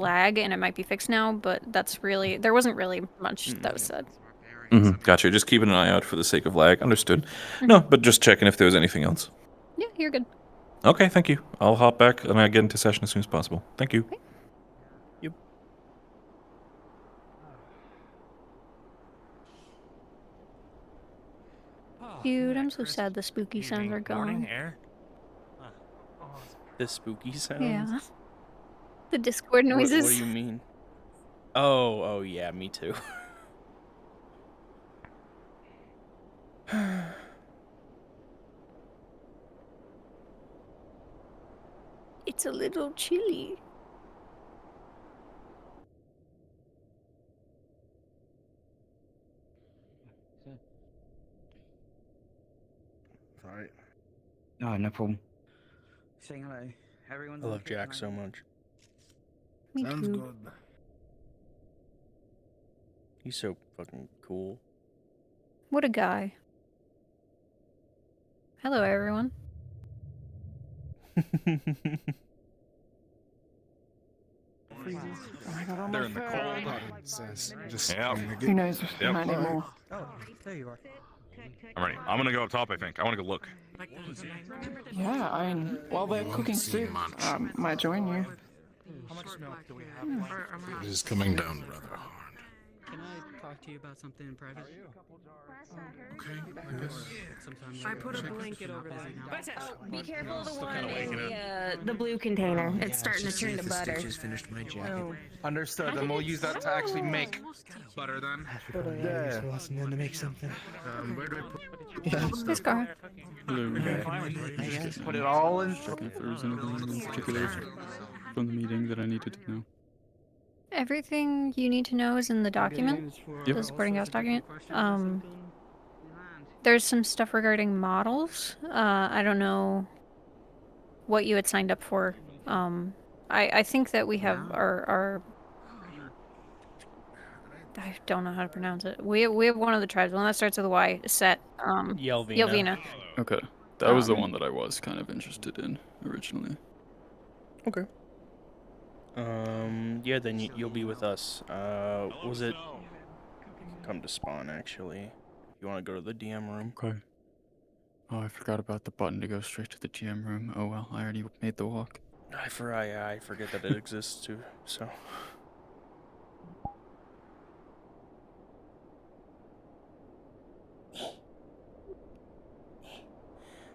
lag and it might be fixed now, but that's really, there wasn't really much that was said. Gotcha. Just keeping an eye out for the sake of lag. Understood. No, but just checking if there was anything else. Yeah, you're good. Okay, thank you. I'll hop back and I'll get into session as soon as possible. Thank you. Okay. Yep. Dude, I'm so sad the spooky sounds are gone. The spooky sounds? Yeah. The Discord noises. What do you mean? Oh, yeah, me too. It's a little chilly. Sorry. Oh, no problem. Saying hello. Everyone's I love Jack so much. Me Sounds too. good. He's so fucking cool. What a guy. Hello, everyone. They're in the cold. Just Who knows? Yep. Might need more. Oh, there you are. I'm ready. I'm gonna go up top, I think. I wanna go look. Yeah, I mean, while they're cooking soup, might join you. How much milk do we have? It is coming down rather hard. Can I talk to you about something in private? Okay, I guess. I put a blanket over there. Be careful the one in the blue container. It's starting to turn to butter. Finished my jacket. Oh. Understood, and we'll use that to actually make butter then. Yeah. To make something. Where do I put This car. put it all in. If there was anything in particular from the meeting that I needed to know. Everything you need to know is in the document, Yep. the supporting cast document. There's some stuff regarding models. I don't know what you had signed up for. I think that we have our I don't know how to pronounce it. We have one of the tribes, one that starts with a Y, set. Yelvina. Yelvina. Okay. That was the one that I was kind of interested in originally. Okay. Yeah, then you'll be with us. Was it... Come to spawn, actually. You want to go to the DM room? Okay. Oh, I forgot about the button to go straight to the GM room. Oh well, I already made the walk. I forget that it exists too, so...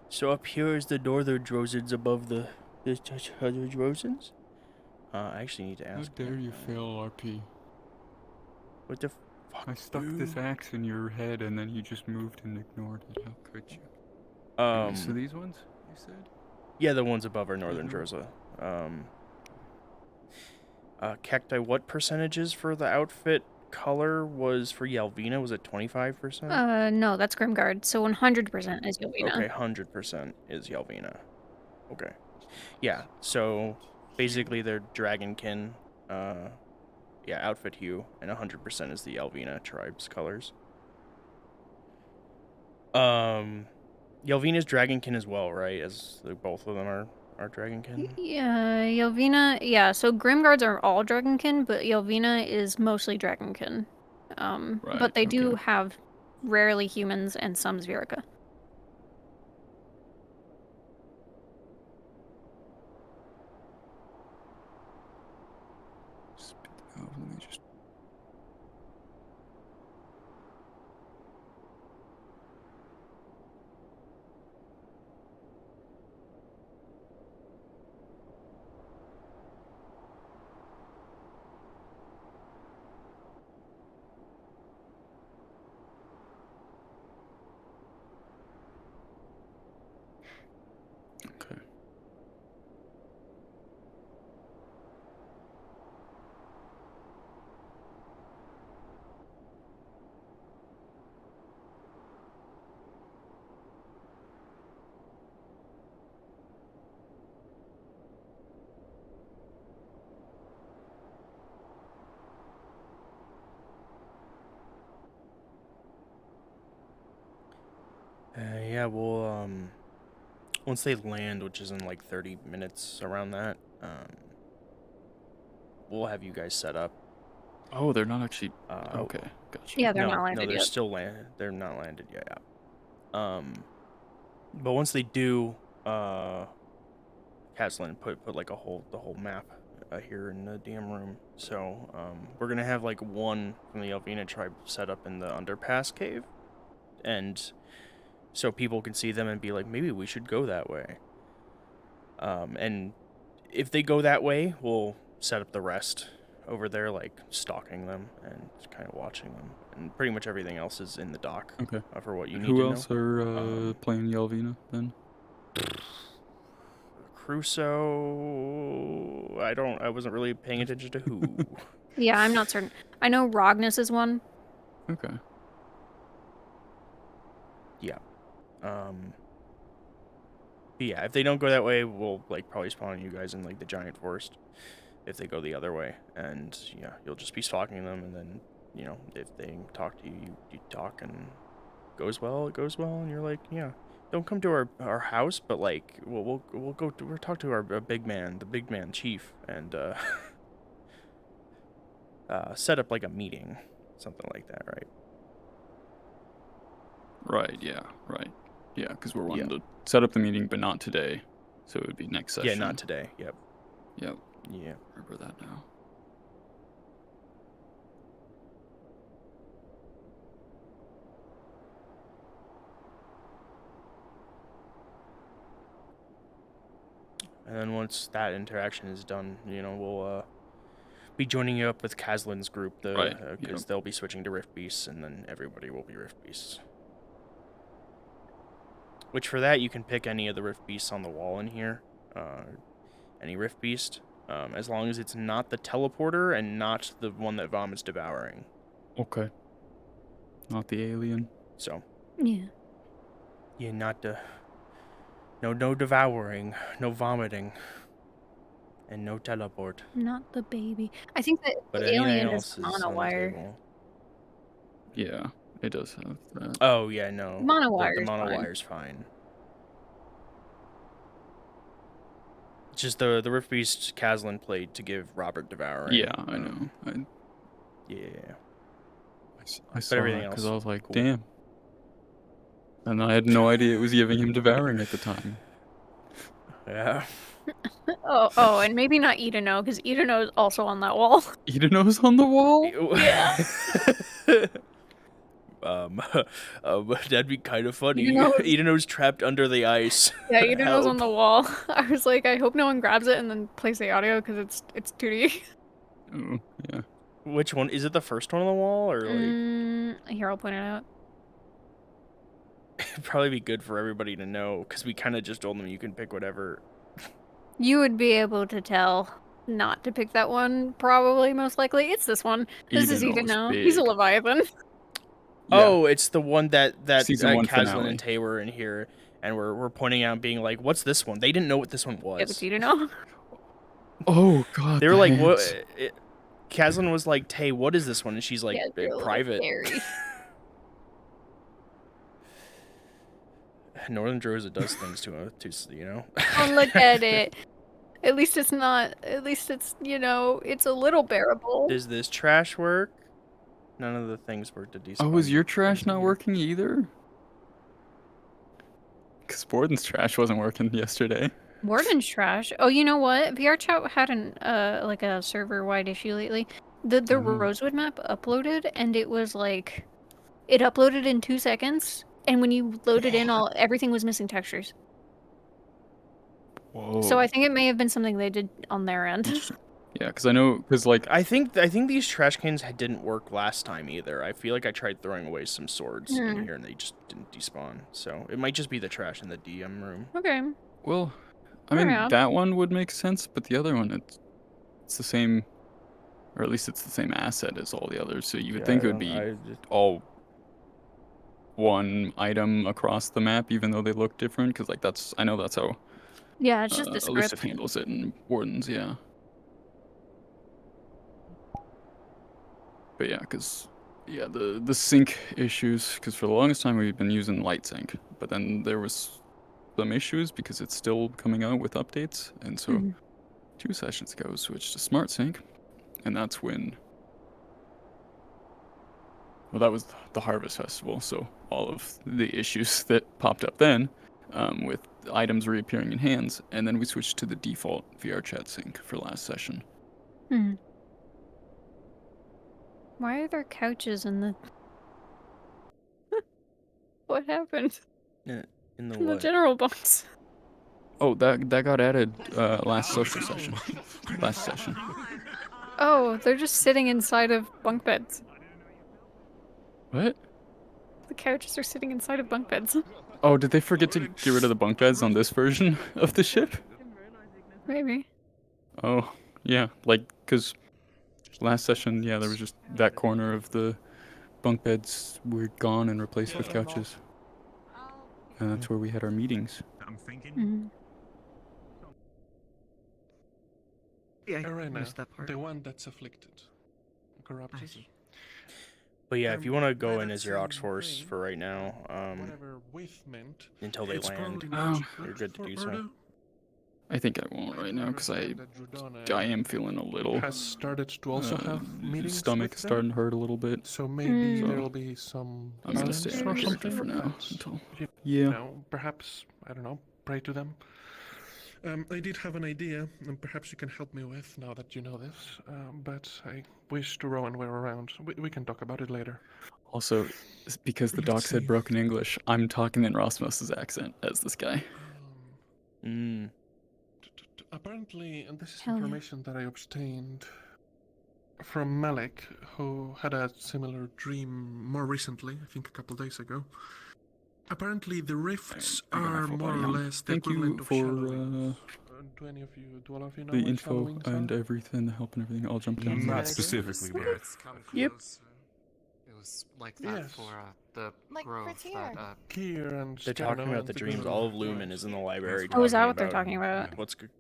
So up here is the northern Drozens above the other Drozens? I actually need to ask. How dare you fail RP? What the fuck? I stuck this axe in your head and then you just moved and ignored it. How could you? So these ones, you said? Yeah, the ones above are northern Droza. Cacti, what percentages for the outfit color was for Yelvina? Was it 25%? No, that's Grimguard. So 100% is Yelvina. Okay, 100% is Yelvina. Okay. Yeah, so basically they're Dragonkin, yeah, outfit hue, and 100% is the Yelvina tribe's colors. Yelvina's Dragonkin as well, right? As both of them are Dragonkin? Yeah, Yelvina, yeah, so Grimguards are all Dragonkin, but Yelvina is mostly Dragonkin. Right, but they do have rarely humans and some Zverica. Oh, let me just... Okay. Yeah, well, once they land, which is in like 30 minutes around that, we'll have you guys set up. Oh, they're not actually. Uh, Okay, gotcha. Yeah, they're no, not landed no, they're yet. still they're not landed yet. Yeah. But once they do, Caslin put like the whole map here in the DM room. So we're gonna have like one from the Elvina tribe set up in the underpass cave, and so people can see them and be like, maybe we should go that way. And if they go that way, we'll set up the rest over there, like stalking them and kind of watching them. And pretty much everything else is in the dock. Okay. For what you need Who to else know. are playing Yelvina then? Crusoe. I wasn't really paying attention to who. Yeah, I'm not certain. I know Rognus is one. Okay. Yeah. But yeah, if they don't go that way, we'll like probably spawn you guys in like the giant forest. If they go the other way, and yeah, you'll just be stalking them, and then if they talk to you, you talk, and it goes well, and you're like, yeah, don't come to our house, but like we'll talk to our big man, the big man chief, and set up like a meeting, something like that, right? Right. Yeah. Right. Yeah, because we're wanting to set up the meeting, but not today. So it would be next session. Yeah, not today. Yep. Yep. Yeah. Remember that now. And then once that interaction is done, we'll be joining you up with Caslin's group, because they'll be switching to Rift Beasts, and then everybody will be Rift Beasts. Which for that, you can pick any of the Rift Beasts on the wall in here, any Rift Beast, as long as it's not the teleporter and not the one that Vom is devouring. Okay. Not the alien. So. Yeah. Yeah, not the. No devouring, no vomiting, and no teleport. Not the baby. I think that But the anything alien else is is on the monowire. table. Yeah, it does have that. Oh yeah, no. Monowire The is fine. monowire's fine. It's just the Rift Beast Caslin played to give Robert devouring. Yeah, I know. Yeah. I saw everything that because else, I was like, cool. damn. And I had no idea it was giving him devouring at the time. Yeah. Oh, and maybe not Edeno, because Edeno is also on that wall. Edeno's on the wall? Yeah. That'd be kind of funny. Edeno's- Edeno's trapped under the ice. Yeah, Edeno's on Help. the wall. I was like, I hope no one grabs it and then plays the audio, because it's 2D. Oh, yeah. Which one? Is it the first one on the wall, or like? Here, I'll point it out. It'd probably be good for everybody to know, because we kind of just told them you can pick whatever. You would be able to tell not to pick that one, probably, most likely. It's this one. This is Edeno's Edeno. He's a big. Leviathan. Yeah. Oh, it's the one that Season 1 Caslin finale. and Tay were in here, and we're pointing out, being like, "What's this one?" They didn't know what this one was. Yeah, it's Edeno. Oh, God. They were like, "What?" thanks. Caslin was like, "Tay, what is this one?" And she's like, Yeah, they're a little "Private." scary. Northern Druza does things to Oh, look at it. At least it's not. At least it's, it's a little bearable. Does this trash work? None of the things work to despawn. Oh, is your trash not working either? Because Borden's trash wasn't working yesterday. Warden's trash. Oh, you know what? VR Chat had like a server-wide issue lately. The Rosewood map uploaded, and it was like, it uploaded in 2 seconds, and when you loaded in, everything was missing textures. Whoa. So I think it may have been something they did on their end. Yeah, because I know, because like... I think these trash cans didn't work last time either. I feel like I tried throwing away some swords in here, and they just didn't despawn. So it might just be the trash in the DM room. Okay. Well, I mean, that one would make sense, but the other one, it's the same, or at least it's the same asset as all the others, so you would think it would be all one item across the map, even though they look different, because like I know that's how Yeah, it's just the Elusive script. handles it in Wardens, yeah. But yeah, because the sync issues, because for the longest time we've been using light sync, but then there was some issues because it's still coming out with updates, and so 2 sessions ago we switched to smart sync, and that's when. Well, that was the Harvest Festival, so all of the issues that popped up then, with items reappearing in hands, and then we switched to the default VR chat sync for last session. Why are there couches in the... What happened? In the In the what? general box. Oh, that got added last social session. Last session. Oh, they're just sitting inside of bunk beds. What? The couches are sitting inside of bunk beds. Oh, did they forget to get rid of the bunk beds on this version of the ship? Maybe. Oh, yeah, like, because last session, yeah, there was just that corner of the bunk beds were gone and replaced with couches. And that's where we had our meetings. I'm thinking. Mm-hmm. Yeah, I Arena, missed that part. the one that's afflicted. Corrupted. But yeah, if you want to go by in that as your Ox same Force thing, for right now, whatever with meant, until they it's land, probably not you're good good to for do so. Urdu. I think I won't right now because I am feeling a little. Has started to also have meetings stomach with is them. starting to hurt a little bit. So maybe So there'll be some I'm gonna balance stay out or of character something. for now That's, until. you Yeah. know, perhaps I don't know. Pray to them. I did have an idea, and perhaps you can help me with now that you know this. But I wish Rowan were around. We can talk about it later. Also, it's because the doc Let's said see. broken English, I'm talking in Rasmus's accent as this guy. Apparently, and this is Hell yeah. information that I obtained from Malik, who had a similar dream more recently, I think a couple days ago. Apparently, the rifts I got my are full more body or on. less the Thank equivalent you of for shadowings. Do all of you know the what info shadowings and are? everything, the help and everything. I'll jump down. Not specifically, but Yep. It was like that Yes. for the Like grove Frontier. that Kier and They're talking Stefano about and the the dreams. girl. All of Lumen is in the library. Oh, is that talking what they're about talking about? What's good?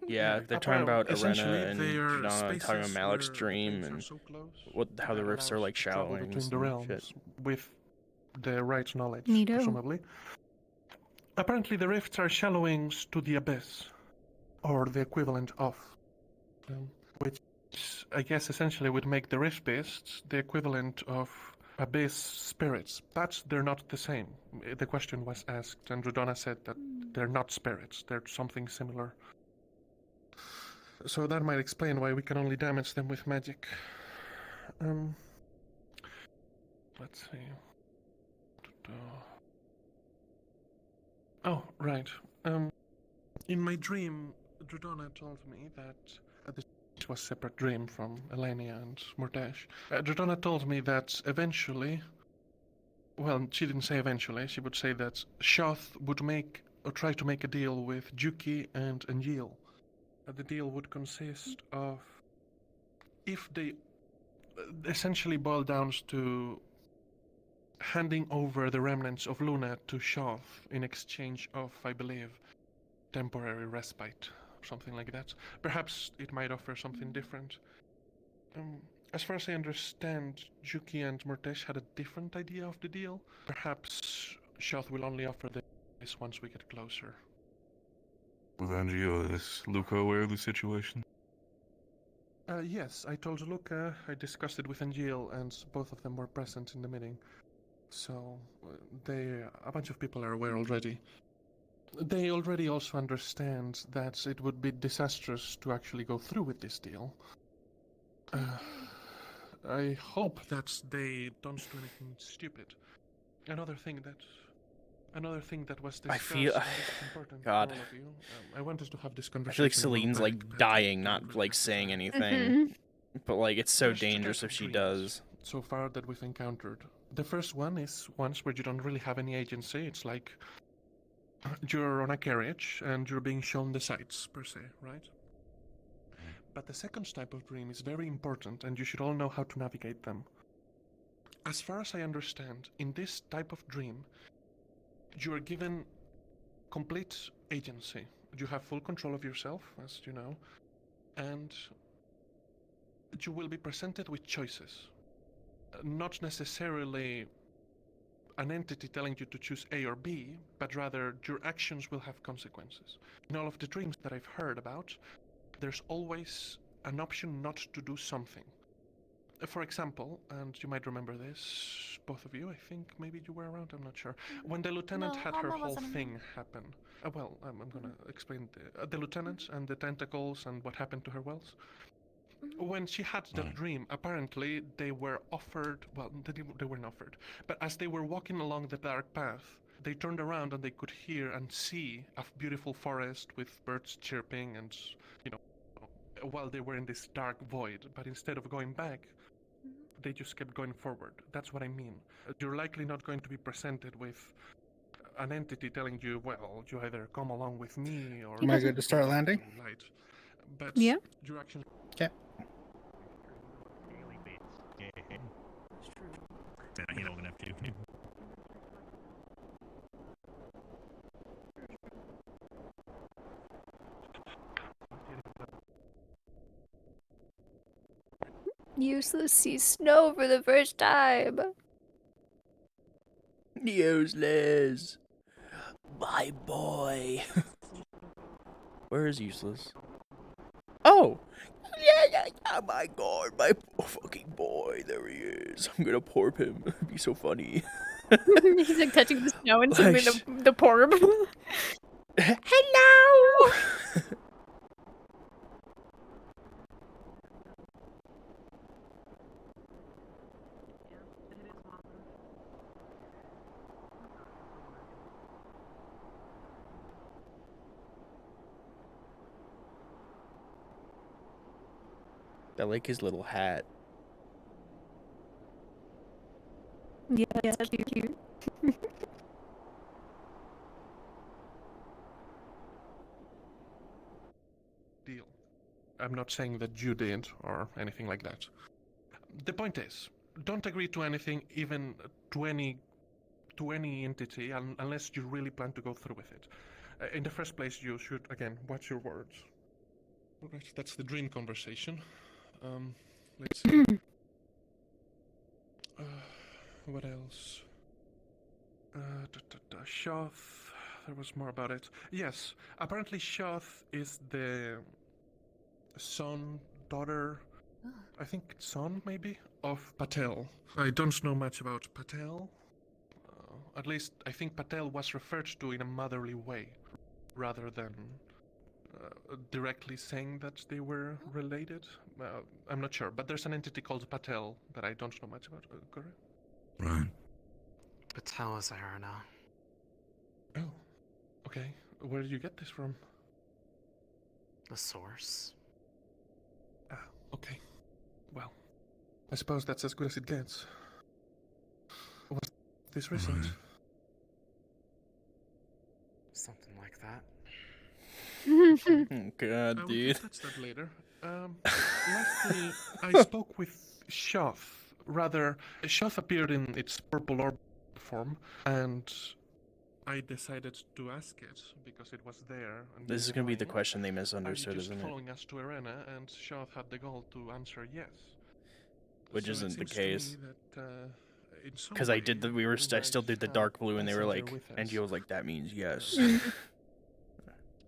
Yeah, they're talking about essentially, Arena and they are Jadana, talking about spaces Malik's where dream things are and so close how the that rifts are allows like to travel shadowings between the and realms shit. with the right knowledge, Neato. presumably. Apparently, the rifts are shallowings to the abyss, or the equivalent of, which I guess essentially would make the rift beasts the equivalent of abyss spirits, but they're not the same. The question was asked, and Rodona said that they're not spirits; they're something similar. So that might explain why we can only damage them with magic. Let's see. Oh, right. In my dream, Drodona told me that this was a separate dream from Elenia and Mortesh. Drodona told me that eventually, well, she didn't say eventually, she would say that Shoth would make or try to make a deal with Juki and Anjil. The deal would consist of, if they essentially boil down to handing over the remnants of Luna to Shoth in exchange of, I believe, temporary respite, something like that. Perhaps it might offer something different. As far as I understand, Juki and Mortesh had a different idea of the deal. Perhaps Shoth will only offer this once we get closer. with Angio, is Luca aware of the situation? Yes, I told Luca, I discussed it with Angel, and both of them were present in the meeting. So, a bunch of people are aware already. They already also understand that it would be disastrous to actually go through with this deal. I hope that they don't do anything stupid. Another thing that was discussed. I feel, and this is important God. for all of you. I wanted to have this I conversation. feel like Celine's about like backpacking dying, and not good like practice. saying anything. But like it's so There's two dangerous types if of she dreams does. so far that we've encountered. The first one is ones where you don't really have any agency. It's like you're on a carriage and you're being shown the sights, per se, right? But the second type of dream is very important, and you should all know how to navigate them. As far as I understand, in this type of dream, you are given complete agency. You have full control of yourself, as you know, and you will be presented with choices. Not necessarily an entity telling you to choose A or B, but rather your actions will have consequences. In all of the dreams that I've heard about, there's always an option not to do something. For example, and you might remember this, both of you, I think maybe you were around, I'm not sure. When the lieutenant No, had her Alma whole wasn't thing happen. Well, I'm gonna explain the lieutenant and the tentacles and what happened to her wells. When she had that dream, apparently they were offered, well, they weren't offered, but as they were walking along the dark path, they turned around and they could hear and see a beautiful forest with birds chirping and, you know, while they were in this dark void. But instead of going back, they just kept going forward. That's what I mean. You're likely not going to be presented with an entity telling you, well, you either come along with me or... Am I good to start landing? Right. But Yeah. your actions... Okay. Useless sees snow for the first time. Useless. My boy. Where is Useless? Oh! Yeah, my god, my fucking boy. There he is. I'm gonna porp him. It'd be so funny. He's like touching the snow and sending the porb. Hello! I like his little hat. Yeah, that's cute. Deal. I'm not saying that you did or anything like that. The point is, don't agree to anything, even to any entity, unless you really plan to go through with it. In the first place, you should, again, watch your words. Alright, that's the dream conversation. Let's see. What else? Shoth. There was more about it. Yes, apparently Shoth is the son, daughter, I think son, maybe, of Patel. I don't know much about Patel. At least, I think Patel was referred to in a motherly way, rather than directly saying that they were related. I'm not sure, but there's an entity called Patel that I don't know much about. Correct? Right. Patel is Arana. Oh, okay. Where did you get this from? The source. Ah, okay. Well, I suppose that's as good as it gets. Was this recent? Right. Something like that. God, I will dude. touch that later. Lastly, I spoke with Shoth. Rather, Shoth appeared in its purple orb form, and I decided to ask it because it was there. And This is gonna be the knowing, question they are you misunderstood, just isn't it? following us to Arena? And Shoth had the goal to answer yes. Which So it isn't the seems to me case. that, in some Because I did way, the, I still did the might dark blue, and they have were Messenger like, with us. NGO was like, that means yes.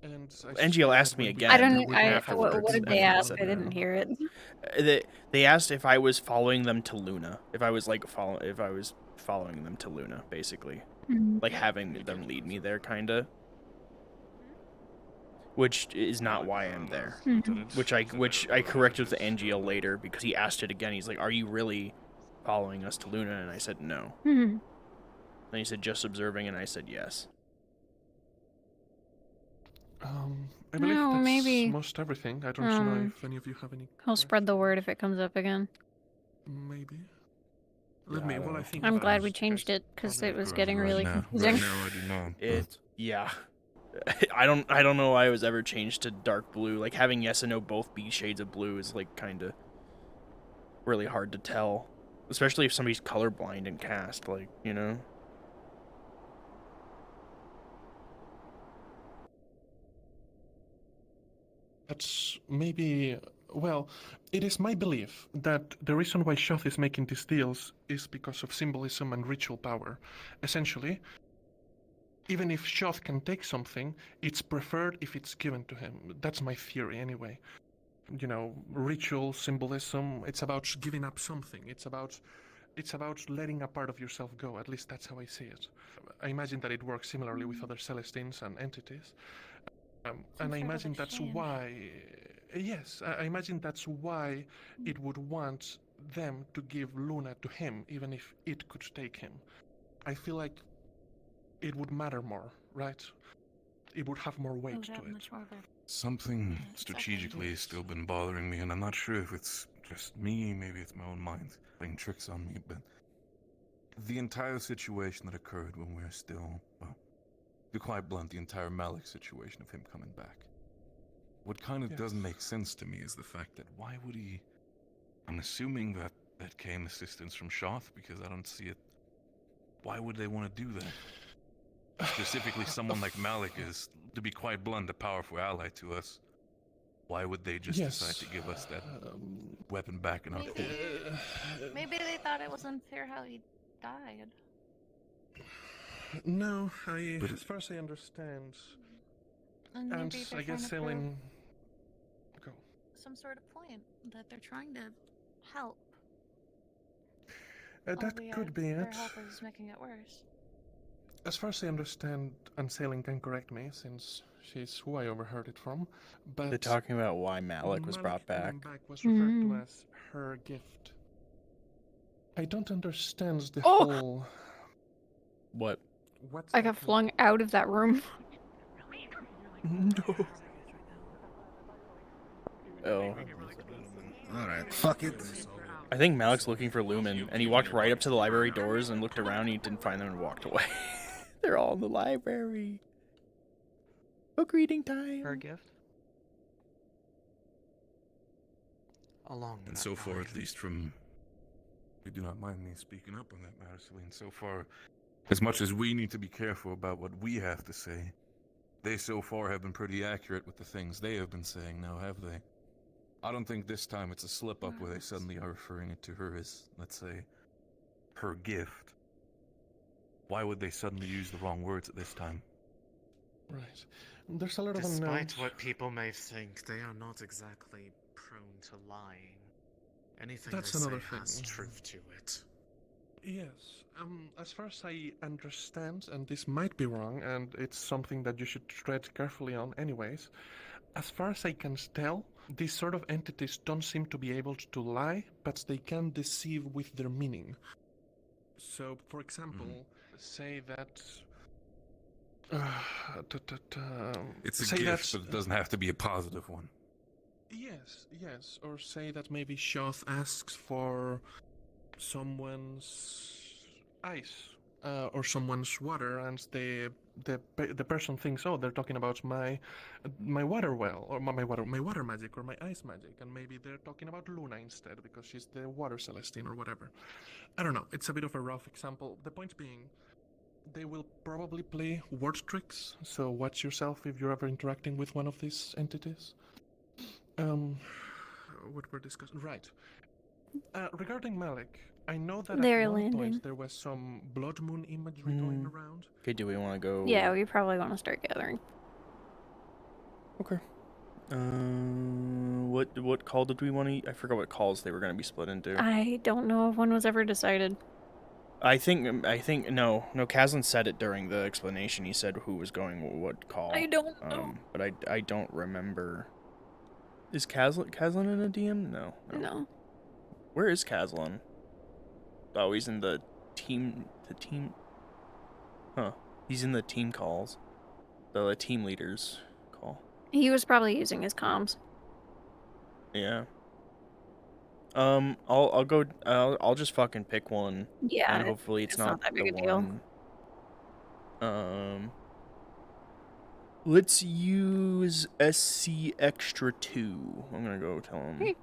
And I NGO suspect asked that me when we again. I get there, don't. we I. will have to What fix did it. they I ask? said I no. didn't hear it. They asked if I was following them to Luna. If I was like following them to Luna, basically. Like having them lead me there, kinda. Which is not why I'm there. Which I corrected with the NGL later because he asked it again. He's like, "Are you really following us to Luna?" And I said no. Then he said, "Just observing," and I said yes. I believe No, that's maybe, most everything. I don't know if any of you have any. He'll spread the word if it comes up again. Maybe. Yeah, I don't know. think I'm about glad it, we you changed guys it because probably it was agree. getting really Right confusing. now I do not. Yeah. I don't know why it was ever changed to dark blue. Like having yes and no both be shades of blue is like kind of really hard to tell, especially if somebody's colorblind and cast, like, you know. That's maybe. Well, it is my belief that the reason why Shoth is making these deals is because of symbolism and ritual power. Essentially, even if Shoth can take something, it's preferred if it's given to him. That's my theory, anyway. ritual symbolism. It's about giving up something. It's about letting a part of yourself go. At least that's how I see it. I imagine that it works similarly with other Celestines and entities. And I imagine that's why, yes, I imagine that's why it would want them to give Luna to him, even if it could take him. I feel like it would matter more, right? It would have more weight to it. Something strategically has still been bothering me, and I'm not sure if it's just me, maybe it's my own mind playing tricks on me, but the entire situation that occurred when we were still, well, to be quite blunt, the entire Malik situation of him coming back. What kind of doesn't make sense to me is the fact that why would he... I'm assuming that came assistance from Shoth, because I don't see it. Why would they want to do that? Specifically someone like Malik is, to be quite blunt, a powerful ally to us. Why would they just decide to give us that weapon back in our court? Maybe they thought it was unfair how he died. No, as far as I understand, And and maybe they're I guess trying to Selin... Go. some sort of point that they're trying to help. That could be their it. help is making it worse. As far as I understand, and Selin can correct me, since she's who I overheard it from, but... They're talking about why Malik was brought back. Was referred to as her gift. I don't understand the whole... What? I got flung out of that room. No. Oh. Alright, fuck it. I think Malik's looking for Lumen, and he walked right up to the library doors and looked around, and he didn't find them and walked away. They're all in the library. Book reading time. Her gift? Along And that so far, line. at least from... You do not mind me speaking up on that matter, Celine. So far, as much as we need to be careful about what we have to say, they so far have been pretty accurate with the things they have been saying now, have they? I don't think this time it's a slip-up where they suddenly are referring it to her as, let's say, her gift. Why would they suddenly use the wrong words at this time? Right. There's a lot of unknowns. Despite what people may think, they are not exactly prone to lying. Anything That's they another say thing. has truth to it. Yes. As far as I understand, and this might be wrong, and it's something that you should tread carefully on anyways, as far as I can tell, these sort of entities don't seem to be able to lie, but they can deceive with their meaning. So, for example, say that... It's a say gift, but it doesn't have to be a positive one. Yes. Or say that maybe Shoth asks for someone's ice or someone's water, and the person thinks, oh, they're talking about my water well, or my water magic, or my ice magic, and maybe they're talking about Luna instead because she's the water Celestine or whatever. I don't know. It's a bit of a rough example. The point being, they will probably play word tricks, so watch yourself if you're ever interacting with one of these entities. What we're discussing, right? Regarding Malik, I know that at one point there was some blood moon imagery going around. Okay, do we want to go? Yeah, we probably want to start gathering. Okay. What call did we want to? I forgot what calls they were going to be split into. I don't know if one was ever decided. I think no. Kazlan said it during the explanation. He said who was going what call. I don't know. But I don't remember. Is Kazlan in a DM? No. Where is Kazlan? Oh, he's in the team. Huh. He's in the team calls. The team leaders call. He was probably using his comms. Yeah. I'll go. I'll just fucking pick one. Yeah. And hopefully it's not that the big a deal. one. Let's use SC Extra 2. I'm gonna go tell him.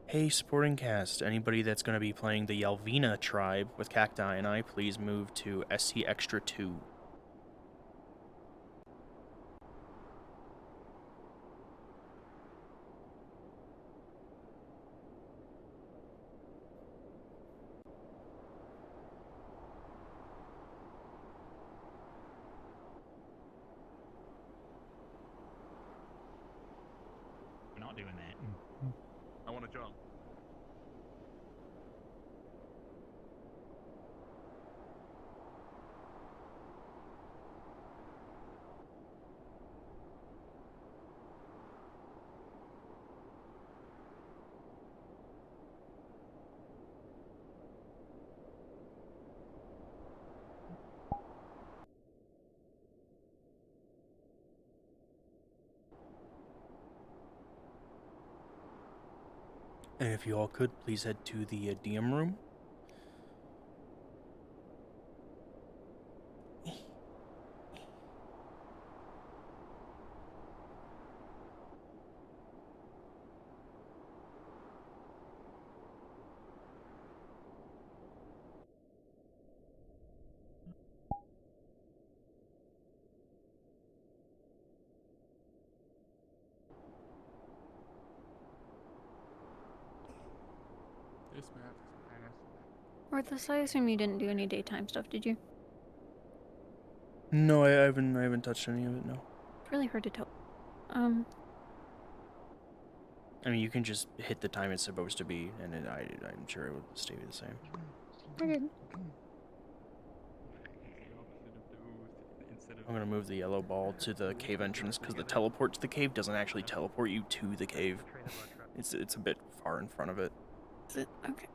Hey, supporting cast. Anybody that's gonna be playing the Yelvina tribe with Cacti and I, please move to SC Extra 2. And if you all could, please head to the DM room. This map is badass. Orthos, I assume you didn't do any daytime stuff, did you? No, I haven't touched any of it. No. It's really hard to tell. I mean, you can just hit the time it's supposed to be, and I'm sure it would stay the same. Okay. I'm gonna move the yellow ball to the cave entrance because the teleport to the cave doesn't actually teleport you to the cave. It's a bit far in front of it. Is it? Okay.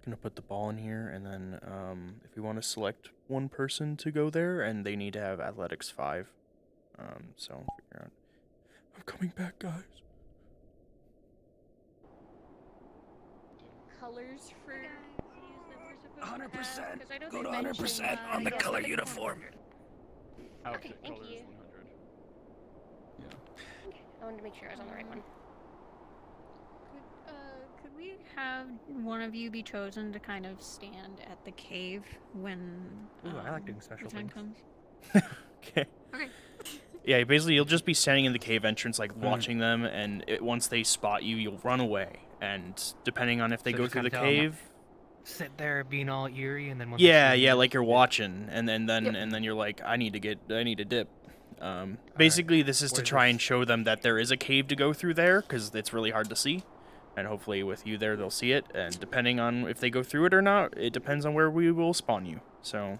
Gonna put the ball in here, and then if we want to select one person to go there, and they need to have athletics 5. So I'll figure out. I'm coming back, guys. Colors for 100%. Go to 100% on the color uniform. Outfit Okay, thank color you. is 100. Yeah. I wanted to make sure I was on the right one. Could we have one of you be chosen to kind of stand at the cave when Ooh, I like doing special the time things. comes? Okay. Okay. Yeah, basically you'll just be standing in the cave entrance, like watching them, and once they spot you, you'll run away. And depending on if they So go just through the kinda tell 'em, cave, sit there being all eerie, and then once yeah, like you're watching, and then Yep. and then you're like, I need to dip. Basically, this is to Where's try and this? show them that there is a cave to go through there, because it's really hard to see. And hopefully with you there, they'll see it. And depending on if they go through it or not, it depends on where we will spawn you. So,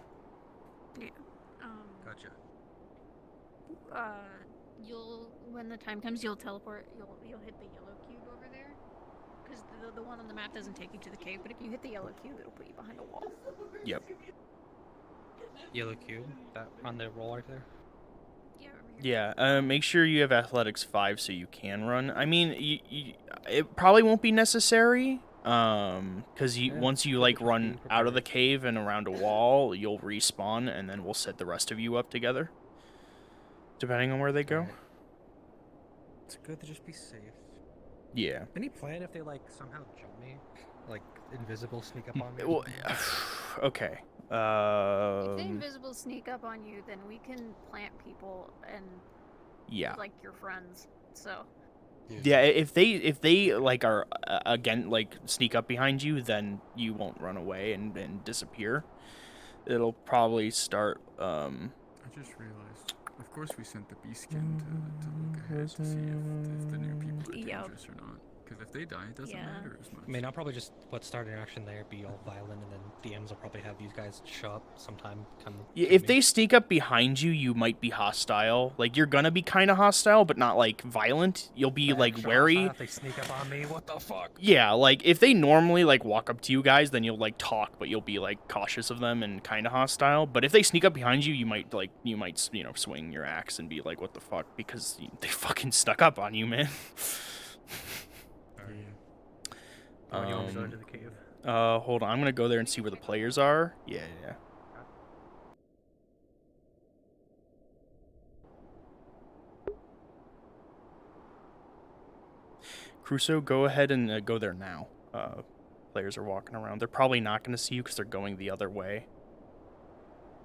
Yeah. Gotcha. You'll when the time comes, you'll teleport. You'll hit the yellow cube over there, because the one on the map doesn't take you to the cave. But if you hit the yellow cube, it'll put you behind a wall. yep. Yellow cube that on the roll right there. Yeah. Over here. Yeah, make sure you have athletics 5 so you can run. I mean, it probably won't be necessary, because once you like run out of the cave and around a wall, you'll respawn, and then we'll set the rest of you up together, depending on where they go. It's good to just be safe. Yeah. Any plan if they like somehow jump me, like invisible sneak up on me? Well, okay. If the invisible sneak up on you, then we can plant people and like your friends. So. Yeah, if they like are again like sneak up behind you, then you won't run away and disappear. It'll probably start. I just realized. Of course, we sent the bee skin to look ahead to see if the new people are dangerous or not. Because if they die, it doesn't matter as much. I mean, I'll probably just start interaction there, be all violent, and then DMs will probably have these guys show up sometime. Yeah, if they sneak up behind you, you might be hostile. Like you're gonna be kind of hostile, but not like violent. You'll be like wary. If they sneak up on me, what the fuck? Yeah, like if they normally like walk up to you guys, then you'll like talk, but you'll be like cautious of them and kind of hostile. But if they sneak up behind you, you might swing your axe and be like, what the fuck, because they fucking stuck up on you, man. You want me to go into the cave? Hold on, I'm gonna go there and see where the players are. Yeah. Crusoe, go ahead and go there now. Players are walking around. They're probably not gonna see you because they're going the other way.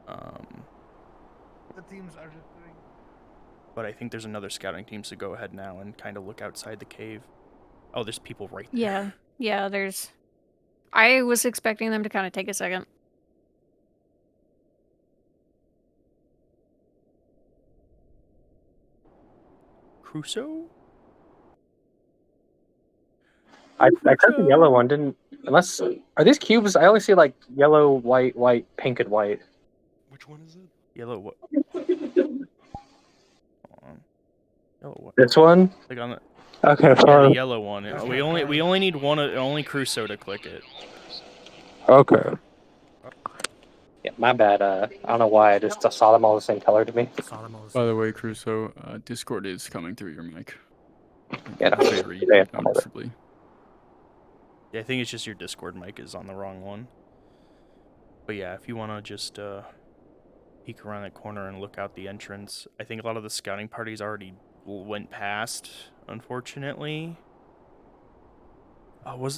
The teams are just doing. But I think there's another scouting team, so go ahead now and kind of look outside the cave. Oh, there's people right there. Yeah. Yeah. There's. I was expecting them to kind of take a second. Crusoe? I tried the yellow one, didn't unless are these cubes? I only see like yellow, white, pink, and white. Which one is it? Yellow what? Yellow what? This one? Like on the Okay, yeah, fine. the yellow one. We only need one. Only Crusoe to click it. Okay. Yeah. My bad. I don't know why. I just saw them all the same color to me. By the way, Crusoe, Discord is coming through your mic. Yeah, no, Very yeah, noticeably. Yeah, I think it's just your Discord mic is on the wrong one. But yeah, if you want to just peek around that corner and look out the entrance, I think a lot of the scouting parties already went past, unfortunately.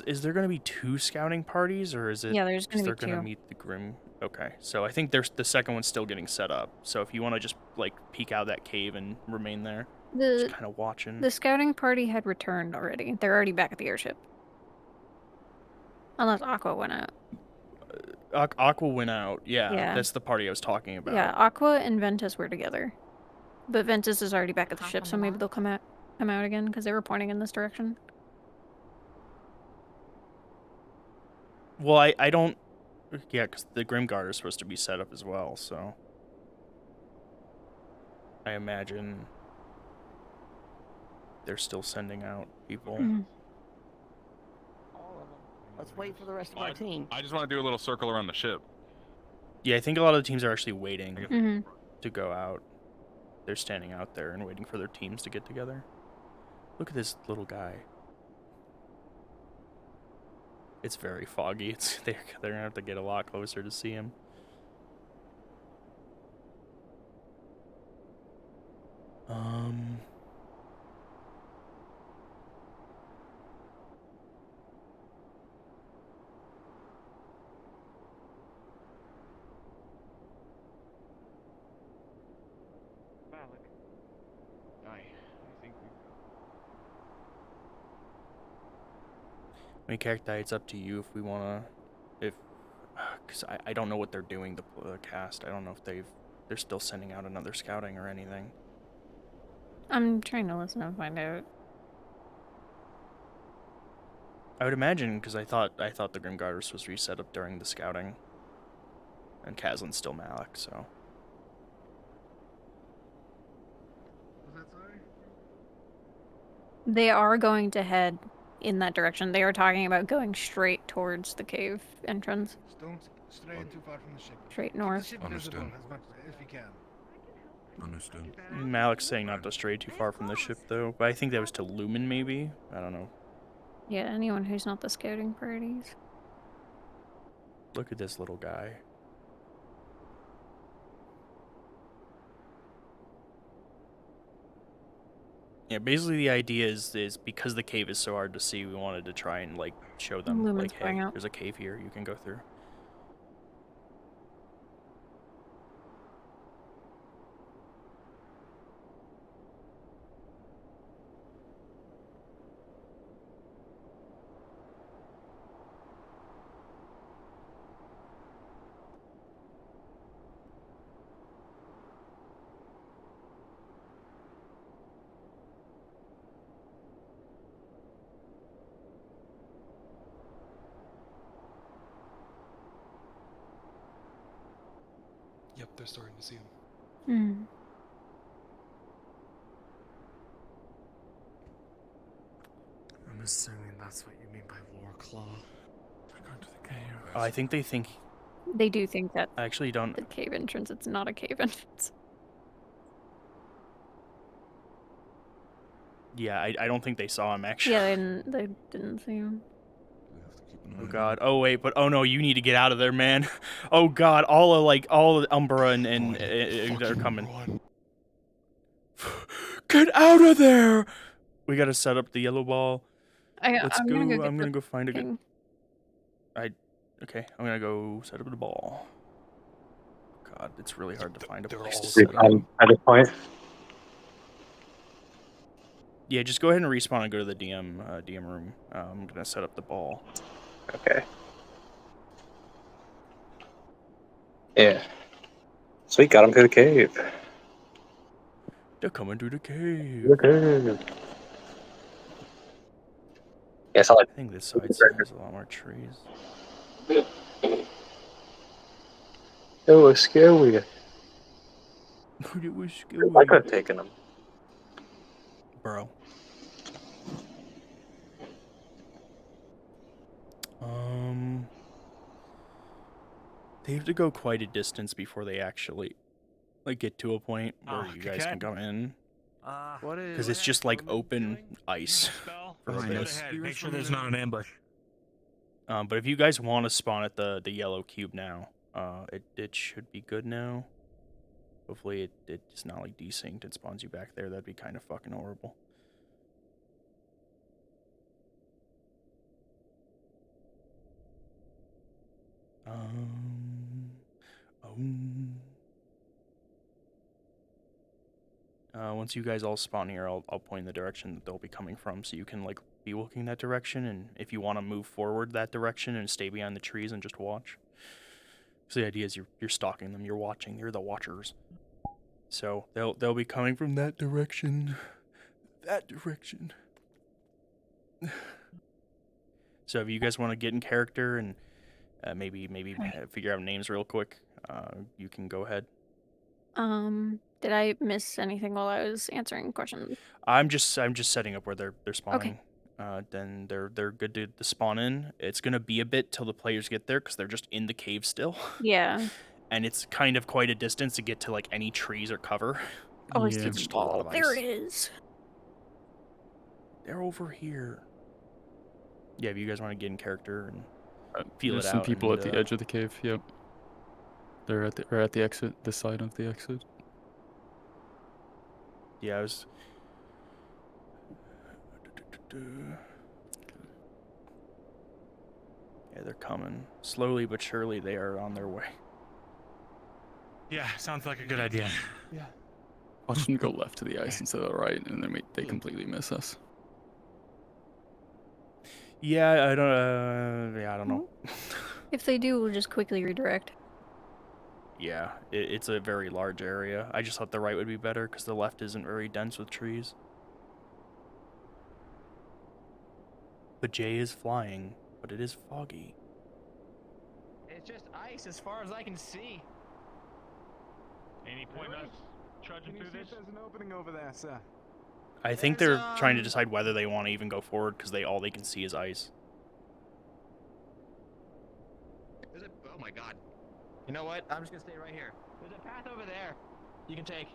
Is there going to be 2 scouting parties, or is it Yeah, there's gonna they're be going to 2. meet the Grim? Okay, so I think the second one's still getting set up. So if you want to just like peek out that cave and remain there, just kind of watching. The scouting party had returned already. They're already back at the airship. Unless Aqua went out. Aqua went out. Yeah. That's the party I was talking about. Yeah, Aqua and Ventus were together. But Ventus is already back at the ship, so maybe they'll come out again, because they were pointing in this direction. Well, I don't... Yeah, because the Grimguard are supposed to be set up as well, so... I imagine... they're still sending out people. Let's wait for the rest of our team. I just want to do a little circle around the ship. Yeah, I think a lot of the teams are actually waiting to go out. They're standing out there and waiting for their teams to get together. Look at this little guy. It's very foggy. They're gonna have to get a lot closer to see him. I mean, Cacti, it's up to you if we wanna, because I don't know what they're doing, the cast. I don't know if they're still sending out another scouting or anything. I'm trying to listen and find out. I would imagine, because I thought the Grimguard was supposed to be set up during the scouting. And Kazlin's still Malik, so. They are going to head in that direction. They are talking about going straight towards the cave entrance. Don't stray too far from the ship. Straight north. Keep the ship visible as much as you can. Understood. Malik's saying not to stray too far from the ship, though. But I think that was to Lumen, maybe? I don't know. Yeah, anyone who's not the scouting parties. Look at this little guy. Yeah, basically the idea is because the cave is so hard to see, we wanted to try and like show them Lumen's like, going hey, out. there's a cave here you can go through. Yep, they're starting to see him. I'm assuming that's what you mean by Warclaw. We're going to the cave. I think they think... They do think that I actually don't... the cave entrance. It's not a cave entrance. Yeah, I don't think they saw him, actually. Yeah, they didn't see him. Oh god. Oh wait, but oh no, you need to get out of there, man. Oh god, all Umbra and they're coming. Get out of there! We gotta set up the yellow ball. Let's I'm go. gonna I'm gonna go find a good. thing. Okay. I'm gonna go set up the ball. God, it's really hard to find a place to set set up. At this point. Yeah, just go ahead and respawn and go to the DM room. I'm gonna set up the ball. Okay. Yeah. Sweet, got him through the cave. They're coming through the cave. Okay. Yeah, I I think this side still has a lot more trees. It was scary. It was scary. I could have taken him. Bro. They have to go quite a distance before they actually like get to a point where you guys can come in. What is? Because it's just like open ice. for a Fine, bit. let's make sure there's not an ambush. But if you guys want to spawn at the yellow cube now, it should be good now. Hopefully it's not like desynced and spawns you back there. That'd be kind of fucking horrible. Once you guys all spawn here, I'll point in the direction that they'll be coming from, so you can like be looking that direction, and if you want to move forward that direction and stay behind the trees and just watch. So the idea is you're stalking them, you're watching, you're the watchers. So they'll be coming from that direction. That direction. So if you guys want to get in character and maybe figure out names real quick, you can go ahead. Did I miss anything while I was answering questions? I'm just setting up where they're spawning. Then they're good to spawn in. It's gonna be a bit till the players get there because they're just in the cave still. Yeah. And it's kind of quite a distance to get to like any trees or cover. Oh, I see It's the just a lot ball. of ice. There it is. They're over here. Yeah, if you guys want to get in character and feel There's it out. some people and, at the edge of the cave. Yep. They're at the exit, this side of the exit. Yeah, I was. Yeah, they're coming slowly but surely. They are on their way. Yeah, sounds like a good idea. Yeah. Watch them go left to the ice instead of the right, and then they completely miss us. Yeah, I don't know. If they do, we'll just quickly redirect. Yeah, it's a very large area. I just thought the right would be better because the left isn't very dense with trees. The Jay is flying, but it is foggy. It's just ice as far as I can see. Any point us trudging through this? There's an opening over there, sir. I think they're trying to decide whether they want to even go forward because all they can see is ice. Is it? Oh my god. You know what? I'm just gonna stay right here. There's a path over there. You can take.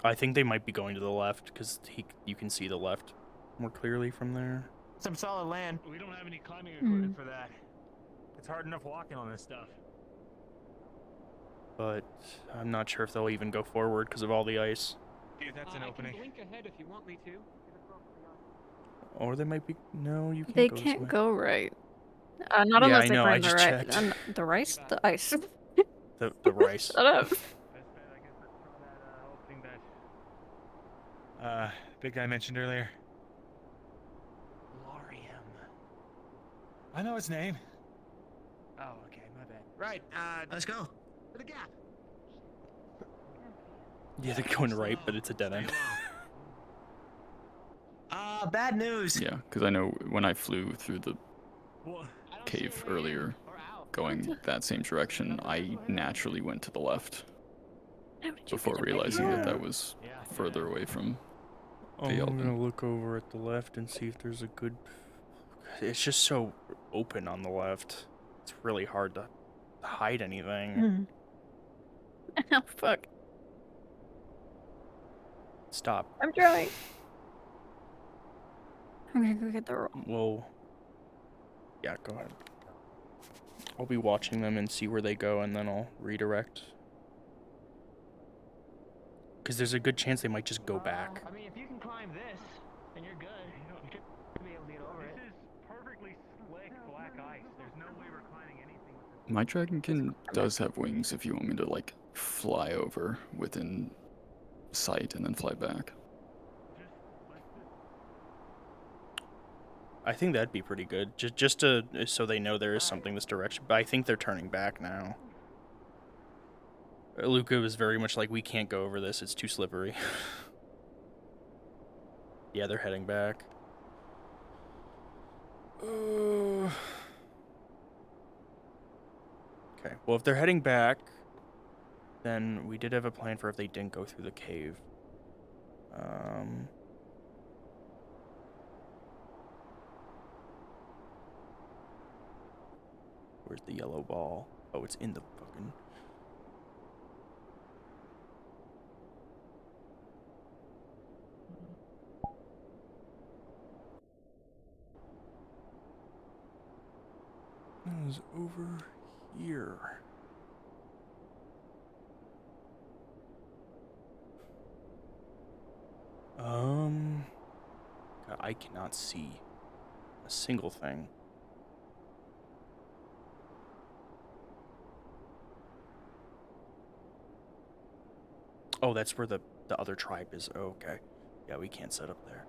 I think they might be going to the left because you can see the left more clearly from there. Some solid land. We don't have any climbing equipment for that. It's hard enough walking on this stuff. But I'm not sure if they'll even go forward because of all the ice. Dude, that's an opening. I can blink ahead if you want me to. Or they might be. No, you can't. They go this can't way. go right. Not Yeah, unless I they know, find I the just right. checked. The rice? The ice. The rice. Shut up. Big guy mentioned earlier. I know his name. Oh, okay, my bad. Right, let's go. To the gap. Yeah, they're going right, but it's a dead end. Bad news. Yeah, because I know when I flew through the cave earlier, going that same direction, I naturally went to the left before realizing that was further away from the I'm Elven. gonna look over at the left and see if there's a good. It's just so open on the left. It's really hard to hide anything. Oh, fuck. Stop. I'm trying. I'm gonna go get the roll. Well, yeah, go ahead. I'll be watching them and see where they go, and then I'll redirect. Because there's a good chance they might just go back. I mean, if you can climb this, then you're good. You could be able to get over it. This is perfectly slick black ice. There's no way we're climbing anything with this. My Dragonkin does have wings if you want me to, like, fly over within sight and then fly back. I think that'd be pretty good, just to so they know there is something this direction. But I think they're turning back now. Luca was very much like, we can't go over this; it's too slippery. Yeah, they're heading back. Okay. Well, if they're heading back, then we did have a plan for if they didn't go through the cave. Where's the yellow ball? Oh, it's in the fucking... It was over here. God, I cannot see a single thing. Oh, that's where the other tribe is. Oh, okay. Yeah, we can't set up there.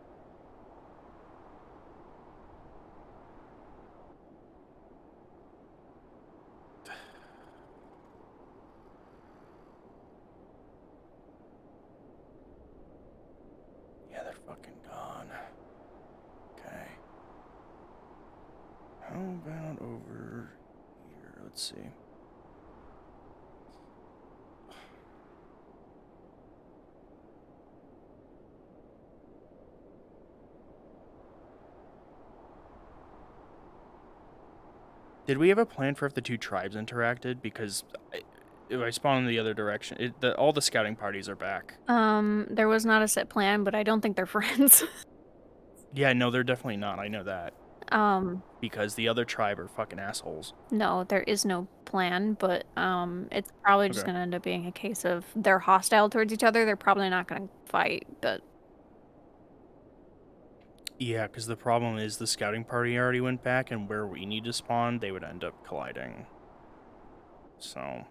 Yeah, they're fucking gone. Okay. How about over here? Let's see. Did we have a plan for if the two tribes interacted? Because if I spawn in the other direction, all the scouting parties are back. There was not a set plan, but I don't think they're friends. Yeah, no, they're definitely not. I know that. Because the other tribe are fucking assholes. No, there is no plan, but it's probably just Okay. gonna end up being a case of they're hostile towards each other. They're probably not gonna fight, but Yeah, because the problem is the scouting party already went back, and where we need to spawn, they would end up colliding. So...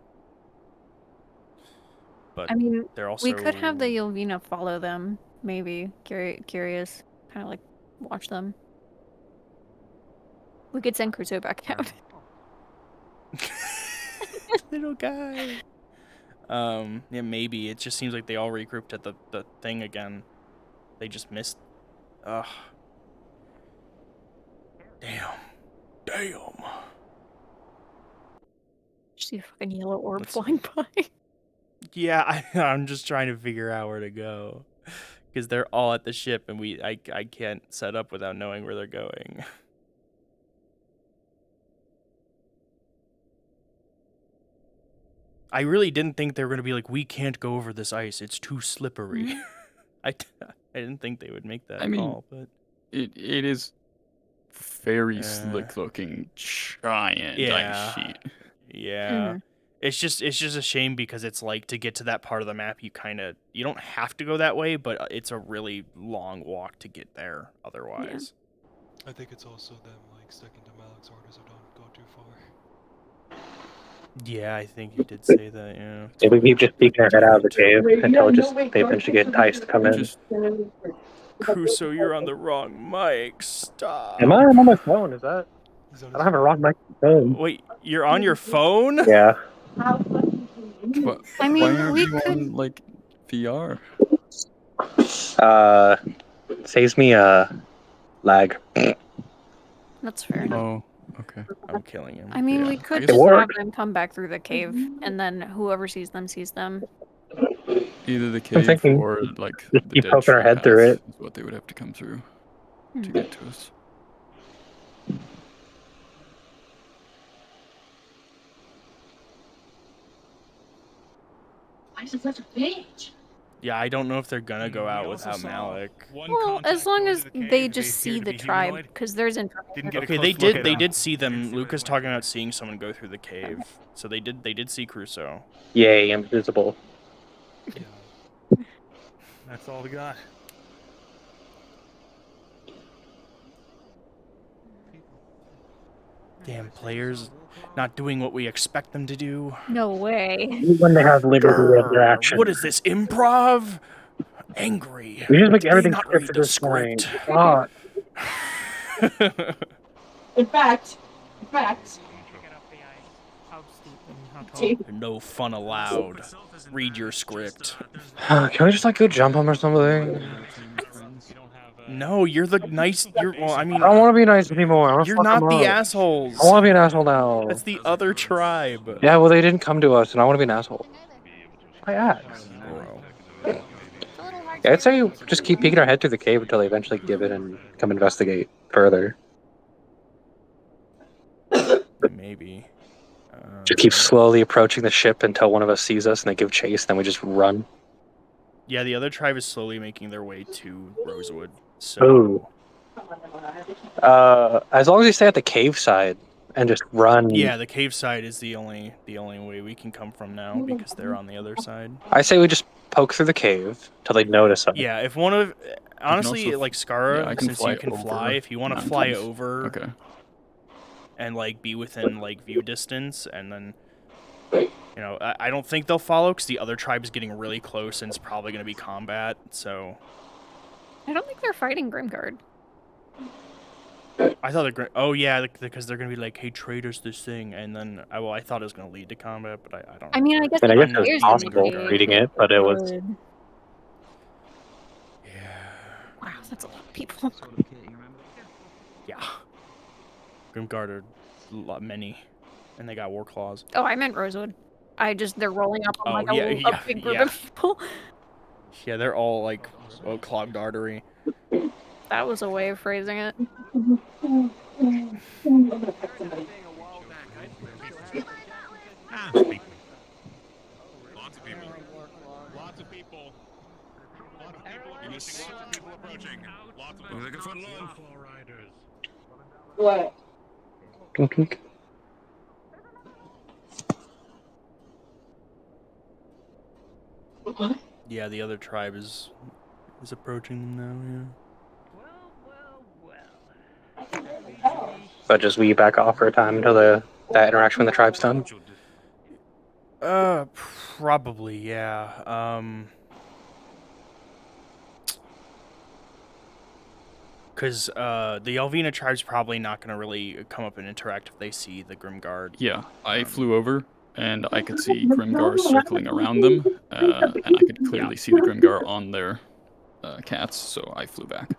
But I mean, they're also... we could have the Yelvina follow them, maybe. Curious, kind of like watch them. We could send Crusoe back out. Little guy. Yeah, maybe. It just seems like they all regrouped at the thing again. They just missed. Ugh. Damn. Just see a fucking yellow orb flying by. Yeah, I'm just trying to figure out where to go. Because they're all at the ship, and I can't set up without knowing where they're going. I really didn't think they were going to be like, we can't go over this ice. It's too slippery. I didn't think they would make that call, but... It is very slick looking, giant ice sheet. Yeah. It's just a shame because it's like to get to that part of the map you don't have to go that way, but it's a really long walk to get there otherwise. I think it's also them like sticking to Malik's orders or don't go too far. Yeah, I think you did say that, yeah. Yeah, we keep just peeking our head out of the cave until they eventually get enticed to come in. Crusoe, you're on the wrong mic. Stop. Am I? I'm on my phone. Is that? I don't have a wrong microphone. Wait, you're on your phone? Yeah. I mean, why aren't we you could... on like VR? Saves me lag. That's fair. Oh, okay. I'm killing him. I mean, we could It just have worked. them come back through the cave, and then whoever sees them sees them. Either the I'm cave thinking or like just the keep dead poking our tree head through path it. is what they would have to come through to get to us. Why is it such a bitch? Yeah, I don't know if they're gonna go out without Malik. Well, as long as they just see the tribe, because there's information. Okay, they did see them. Luca's talking about seeing someone go through the cave. So they did see Crusoe. Yay, invisible. That's all we got. Damn players not doing what we expect them to do. No way. When they have liberty of their action. What is this, improv? Angry. We just make Did they everything not read scripted the this point. script? God. In fact, No fun allowed. Read your script. Can we just like go jump them or something? No, you're the nice. Well, I mean, I don't want to be nice anymore. I wanna you're fuck not them the up. assholes. I want to be an asshole now. That's the other tribe. Yeah, well, they didn't come to us, and I want to be an asshole. I asked. Yeah, I'd say just keep peeking our head through the cave until they eventually give in and come investigate further. Maybe. Just keep slowly approaching the ship until one of us sees us and they give chase, then we just run. Yeah, the other tribe is slowly making their way to Rosewood. So. As long as you stay at the cave side and just run. Yeah, the cave side is the only way we can come from now because they're on the other side. I say we just poke through the cave till they notice us. Yeah, if one of honestly like Skara, I can since fly you can over fly, if you want to fly mountains. over, Okay. and like be within like view distance, and then you know I don't think they'll follow because the other tribe is getting really close and it's probably going to be combat. So I don't think they're fighting Grimguard. I thought oh yeah, because they're going to be like, hey, trade us this thing, and then I thought it was going to lead to combat, but I don't. I mean, I guess it it's was possible reading it, but it was. Wow, that's a lot of people. Yeah. Grimguard are many, and they got war claws. Oh, I meant Rosewood. They're rolling up on like yeah, a big group of people. Yeah, they're all like clogged artery. That was a way of phrasing it. Lots of people. Lots of people. Lots of people. You're missing lots of people approaching. Lots of them. Like a front lawn. What? Clink. Yeah, the other tribe is approaching them now. Yeah. But just we back off for a time until that interaction with the tribe's done. Probably, yeah. Because the Elvina tribe's probably not going to really come up and interact if they see the Grimguard. Yeah, I flew over, and I could see Grimgar circling around them, and I could clearly see the Grimgar on their cats, so I flew back.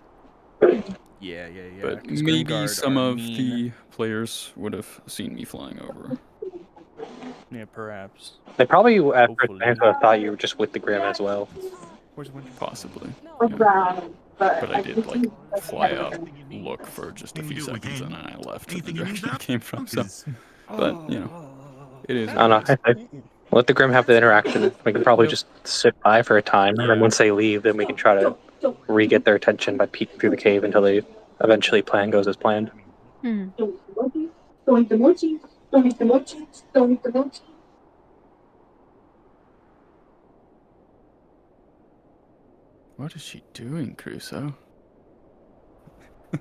Yeah. But maybe some of the players would have seen me flying over. Yeah, perhaps. They probably at first glance would have thought you were just with the Grim as well. Possibly. Yeah. But I did like fly up, look for just a few seconds, and then I left to the direction I came from. So, but you know, it is. I don't know. Let the Grim have the interaction. We can probably just sit by for a time, and then once they leave, then we can try to re-get their attention by peeking through the cave until they eventually plan goes as planned. What is she doing, Crusoe? You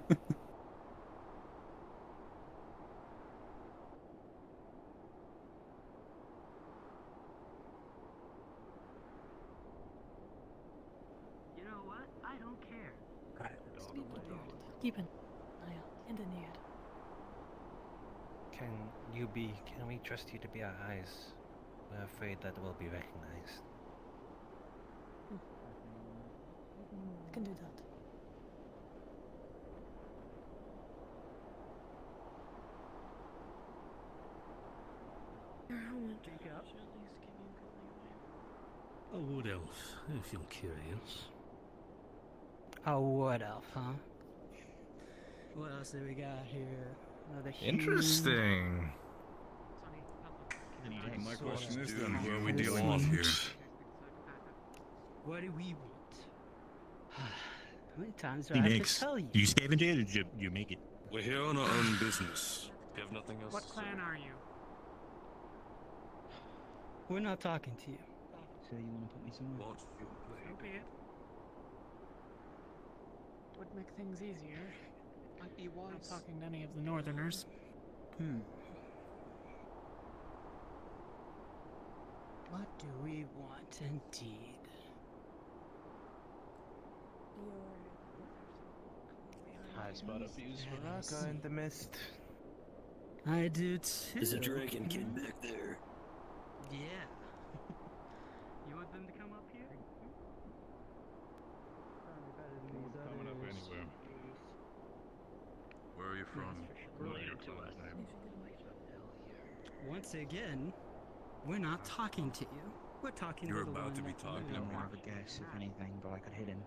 know what? I don't care. Keep an eye out in the need. Can we trust you to be our eyes? We're afraid that we'll be recognized. I can do that. A wood elf, if you're curious. A wood elf, huh? What else do we got here? Another Interesting. My question is then, who are we dealing with here? What do we want? How many times do I have to tell you? Do you scavenge it or did you make it? We're here on our own business. We have nothing else. What clan are you? We're not talking to you. So you want to put me somewhere? What you play? So be it. Would make things easier. Might be wise. Not talking to any of the northerners. What do we want indeed? High spot of views for us. Go in the mist. I do too. There's a dragon kid back there. Yeah. You want them to come up here? Coming up anywhere. Where are you from? What are your clan's name? Once again, we're not talking to you. We're talking You're to the about one to be that talking you to know. me. More of a guess, if anything, but I could hit him.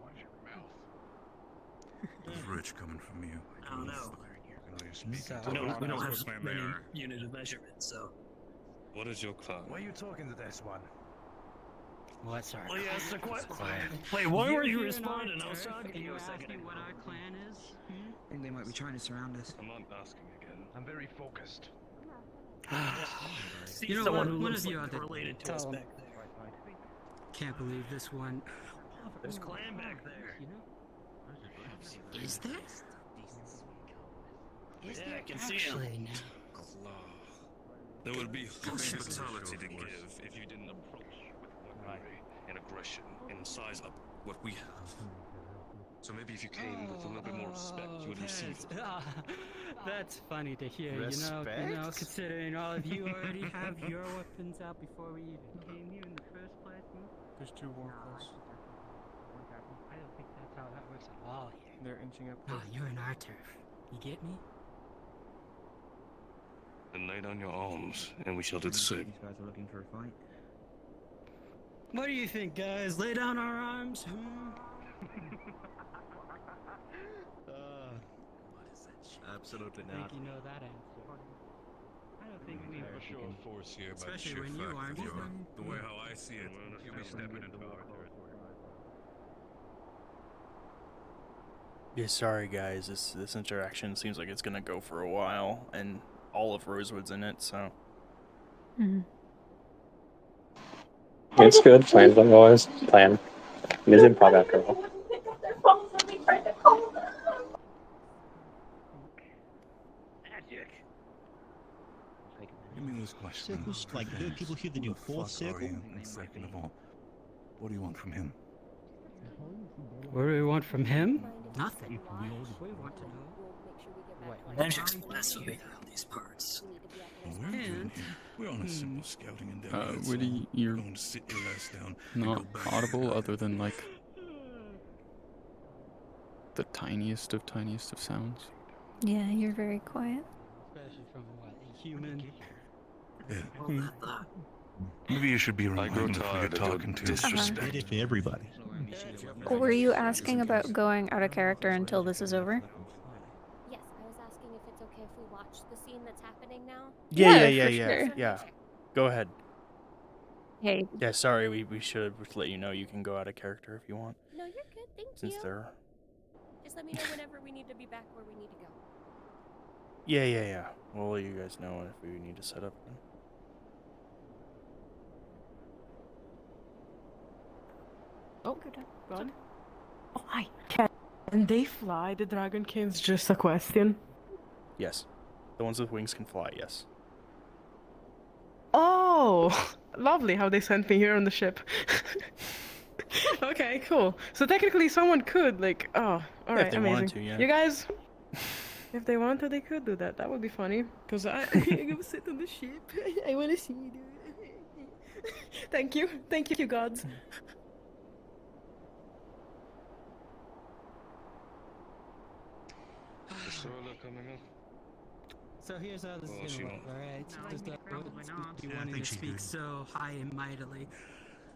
It's rich coming from you. I don't know. I know you're speaking So- to We don't have man many there. unit of measurement, so. What is your clan? Why are you talking to this one? What's our Well, yes, the question. Wait, why were you here in responding? our I was turf, talking to and you you're a second asking ago. what our clan is? I think they might be trying to surround us. I'm not asking again. I'm very focused. You know someone what? who One looks of you like out they're there related to us tell 'em. back there. Can't believe this one. There's clan back there. Is there? Yeah, I can see Actually, him. no. There would be hospitality to give if you didn't approach with weaponry and aggression and size up what we have. So maybe if you came with a little bit more respect, you would receive it. That's funny to hear, you know, Respect? considering all of you already have your weapons out before we even came here in the first place. There's 2 war close. I don't think that's how that works at all here. They're inching up. Oh, you're in our turf. You get me? Then lay down your arms, and we shall do the same. These guys are looking for a fight. What do you think, guys? Lay down our arms? Absolutely I think you know that answer. I don't think we For sure force here, by the Especially sheer when you fact aren't. of the way how I see it, you'll be stepping into our territory. Yeah, sorry guys. This interaction seems like it's gonna go for a while, and all of Rosewood's in it, so. It's good. Plans don't always plan. It is improv after all. Magic. Give me this question. Circles, like there are people here that do fourth circle. And second of all, what do you want from him? What do we want from him? Nothing. We want to know what Magic's blasphemy around these parts. We're doing here. We're on a simple scouting endeavor. that's Woody, all. you're We're going to sit your ass down and not go back audible other than like the tiniest of sounds. Yeah, you're very quiet. Especially from what? A human? Yeah. Maybe you should be reminded of who you're talking to. Did it for everybody. Were you asking about going out of character until this is over? Yes, I was asking if it's okay if we watch the scene that's happening now. Yeah. Go ahead. Hey. Yeah, sorry, we should let you know you can go out of character if you want. No, you're good. Thank Since you. they're. Just let me know whenever we need to be back where we need to go. Yeah. We'll let you guys know if we need to set up. Oh, God. Oh, I can they fly? The Dragonkins? Just a question. Yes. The ones with wings can fly, yes. Oh, lovely how they sent me here on the ship. Okay, cool. So technically someone could, like, oh, alright, if they amazing. wanted to, yeah. You guys, if they want to, they could do that. That would be funny. Because I'm gonna sit on the ship. I want to see you do it. Thank you. Thank you, gods. The solar coming up. So here's how this is gonna work, alright? Just probably not. you Yeah, I wanting think to she's speak good. so high and mightily.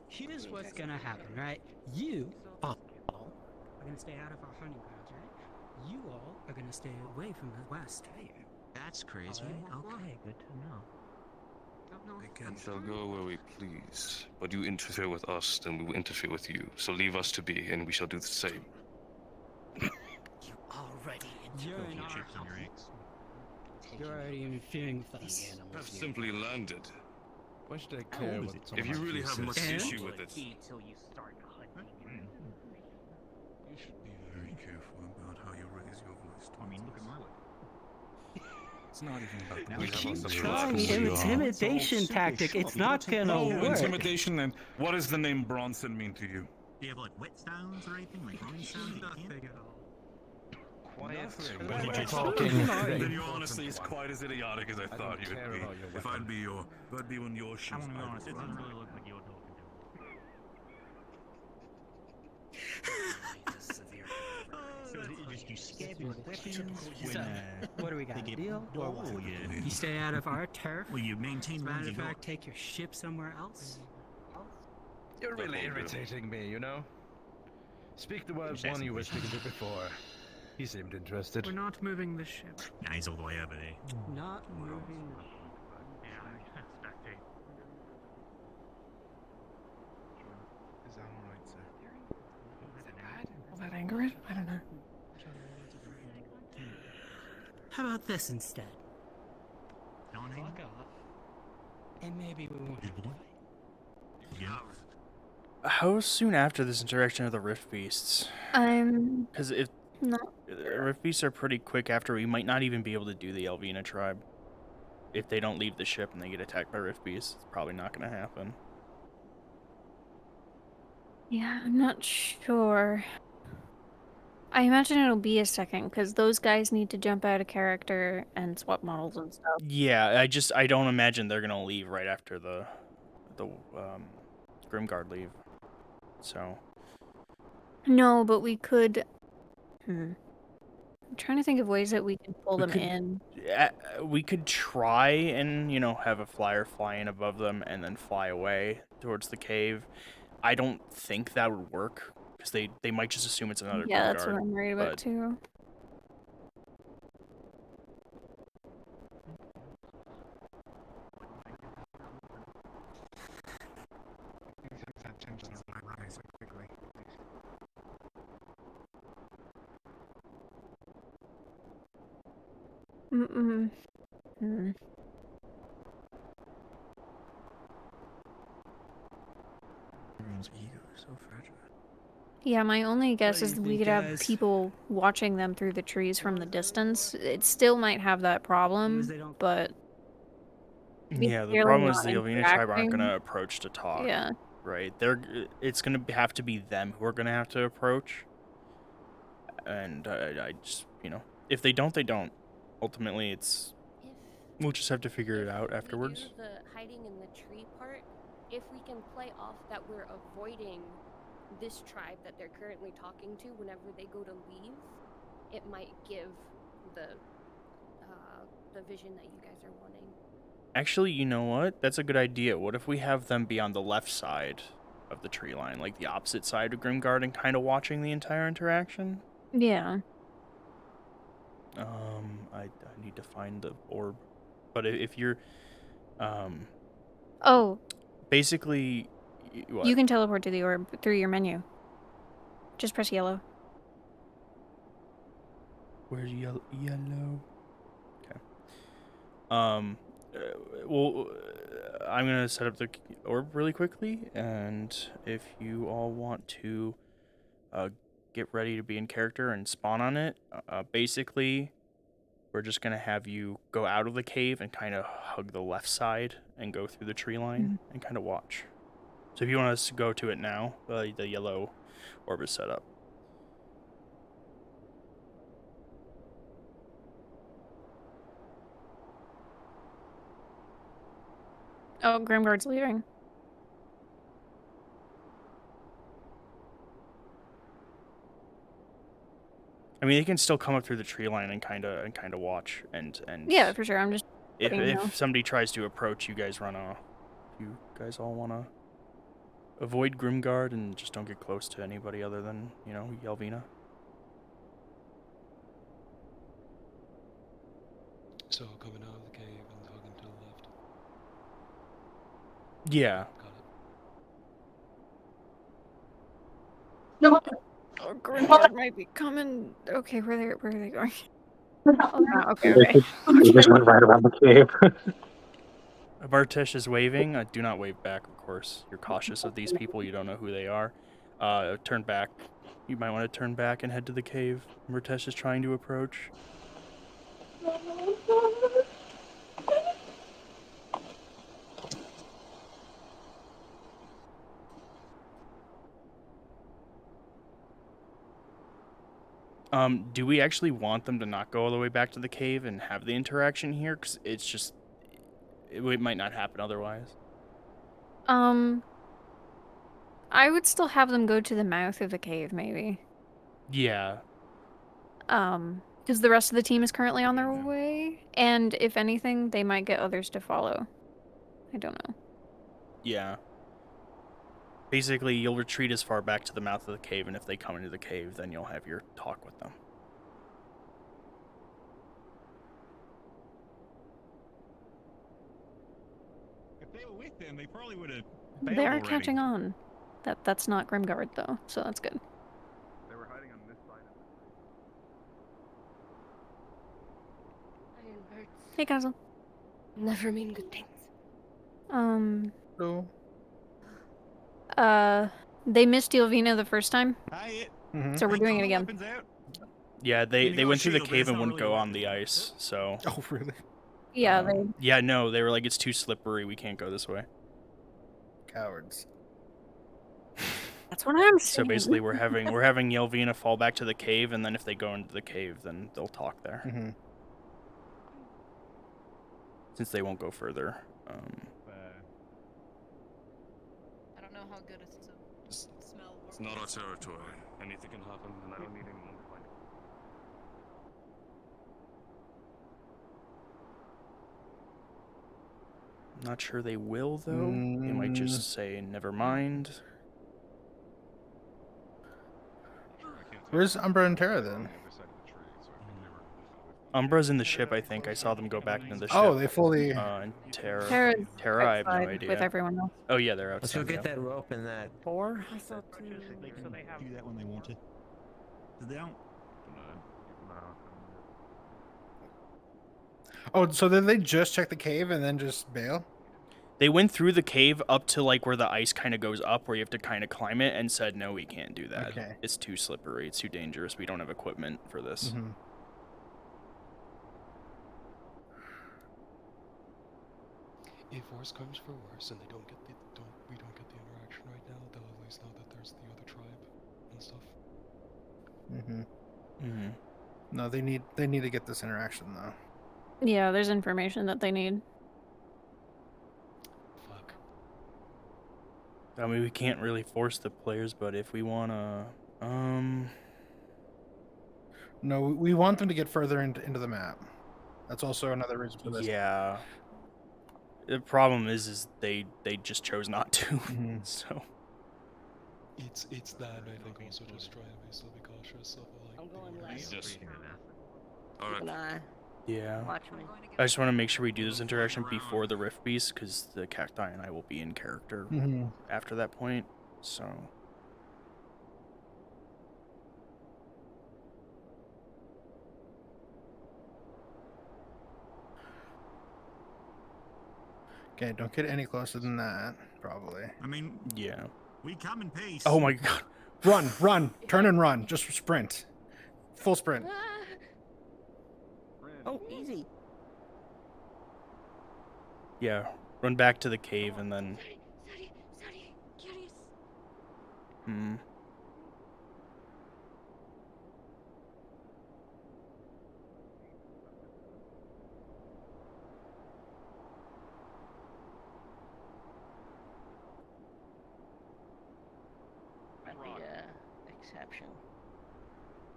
Here's what's gonna happen, right? You all are gonna stay out of our hunting grounds, right? You all are gonna stay away from the west. That's crazy. Okay, good to know. We shall go where we please, but you interfere with us, then we will interfere with you. So leave us to be, and we shall do the same. Already You're in our chips on your eggs. You're already interfering with us. Have simply landed. Why should I How care old what is it? If you really have much And? issue with it, Till you start hunting. You should be very careful about how you raise your voice. I mean, look at my way. It's not even about the We way have you also say tried it. to Intimidation tactic. It's not gonna Oh, work. intimidation then. What does the name Bronson mean to you? Do you have like whetstones or anything? Like running sounds? Nothing at all. quiet. When you're talking. Then you honestly is quite as idiotic as I thought you would be. If I'd be on your shoes. I want to be I'd honest, it run. doesn't really look like you're talking to me. So is it just you scared with weapons? So, what do we got? Deal? Or what? You stay out of our turf. Well, you maintain As a one matter you of got. fact, take your ship somewhere else. You're really irritating me, you know? Speak to one you were speaking to before. He seemed interested. We're not moving the ship. Nah, he's all the way over there. Not moving. Yeah, spectate. How about this instead? Fuck off. And maybe we won't have to fight. How soon after this interaction are the Rift Beasts? I'm Because if not Rift Beasts are pretty quick after, we might not even be able to do the Elvina tribe. If they don't leave the ship and they get attacked by Rift Beasts, it's probably not going to happen. Yeah, I'm not sure. I imagine it'll be a second because those guys need to jump out of character and swap models and stuff. Yeah, I don't imagine they're gonna leave right after the Grimguard leave. So No, but we could. I'm trying to think of ways that we could pull them could, in. we could try and have a flyer fly in above them and then fly away towards the cave. I don't think that would work because they might just assume it's another Yeah, Grimguard. that's what I'm worried about but too. Mm-mm. Everyone's ego is so fragile. Yeah, my only guess do is you we think, could have guys? people watching them through the trees from the distance. It still might have that problem, but yeah, the clearly problem is not the Elvina tribe aren't interacting. gonna approach to talk. Yeah. Right. It's gonna have to be them who are gonna have to approach. And I just if they don't, they don't. Ultimately, we'll just have to figure it out afterwards. We do the hiding in the tree part. If we can play off that we're avoiding this tribe that they're currently talking to whenever they go to leave, it might give the vision that you guys are wanting. Actually, you know what? That's a good idea. What if we have them be on the left side of the tree line, like the opposite side of Grimguard, and kind of watching the entire interaction? Yeah. I need to find the orb, but if you're, Oh. Basically, what? You can teleport to the orb through your menu. Just press yellow. Where's yellow? Okay. Well, I'm gonna set up the orb really quickly, and if you all want to, get ready to be in character and spawn on it, basically, we're just gonna have you go out of the cave and kind of hug the left side and go through the tree line and kind of watch. So if you want us to go to it now, the yellow orb is set up. Oh, Grimguard's leaving. I mean, they can still come up through the tree line and kind of watch and Yeah, for sure. I'm just if somebody tries to approach, you guys run off. You guys all wanna avoid Grimguard and just don't get close to anybody other than Yelvina. So coming out of the cave and hugging to the left. Yeah. No. Oh, Grimguard might be coming. Okay, where are they going? Oh, okay. They just went right around the cave. Bartesh is waving. Do not wave back, of course. You're cautious of these people. You don't know who they are. Turn back. You might want to turn back and head to the cave. Bartesh is trying to approach. Do we actually want them to not go all the way back to the cave and have the interaction here? Because it's just... It might not happen otherwise. I would still have them go to the mouth of the cave, maybe. Yeah. Because the rest of the team is currently on their way, and if anything, they might get others to follow. I don't know. Yeah. Basically, you'll retreat as far back to the mouth of the cave, and if they come into the cave, then you'll have your talk with them. If they were with them, they probably would have. They're catching on. That's not Grimguard though, so that's good. They were hiding on this side of Hey, Castle. Never mean good things. So, They missed Yelvina the first time, Mhm. so we're doing it again. Yeah, mean, you they got a went through the shield, but cave it's and not wouldn't really go a on the ice, so. Oh, really? Yeah, they. Yeah, no, they were like, it's too slippery, we can't go this way. Cowards. That's what I'm saying. So basically, we're having Yelvina fall back to the cave, and then if they go into the cave, then they'll talk there. Mm-hmm. Since they won't go further. I don't know how good a smell works. It's not our territory. Anything can happen, and I don't need anyone to find. Not sure they will, though. They might just say, never mind. Where's Umbra and Terra then? Umbra's in the ship, I think. I saw them go back into the ship. Oh, they fully. And Terra. Terra's Terra, I have no outside idea. with everyone else. Oh yeah, they're Let's outside. go get yeah. that rope and that. Four? So they have Do that when they want to. 'Cause they don't. Oh, so did they just check the cave and then just bail? They went through the cave up to like where the ice kind of goes up, where you have to kind of climb it, and said, no, we can't do that. Okay. It's too slippery. It's too dangerous. We don't have equipment for this. Mm-hmm. If worse comes for worse and we don't get the interaction right now, they'll at least know that there's the other tribe and stuff. Mm-hmm. Mm-hmm. No, they need to get this interaction though. Yeah, there's information that they need. Fuck. I mean, we can't really force the players, but if we wanna, No, we want them to get further into the map. That's also another reason for this. yeah. The problem is they just chose not to. Mhm. So. It's that, and I think also just try and be still be cautious of like. I'm going left. Just. Keep Alright. an eye. Yeah. Watch me. I just want to make sure we do this interaction before the Rift Beast, because the Cacti and I will be in character Mhm. after that point, so... Okay, don't get any closer than that, probably. I mean, yeah. We come in peace. Oh my god. Run, turn and run. Just sprint. Full sprint. Oh, easy. Yeah, run back to the cave and then... Hmm. Might be exception.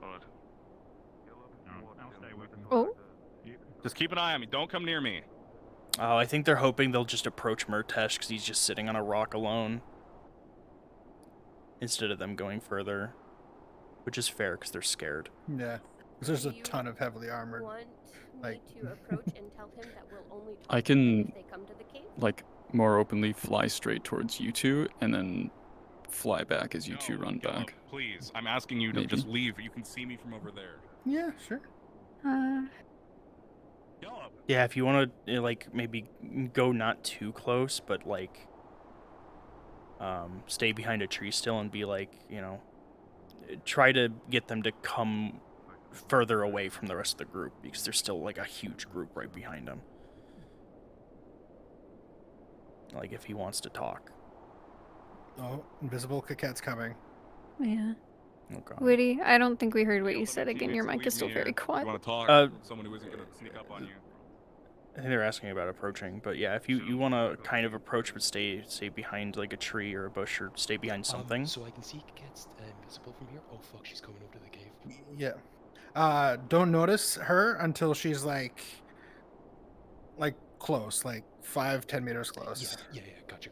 Alright. Oh. Just keep an eye on me. Don't come near me. Oh, I think they're hoping they'll just approach Murtesh because he's just sitting on a rock alone. Instead of them going further. Which is fair because they're scared. Yeah. 'Cause there's a ton of heavily armored. Like. To approach and tell him that we'll only talk I to him can, if they come to the cave? like, more openly fly straight towards you two, and then fly back as you two run back. Please, I'm asking you to Maybe. just leave. You can see me from over there. Yeah, sure. Yeah, if you want to, like, maybe go not too close, but, like, stay behind a tree still and be like, you know, try to get them to come further away from the rest of the group because there's still, like, a huge group right behind him. Like, if he wants to talk. Oh, invisible coquette's coming. Yeah. Oh, God. Witty, I don't think we heard what you said again. Your mic is still very quiet. You want to talk? Someone who isn't going to sneak up on you. I think they're asking about approaching, but yeah, if you want to kind of approach but stay behind like a tree or a bush or stay behind something. So I can see Coquette's invisible from here. Oh fuck, she's coming over to the cave. Yeah. Don't notice her until she's like close, like 5-10 meters close. Yeah, gotcha.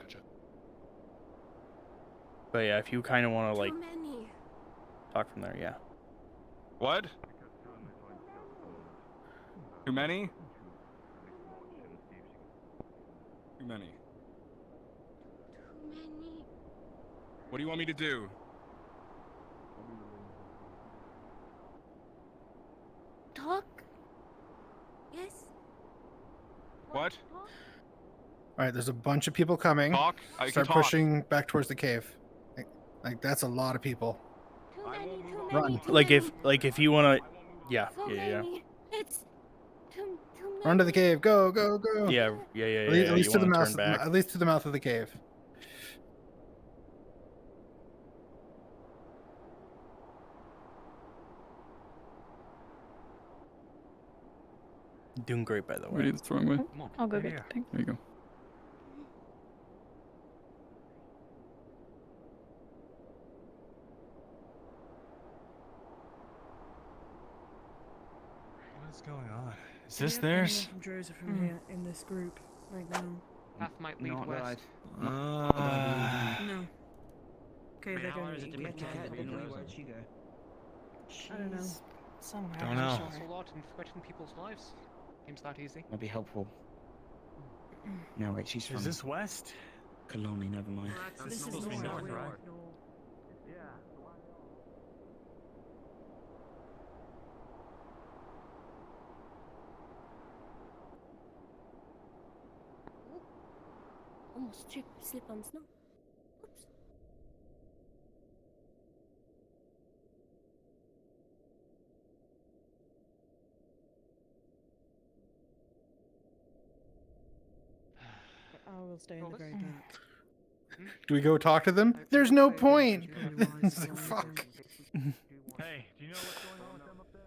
But yeah, if you kind of want to like talk from there, yeah. What? Too many? Too many. What do you want me to do? Talk? Yes? All right, there's a bunch of people coming. Talk. I can Start talk. pushing back towards the cave. Like that's a lot of people. Run. Like if you wanna, yeah. It's too Run to the cave. Go, go, go. Yeah. At least You to the wanna mouth. turn back. At least to the mouth of the cave. Doing great, by the way. Ready the wrong way. I'll go get the thing. There you go. What's going on? Is Do we this have theirs? anyone from Joseph from here in this group right now? Path might lead Not west. right. No. Okay, they're going to Where'd she go? I don't know. Somehow Don't know. she a lot and threaten people's lives. Seems that easy. That'd be helpful. No, wait, she's from... Is this west? Colony, never mind. This is supposed to be north, north, right? Almost slip on snow. Oops. I will stay in the very dark. Do we go talk to them? There's no point. It's like, fuck. Hey, do you know what's going on with them up there?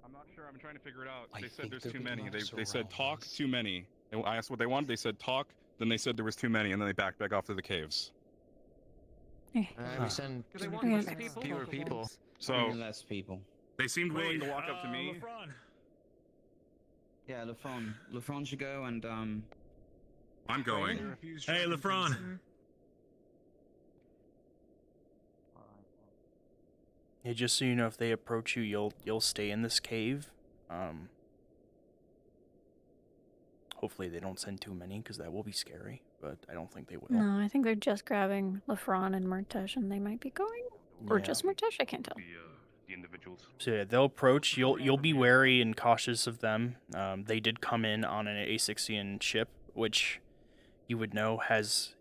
I'm not sure. I'm trying to figure it out. I They said think there's they're too being many. nice They said around talk, us. too many. And I asked what they wanted. They said talk. Then they said there was too many, and then they backed back off to the caves. We send Do they want less people? fewer people. So less people. they seemed willing to walk up to me. Yeah, LeFron should go and, I'm going. Hey, LeFron. Yeah, just so you know, if they approach you, you'll stay in this cave. Hopefully they don't send too many, because that will be scary. But I don't think they will. No, I think they're just grabbing LeFron and Murtesh, and they might be going, or Yeah. just Murtesh. I can't tell. The individuals. So yeah, they'll approach. You'll be wary and cautious of them. They did come in on an Asixian ship, which you would know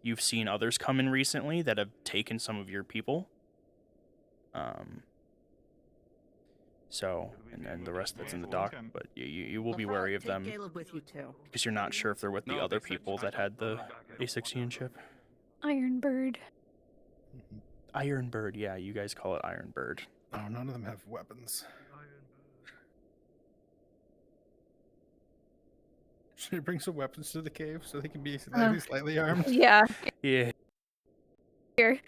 you've seen others come in recently that have taken some of your people. So, and then the rest that's in the dock, but you will be wary of them Caleb with you too. because you're not sure if they're with the other people that had the Asixian ship. Iron Bird. Iron Bird, yeah, you guys call it Iron Bird. Oh, none of them have weapons. Should we bring some weapons to the cave so they can be slightly armed? Yeah. Yeah. Here,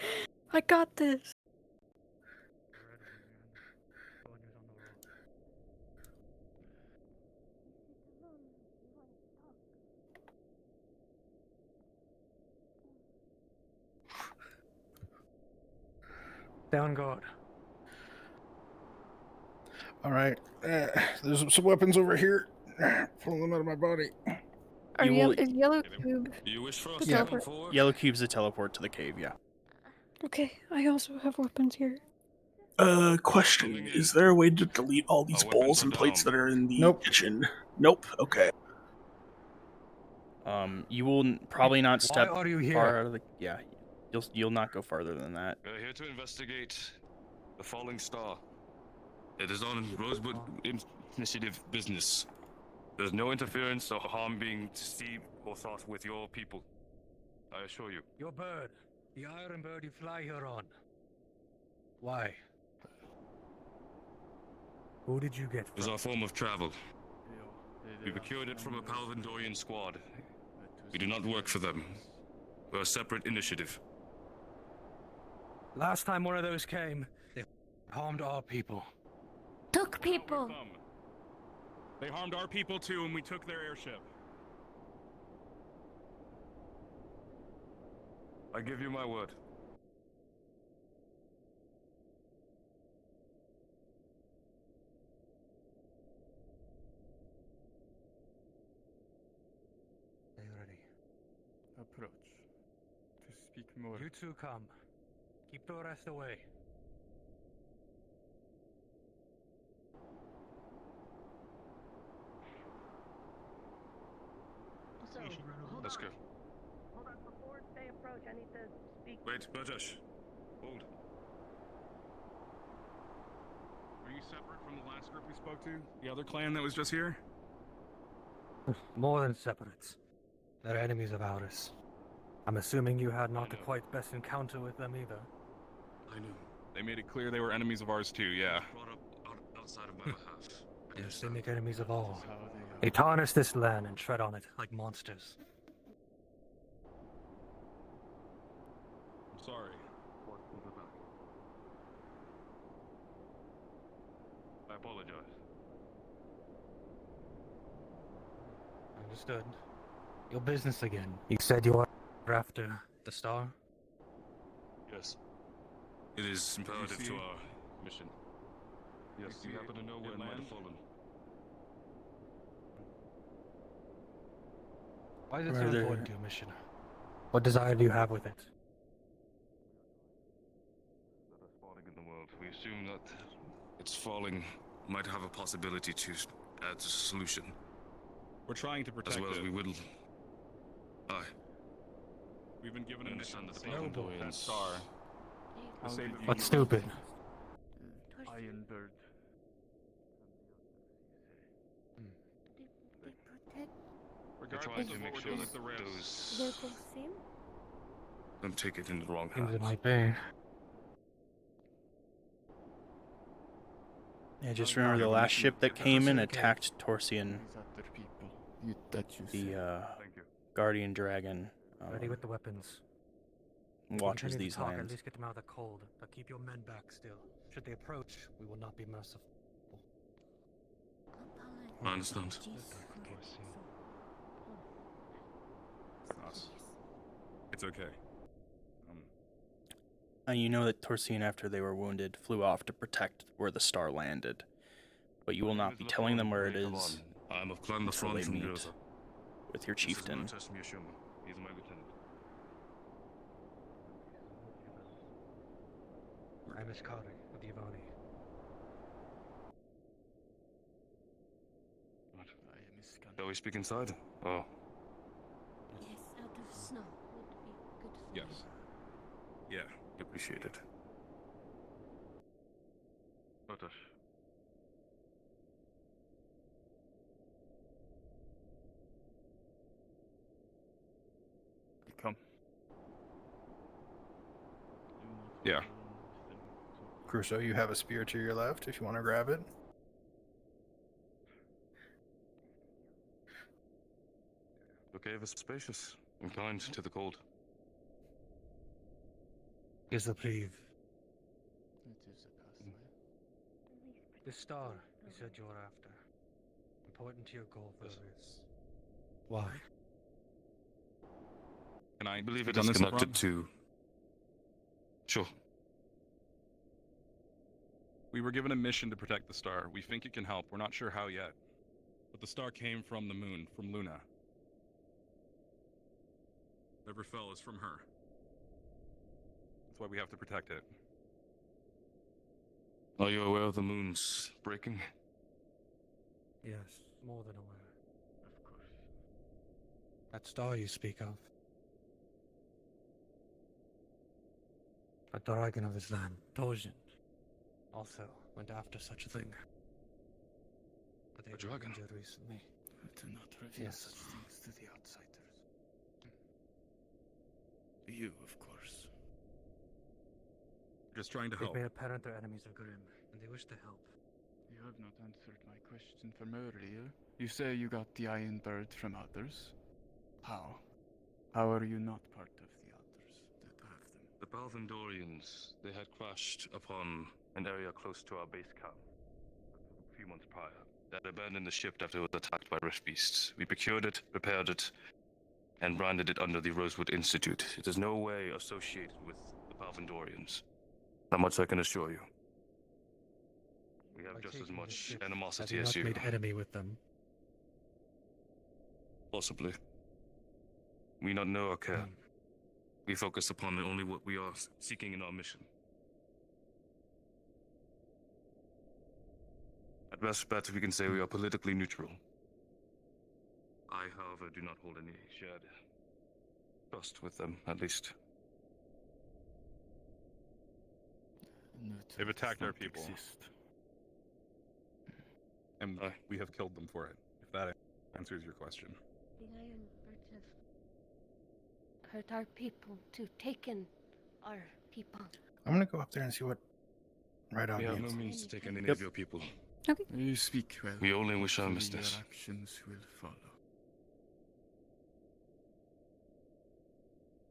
I got this. Down guard. All right. There's some weapons over here. Pulling them out of my body. Are You will- is Yellow Cube You wish for the us to teleport? come forward? Yellow Cube's a teleport to the cave, yeah. Okay, I also have weapons here. Question. Is there a way to delete all these bowls and plates that are in the kitchen? Nope. Okay. You will probably not step are you here? far out of the... Yeah, you'll not go farther than that. We're here to investigate the falling star. It is on Rosewood initiative business. There's no interference or harm being perceived or thought with your people. I assure you. Your bird. The iron bird you fly here on. Why? Who did you get It is our form of travel. We procured it from a Palvindorian squad. We do not work for them. We're a separate initiative. Last time one of those came, they harmed our people. Took people. They harmed our people too, and we took their airship. I give you my word. Are you ready? Approach. To speak more. You two come. Keep the rest away. Let's go. they approach, I need to speak. Wait, Burjosh. Hold. Are you separate from the last group we spoke to? The other clan that was just here? More than separates. They're enemies of ours. I'm assuming you had not the quite best encounter with them either. I knew. They made it clear they were enemies of ours too, yeah. Brought up outside of my behalf. Yes, they make enemies of all. They tarnish this land and tread on it like monsters. I'm sorry. I apologize. Understood. Your business again. You said you were after the star? Yes. It is imperative to our mission. Yes, you happen to know where it might have fallen. Why is it so Where they're- important to your mission? What desire do you have with it? That are falling in the world. We assume that its falling might have a possibility to add to the solution. We're trying to protect as well as it. we will. Aye. We've been given a mission to the save that star. To save the What's stupid? Iron Bird. We're trying to make sure that those don't take it in the wrong Seems hands. it might be. Yeah, just remember the last ship that came in attacked Torsian, the Guardian Dragon. Ready with the weapons. Watches Continue to these talk, At lands. least get them out of the cold, but keep your men back still. Should they approach, we will not be merciful. I understand. It's okay. And you know that Torsian, after they were wounded, flew off to protect where the star landed. But you will not be telling them where it is I am of Clan the until they Front from meet Groza. with your chieftain. This is Mantas Miyashima. He's my lieutenant. I'm Iskari of the Yavani. Shall we speak inside? Oh. Yes, out of snow would be good for Yes. Yeah, appreciate it. Mantas. Come. Yeah. Crusoe, you have a spear to your left if you want to grab it. The cave is spacious and kind to the cold. Is the pleve. The star you said you were after. Important to your goal for this. Why? Can I believe speak it on is this, connected Ron? to. Sure. We were given a mission to protect the star. We think it can help. We're not sure how yet. But the star came from the moon, from Luna. Whatever fell is from her. That's why we have to protect it. Are you aware of the moon's breaking? Yes, more than aware. Of course. That star you speak of. A dragon of his land, Dojin, also went after such a thing. But they were injured recently. Do not reveal Yes. such things to the outsiders. You, of course. We're just trying to They've help. made apparent their enemies are grim, and they wish to help. You have not answered my question from earlier. You say you got the Iron Bird from others. How? How are you not part of the others that have them? The Balvindorians, they had crashed upon an area close to our base camp a few months prior. They had abandoned the ship after it was attacked by rift beasts. We procured it, repaired it, and branded it under the Rosewood Institute. It is no way associated with the Balvindorians. That much I can assure you. We have By just as taking the much ship, animosity have as you you. not made enemy with them? Possibly. We not know or care. We focus upon only what we are seeking in our mission. At best bet, we can say we are politically neutral. I, however, do not hold any shared trust with them, at least. They've attacked our people. And we have killed them for it, if that answers your question. The Iron Birds have hurt our people too, taken our people. I'm gonna go up there and see what Right on. We have no means. means to take any of your people. Okay. You speak well. We only wish our Hopefully mistress. your actions will follow.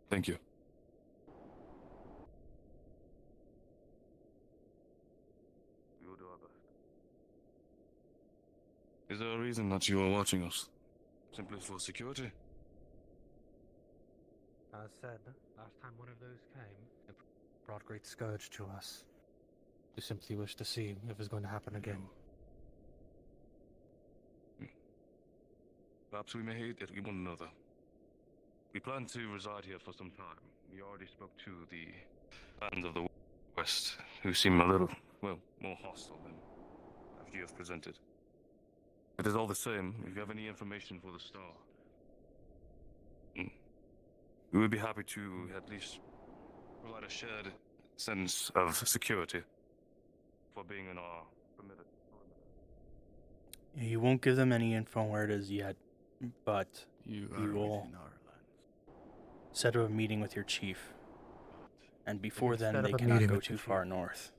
Thank you. We will do our best. Is there a reason that you are watching us? Simply for security? As said, last time one of those came, it brought great scourge to us. We simply wish to see if it's going to happen again. Perhaps we may hate one another. We plan to reside here for some time. We already spoke to the bands of the West, who seem a little, well, more hostile than you have presented. It is all the same. If you have any information for the Star, we would be happy to at least provide a shared sense of security for being in our permitted. You won't give them any info on where it is yet, but you will set up a meeting with your chief. And before then, Set they up a cannot meeting go with too your far chief. north.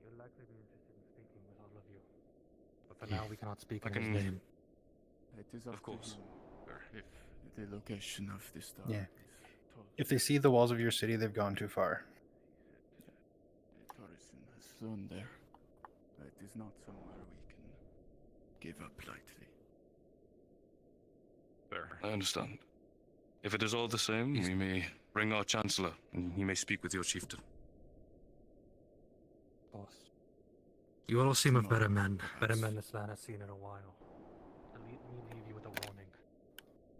You'll likely be interested in speaking with all of you. But for now, we cannot speak I in his can- name. It is up Of course. to him if the location of the star Yeah. is told. If they see the walls of your city, they've gone too far. The garrison has flown there. It is not somewhere we can give up lightly. Fair. I understand. If it is all the same, we may bring our chancellor, and he may speak with your chieftain. Boss. You all seem of better men this land has seen in a while. And let me leave you with a warning.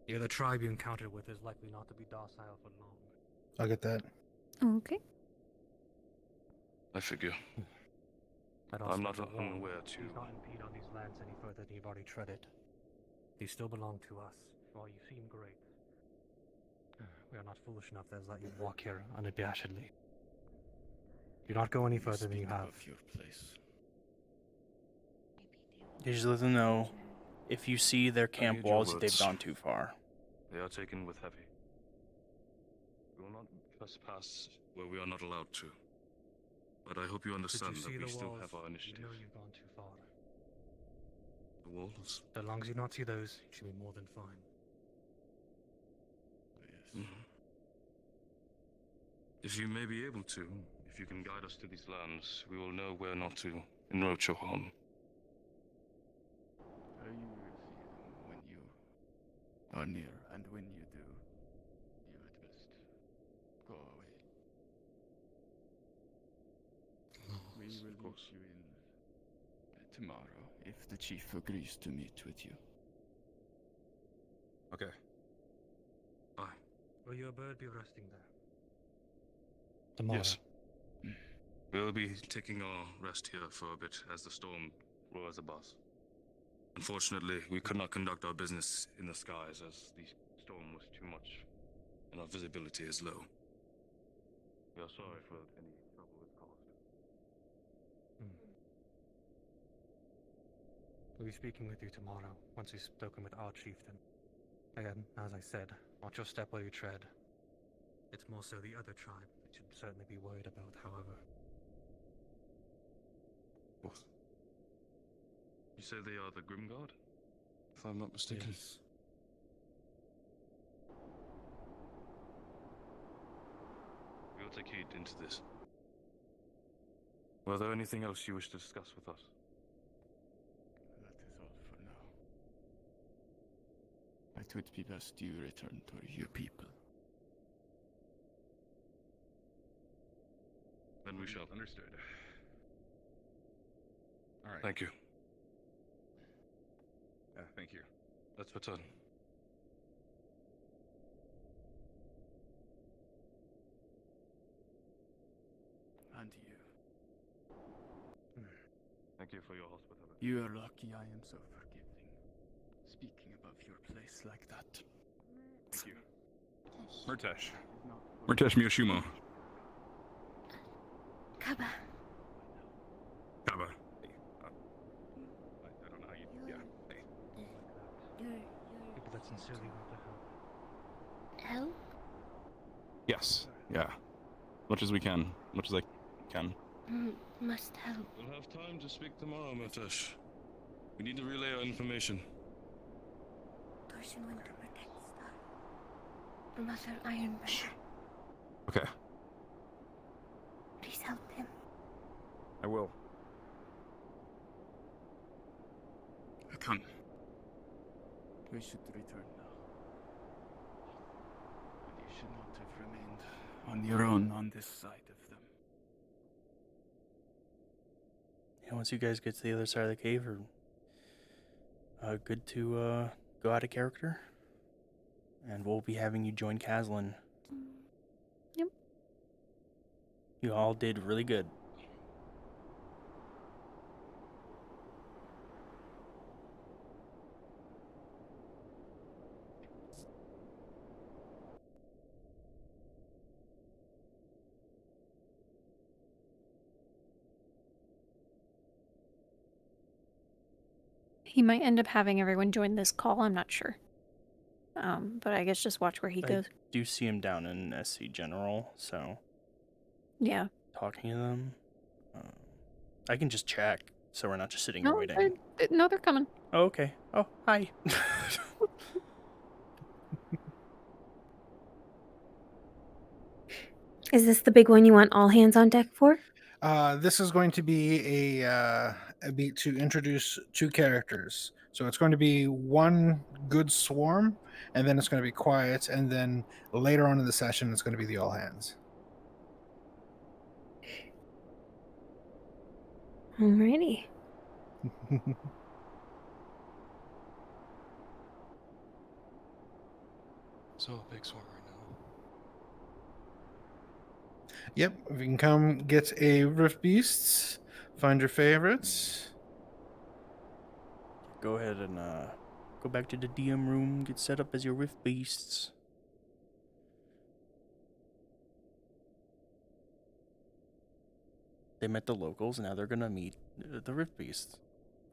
The other tribe you encountered with is likely not to be docile for long. I'll get that. Okay. I figure. I'd also I'm not like to warn, unaware to. Please not impede on these lands any further than you've already treaded. These still belong to us. While you seem great, we are not foolish enough to let you walk here unabashedly. Do not go any further than you have. Your place. You just let them know if you see their camp heed your walls, that they've words. gone too far. They are taken with heavy. We will not trespass where we are not allowed to. But I hope you understand Should that you see we the still walls, have our you initiative. know you've gone too far. The walls? So long as you not see those, you should be more than fine. If you may be able to, if you can guide us to these lands, we will know where not to encroach upon. You will see them when you are near, and when you do, you had best go away. We will meet you in tomorrow, if the chief agrees to meet with you. Okay. Bye. Will your bird be resting there? Tomorrow. Yes. We'll be taking our rest here for a bit as the storm roars above us. Unfortunately, we could not conduct our business in the skies as the storm was too much and our visibility is low. We are sorry for any trouble it caused. We'll be speaking with you tomorrow, once we've spoken with our chieftain. Again, as I said, watch your step where you tread. It's more so the other tribe that you'd certainly be worried about, however. What? You say they are the Grimguard? If I'm not mistaken. Yes. We will take heed into this. Were there anything else you wish to discuss with us? That is all for now. It would be best you return to your people. Then we shall. Understood. All right. Thank you. Thank you. Let's return. And you. Thank you for your hospitality. You are lucky I am so forgiving. Speaking above your place like that. Thank you. Murtesh. Murtesh Miyoshimo. Kaba. Kaba. I don't know how you. Yeah. People that sincerely want to help. Help? Yes. Yeah. Much as we can. Much as I can. Must help. We'll have time to speak tomorrow, Murtesh. We need to relay our information. Person went to protect Star. Mother Ironbreaker. Okay. Please help him. I will. Come. We should return now. You should not have remained on your own on this side of them. Yeah, once you guys get to the other side of the cave, are good to go out of character. And we'll be having you join Caslin. Yep. You all did really good. He might end up having everyone join this call, I'm not sure. But I guess just watch where he goes. I do see him down in SC General, so... Yeah. Talking to them. I can just check, so we're not just sitting No, here waiting. no, they're coming. Oh, okay. Oh, hi. Is this the big one you want all hands on deck for? This is going to be a beat to introduce two characters. So it's going to be one good swarm, and then it's going to be quiet, and then later on in the session, it's going to be the all hands. Alrighty. So a big swarm right now. Yep, if you can come get a Rift Beasts, find your favorites. Go ahead and go back to the DM room, get set up as your Rift Beasts. They met the locals, now they're gonna meet the Rift Beasts.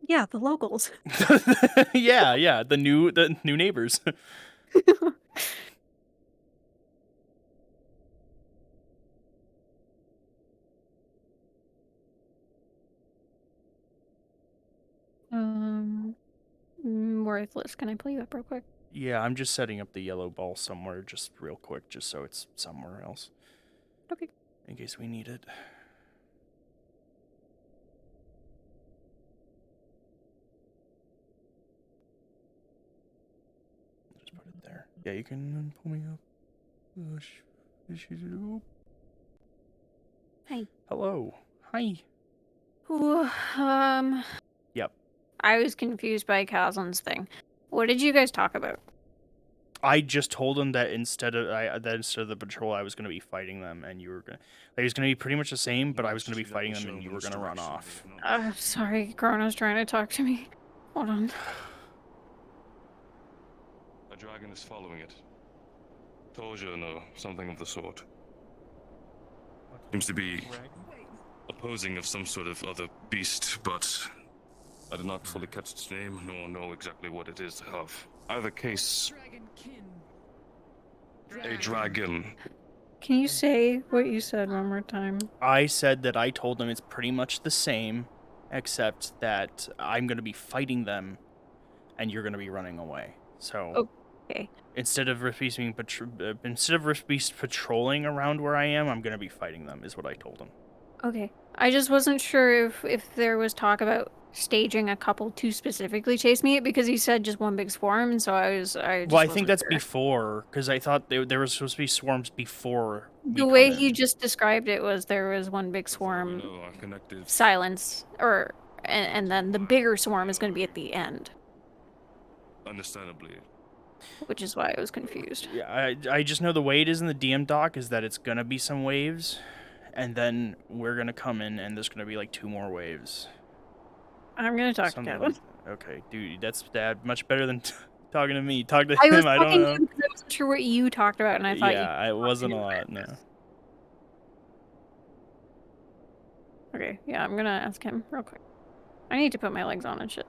Yeah, the locals. yeah, the new neighbors. Worthless. Can I pull you up real quick? Yeah, I'm just setting up the yellow ball somewhere, just real quick, just so it's somewhere else. Okay. In case we need it. Just put it there. Yeah, you can pull me up. Hi. Hello. Hi. Ooh, Yep. I was confused by Caslin's thing. What did you guys talk about? I just told him that instead of the patrol, I was going to be fighting them, and you were going. It was going to be pretty much the same, but I was going to be fighting them, and you were going to run off. Sorry, Chrono's trying to talk to me. Hold on. A dragon is following it. Told you, no, something of the sort. Seems to be opposing of some sort of other beast, but I did not fully catch its name, nor know exactly what it is. Either case, a dragon. Can you say what you said one more time? I said that I told them it's pretty much the same, except that I'm going to be fighting them, and you're going to be running away. So, okay. Instead of Rift Beast patrolling around where I am, I'm going to be fighting them. Is what I told them. Okay. I just wasn't sure if there was talk about staging a couple to specifically chase me, because he said just one big swarm, and so I think that's before, because I thought there was supposed to be swarms before. The way he just described it was there was one big swarm, silence, and then the bigger swarm is going to be at the end. Understandably. Which is why I was confused. Yeah, I just know the way it is in the DM doc is that it's going to be some waves, and then we're going to come in, and there's going to be like 2 more waves. I'm going to talk to Kevin. Okay, dude, that's much better than talking to me. Talk to I him, was I don't know. talking to you because I wasn't sure what you talked about, and I thought Yeah, it wasn't a lot, no. Okay, yeah, I'm gonna ask him real quick. I need to put my legs on and shit.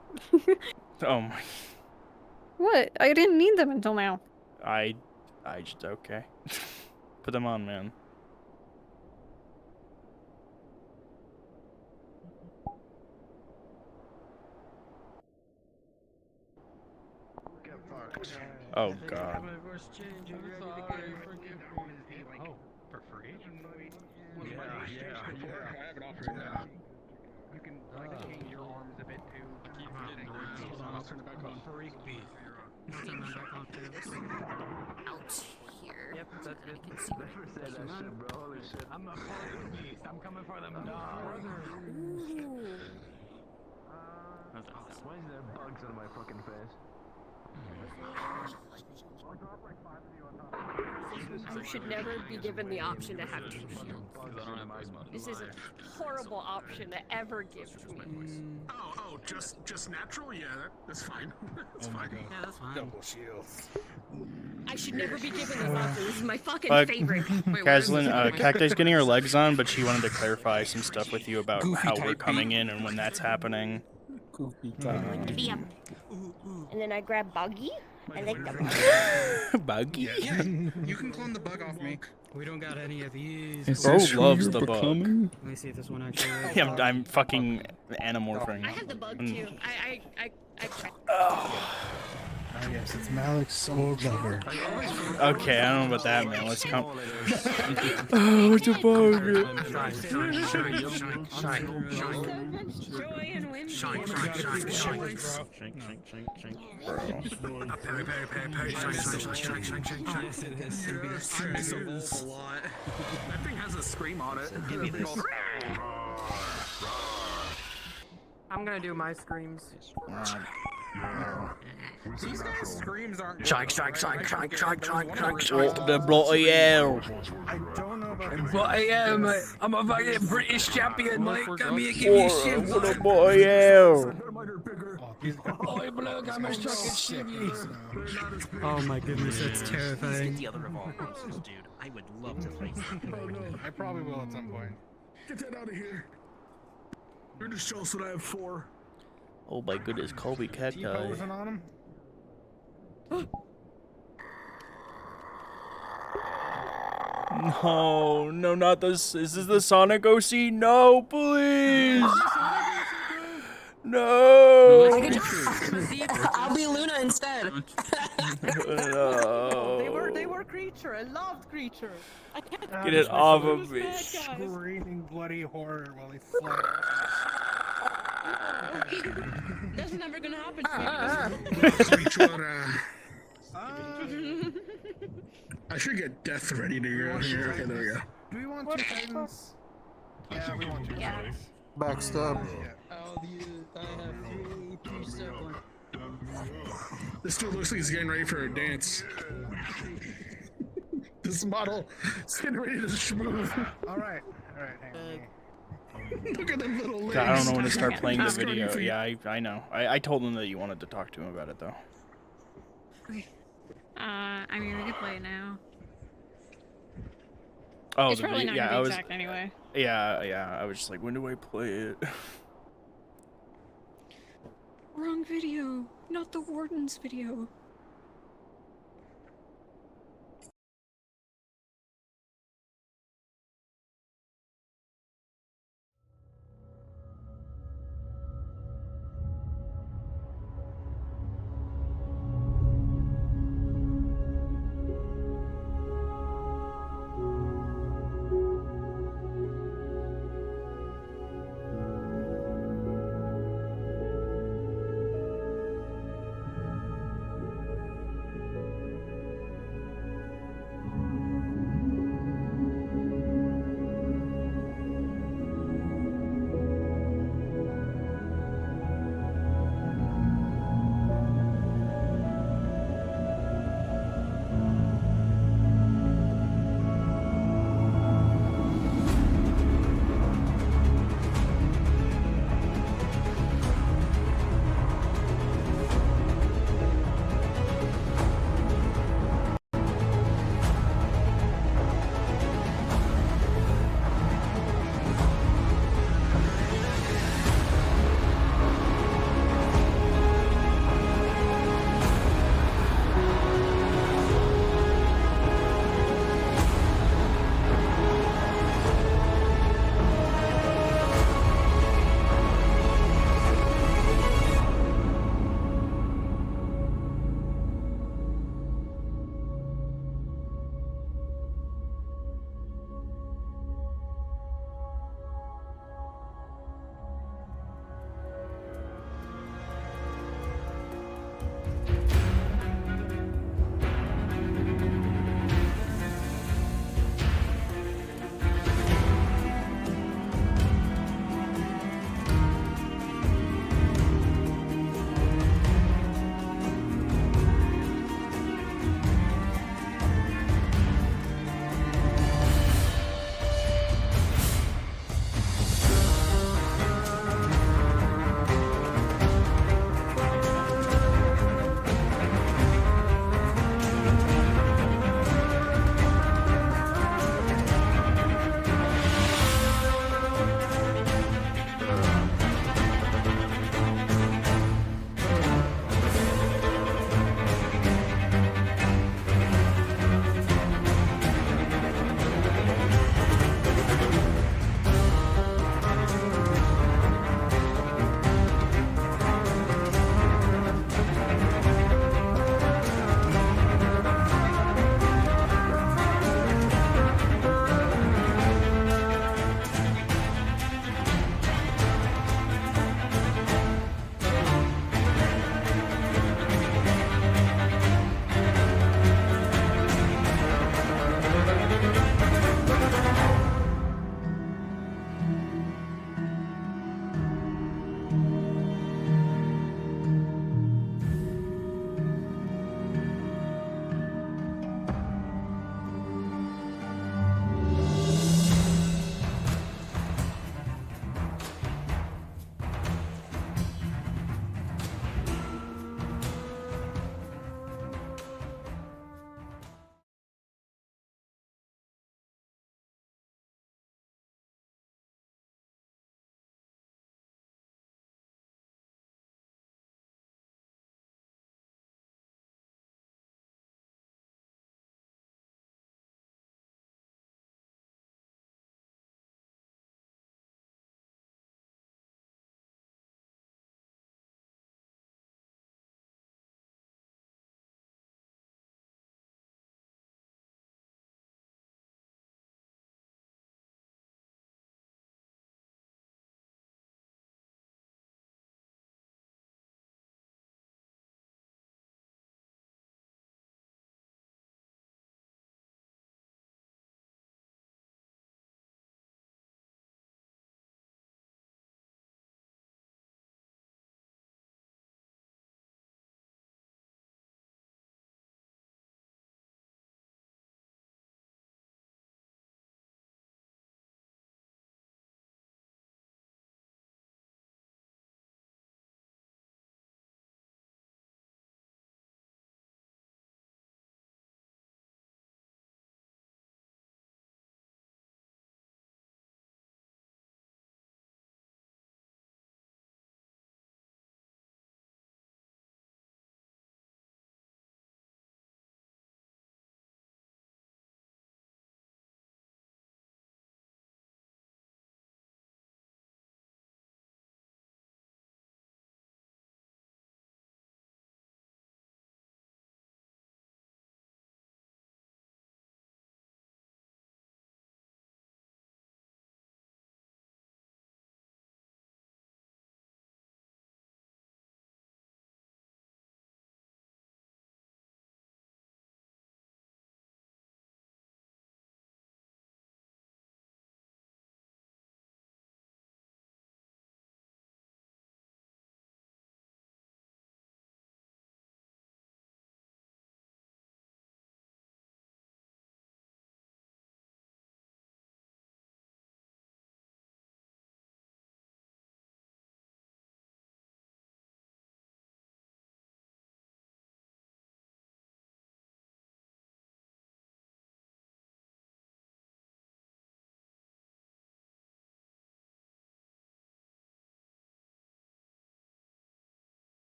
Oh my. What? I didn't need them until now. I just, okay. Put them on, man. Oh god. Oh, for free? Yeah. I have an offer now. You can change your arms a bit too. I'll turn it back on. Out here. Yep, that's good. I can see what Say that shit, bro. Holy shit. I'm a fucking beast. I'm coming for them dogs. Ooh. Why is there bugs on my fucking face? You should never be given the option to have two shields. This is a horrible option to ever give to me. Oh, just natural? Yeah, that's fine. That's fine. Yeah, that's fine. Double shields. I should never be given this option. This is my fucking But, favorite. Caslin, Cacti's getting her legs on, but she wanted to clarify some stuff with you about how we're coming in and when that's happening. Giddy up. And then I grab Buggy. I like the Buggy? Yeah, you can clone the bug off me. We don't got any of these. Bro loves the bug. Let me see if this one actually works. Yeah, I'm fucking anamorphing. I have the bug too. I Oh yes, it's Malik's soul lover. Okay, I don't know about that, man. Let's come. Oh, it's a bug. Joy and win. Shine. That thing has a scream on it. Give me this. I'm gonna do my screams. These guys' screams aren't. Shine. The bloody hell. I don't know about But I am. I'm a fucking British champion, Mike. Come here, give me a shit. What a bloody hell. Oh, bloke, I'm a fucking shit. Oh my goodness, that's terrifying. The other revolvers, dude. I would love to face them. I probably will at some point. Get that out of here. You're just jealous that I have 4. Oh my goodness, Colby Cacti. T-posing on him? No, not this. Is this the Sonic OC? No, please. No. I'll be Luna instead. No. They were creature. I loved creature. I can't Get it off of me. Screaming bloody horror while he flies. That's never gonna happen to me. I should get death ready to go here. Okay, there we go. Do we want 2 Titans? Yeah, we want 2 Titans. Backstab. I have 3 seconds. This dude looks like he's getting ready for a dance. This model is getting ready to schmooze. Alright, hang on. Look at them little legs. God, I don't know when to start playing the video. Yeah, I know. I told him that you wanted to talk to him about it, though. Okay. I mean, we could play it now. Oh, it's probably not gonna be exact anyway. Yeah. I was just like, when do I play it? Wrong video, not the Warden's video.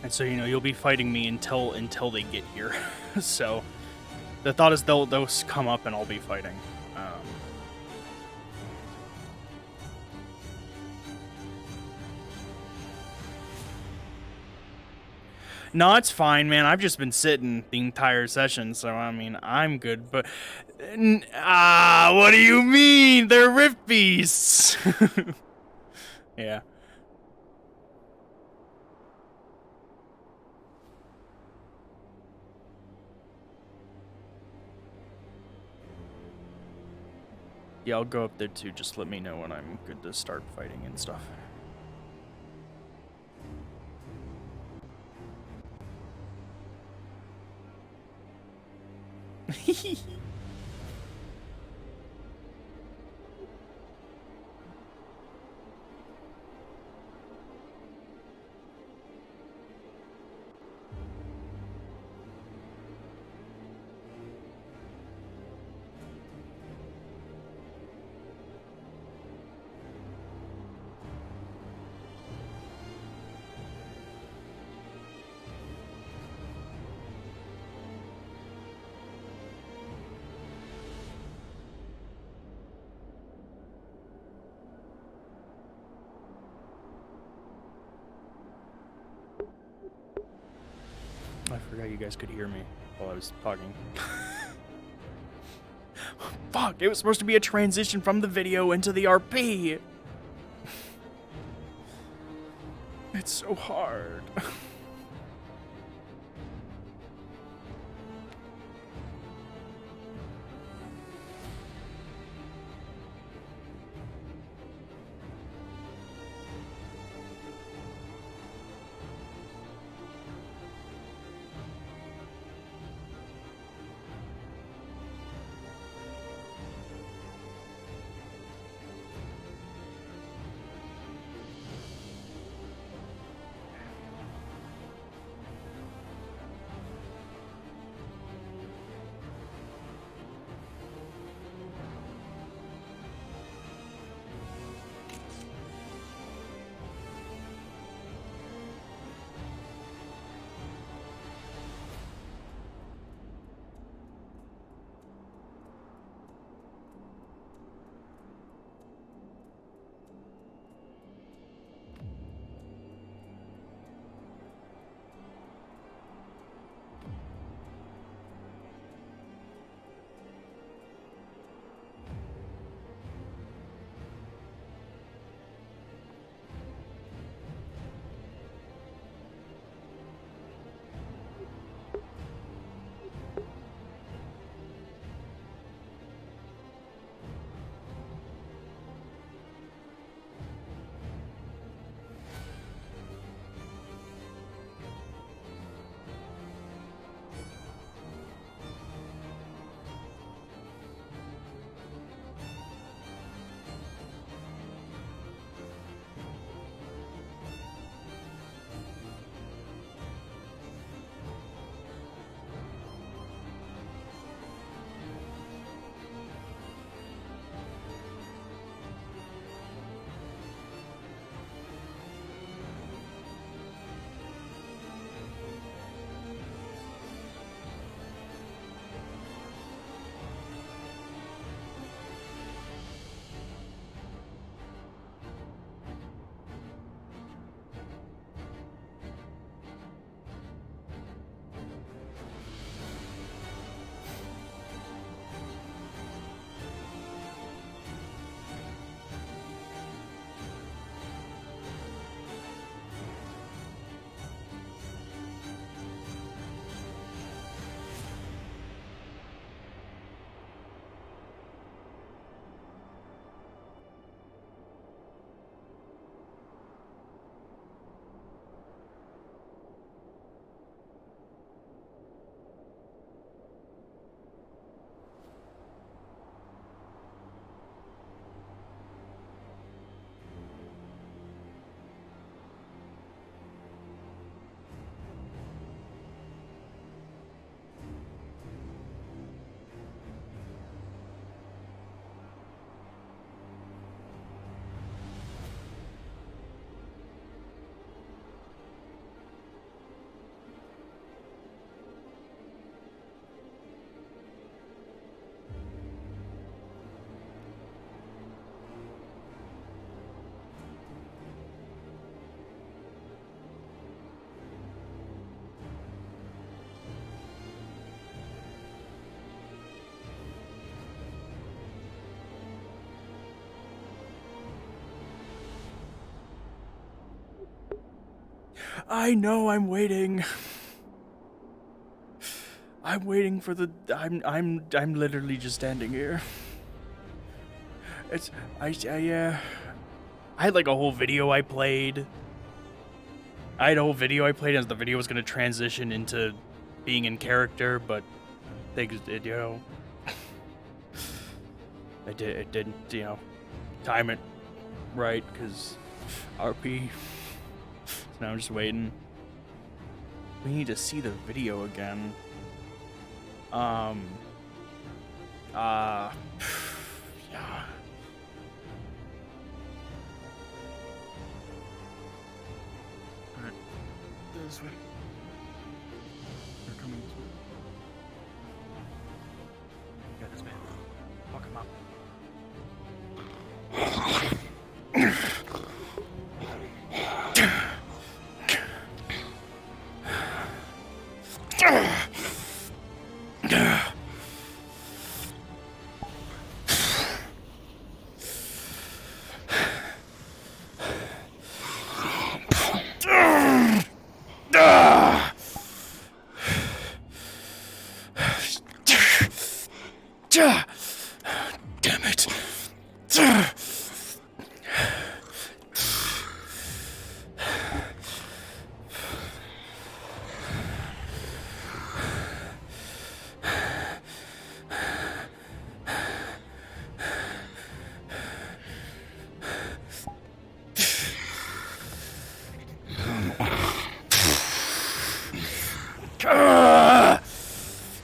And so, you'll be fighting me until they get here. So, the thought is they'll come up and I'll be fighting. No, it's fine, man. I've just been sitting the entire session, so I mean, I'm good. But what do you mean? They're rift beasts. Yeah. Yeah, I'll go up there too. Just let me know when I'm good to start fighting and stuff. I forgot you guys could hear me while I was talking. Fuck, it was supposed to be a transition from the video into the RP. It's so hard. I know I'm waiting. I'm waiting for the I'm literally just standing here. I had like a whole video I played. I had a whole video I played as the video was gonna transition into being in character, but things did, you know. It didn't, you know, time it right, because RP. So now I'm just waiting. We need to see the video again. Yeah. Alright. This way. They're coming this way. Yeah, this man. Fuck him up. Damn it.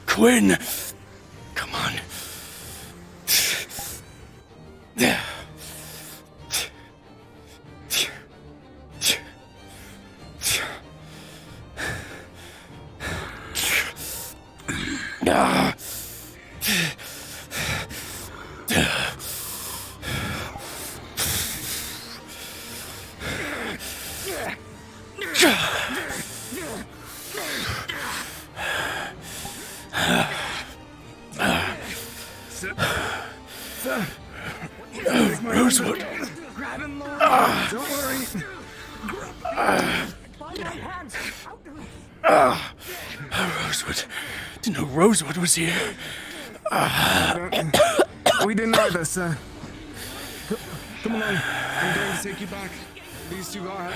Quinn! Come on. Rosewood. Grab him, Lord. Don't worry. Rosewood. Didn't know Rosewood was here. We didn't either, sir. Come along. I'm going to take you back. These two have it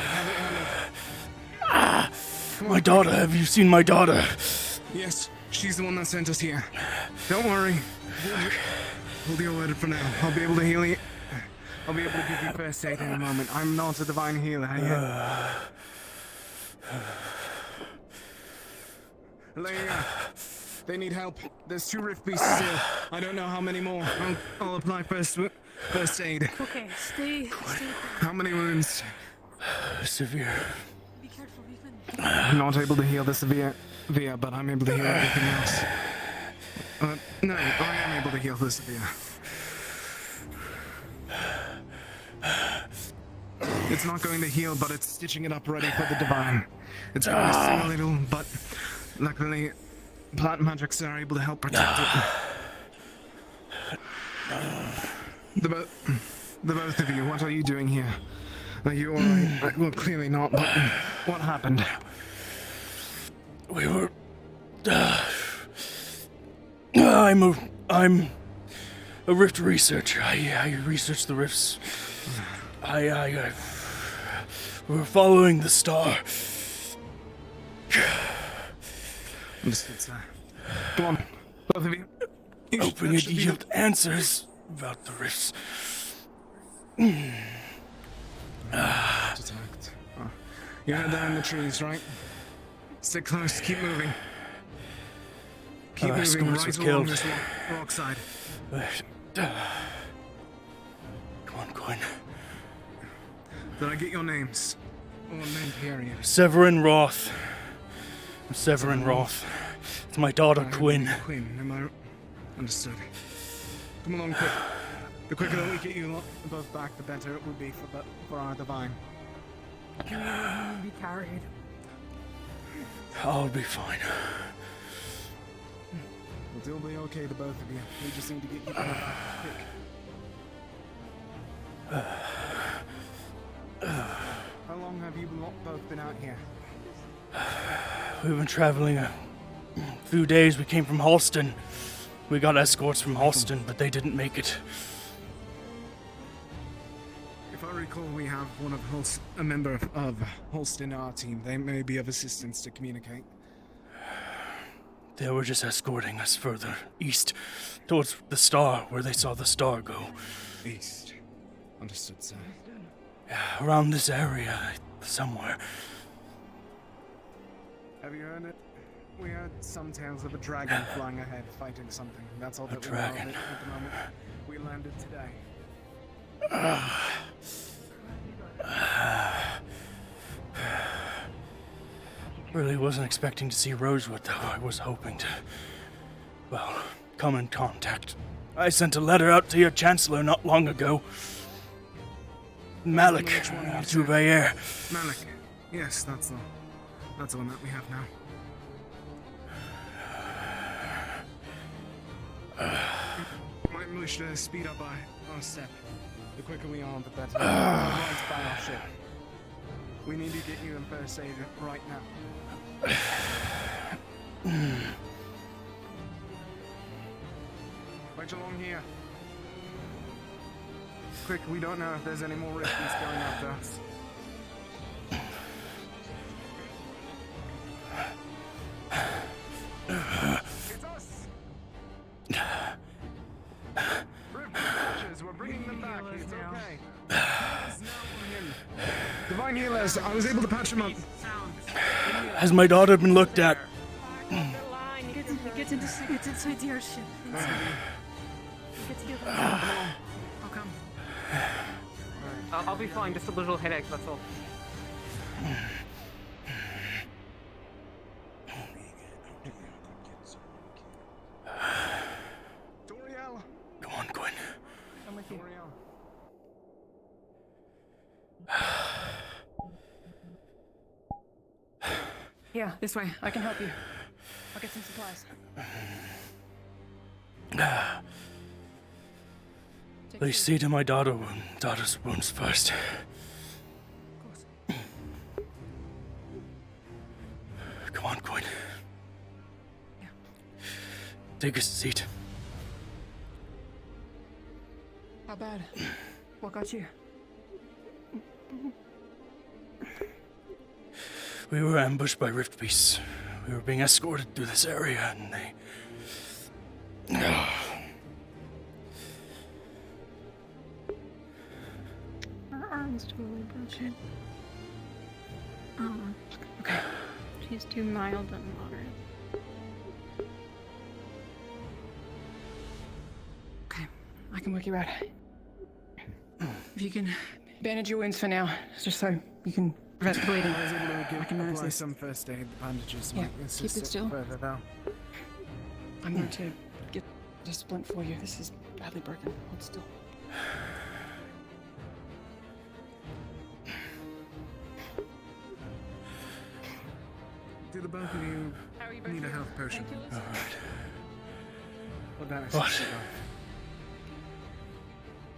handled. My daughter. Have you seen my daughter? Yes, she's the one that sent us here. Don't worry. We'll deal with it for now. I'll be able to heal you. I'll be able to give you first aid in a moment. I'm not a divine healer yet. Leia, they need help. There's 2 rift pieces here. I don't know how many more. I'll apply first aid. Okay, stay. How many wounds? Severe. Be careful, Ethan. I'm not able to heal the severe, but I'm able to heal everything else. No, I am able to heal the severe. It's not going to heal, but it's stitching it up ready for the divine. It's going to sting a little, but luckily, plant magics are able to help protect it. The both of you, what are you doing here? Are you alright? Well, clearly not, but what happened? We were... I'm a rift researcher. I research the rifts. We're following the star. Understood, sir. Go on, both of you. Hoping it yield answers about the rifts. Detect. You're head down in the trees, right? Stick close, keep moving. Keep moving right along this rock side. Come on, Quinn. Did I get your names? Or name period? Severin Roth. Severin Roth. It's my daughter, Quinn. Quinn, am I... Understood. Come along, quick. The quicker that we get you both back, the better it will be for our divine. Can you be carried? I'll be fine. It'll be okay, the both of you. We just need to get you back quick. How long have you both been out here? We've been traveling a few days. We came from Halston. We got escorts from Halston, but they didn't make it. If I recall, we have a member of Holston in our team. They may be of assistance to communicate. They were just escorting us further east, towards the star, where they saw the star go. East. Understood, sir. Yeah, around this area, somewhere. Have you heard it? We heard some tales of a dragon flying ahead, fighting something. That's all that we know of it at the moment. We landed today. Really wasn't expecting to see Rosewood, though. I was hoping to, come in contact. I sent a letter out to your chancellor not long ago. Malik, to Bayer. Malik. Yes, that's the one that we have now. Might wish to speed up our step. The quicker we are, the better. Right by our ship. We need to get you in first aid right now. Wait along here. Quick, we don't know if there's any more rifts going after us. It's us! We're bringing them back. It's okay. Divine healers, I was able to patch him up. Has my daughter been looked at? Get inside the airship. Get together. I'll come. I'll be fine, just a little headache, that's all. Doriel. Come on, Quinn. I'm with you. Yeah, this way. I can help you. I'll get some supplies. Please see to my daughter's wounds first. Come on, Quinn. Yeah. Take a seat. How bad? What got you? We were ambushed by rift beasts. We were being escorted through this area, and they... Her arm's totally broken. Okay. She's too mild and moderate. Okay, I can work you out. If you can bandage your wounds for now, just so you can prevent the bleeding. I was able to I can manage apply this. some first aid bandages. Yeah, might keep assist it still. Further, though. I'm going to get a splint for you. This is badly broken. Hold still. Do the both of you need a health potion? Alright. Would that What? assist you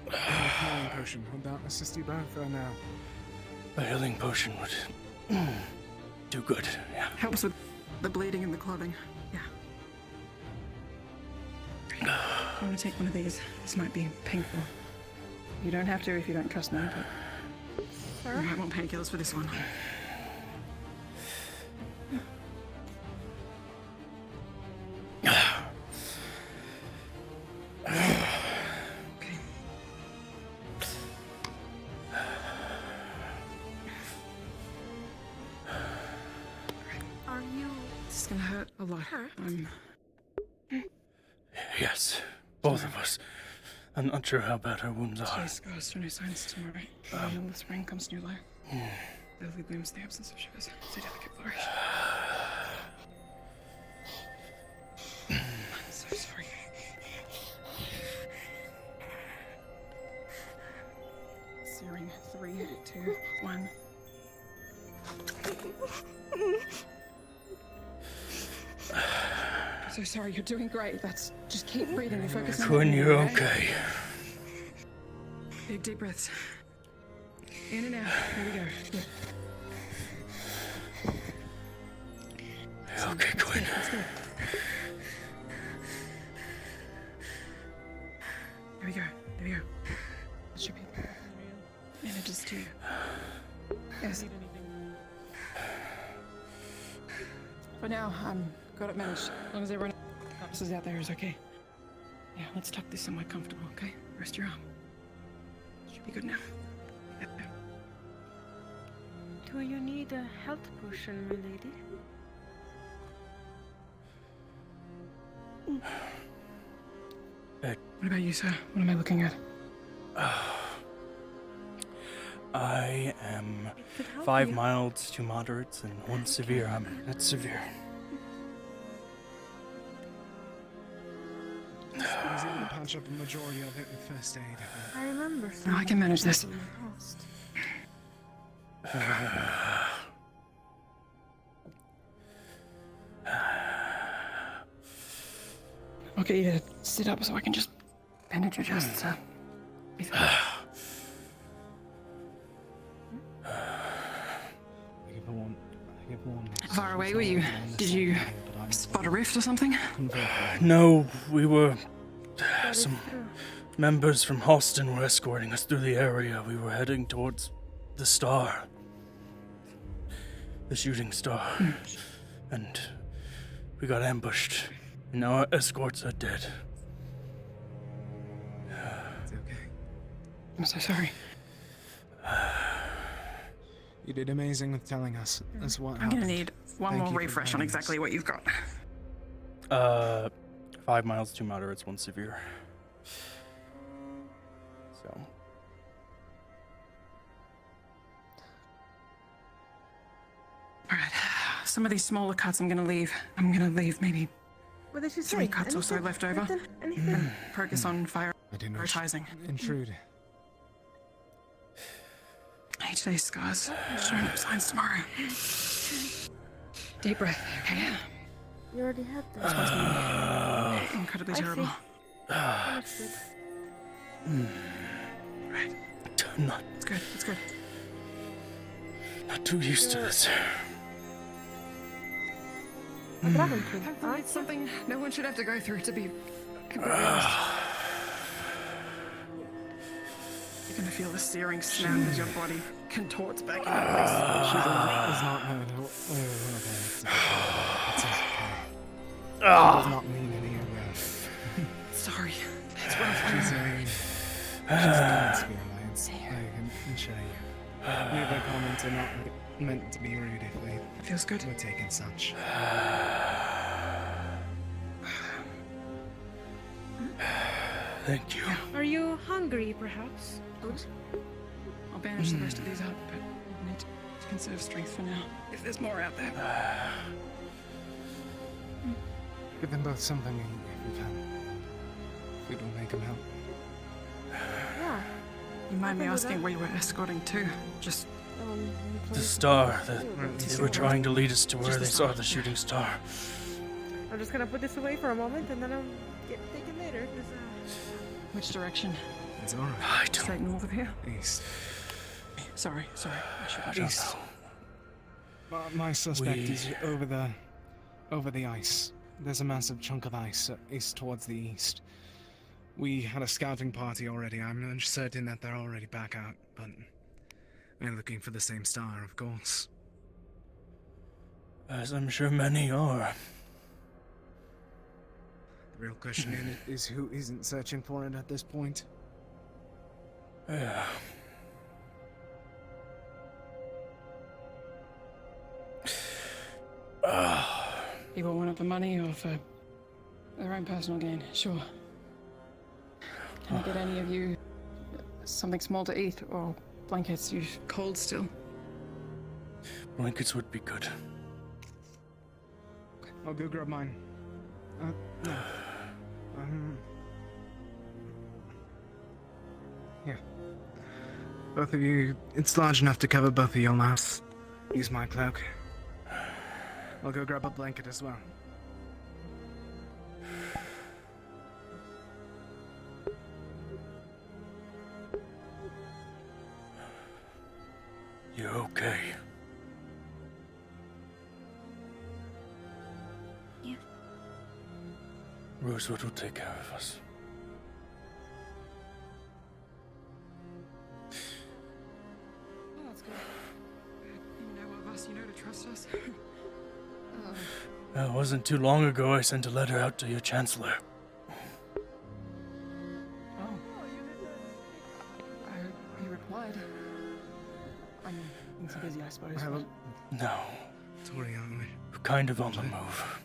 both? A healing potion. Would that assist you both or no? A healing potion would do good, yeah. Helps with the bleeding and the clotting. Yeah. I want to take one of these. This might be painful. You don't have to if you don't trust me, but you might want painkillers for this one. Are you This is gonna hurt a lot. Yes, both of us. I'm not sure how bad her wounds are. Today's scars show no signs of tomorrow. In the spring comes new life. Early blooms, the absence of sugars. So delicate flourish. I'm so sorry. Searing 3, 2, 1. So sorry, you're doing great. Just keep breathing and focus on Quinn, the you're breathing, okay. Big deep breaths. In and out. Here we go. Okay, Quinn. Let's do it. There we go. There we go. That should be manages to. Yes. For now, I'm got it managed. As long as everyone else is out there is okay. Yeah, let's tuck this somewhere comfortable, okay? Rest your arm. Should be good now. Yeah. Do you need a health potion, my lady? What about you, sir? What am I looking at? I am could help 5 you. mild to moderates and 1 severe. That's severe. I was able to patch up a majority of it with first aid. I remember. No, I can manage this. Okay, you sit up so I can just bandage your chest, sir. Be fine. How far away were you? Did you spot a rift or something? No, we were. Some members from Halston were escorting us through the area. We were heading towards the star. The shooting star. And we got ambushed. And now our escorts are dead. It's okay. I'm so sorry. You did amazing with telling us. That's what I'm gonna happened. need one Thank more you for refresh on guiding us. exactly what you've got. 5 miles, 2 moderates, 1 severe. So. Alright. Some of these smaller cuts I'm gonna leave. I'm gonna leave maybe What did she say? 3 cuts or so Anything? left over. Nothing? Anything? Focus on I didn't prioritizing. intrude. Each day's scars showing up signs tomorrow. Deep breath, okay? You already had that. Incredibly I see. terrible. Understood. Right. I'm not, It's good, it's good. not too used to this. Hopefully it's something no one should have to go through, to be completely honest. You're gonna feel the searing snap as your body contorts back into place. She's not hurt. It's okay. It's okay. She does not mean any of that. Sorry. It's rough. She's an experience. I can show you. Never comments are not meant to be rude if they feels good. were taken such. Thank you. Are you hungry, perhaps? I'll banish the rest of these out, but I need to conserve strength for now. If there's more out there. Give them both something if you can. If it'll make them help. Yeah. You mind me can do asking that. where you were escorting to? Just The star. They were trying to lead us to where they saw the shooting star. I'm just gonna put this away for a moment and then I'll get taken later. which direction? It's alright. I don't. Straight north of here? East. Sorry. I should have East. My suspect is over the ice. There's a massive chunk of ice east towards the east. We had a scouting party already. I'm certain that they're already back out, but we're looking for the same star, of course. As I'm sure many are. The real question is who isn't searching for it at this point? Yeah. People want the money or for their own personal gain, sure. Can I get any of you something small to eat or blankets? You cold still? Blankets would be good. I'll go grab mine. No. Here. Both of you, it's large enough to cover both of your mouths. Use my cloak. I'll go grab a blanket as well. You're okay. Rosewood will take care of us. Oh, that's good. You know of us, you know to trust us. It wasn't too long ago I sent a letter out to your chancellor. Oh. He replied. I'm too busy, I suppose. No. Sorry, aren't we? We're kind of on the move.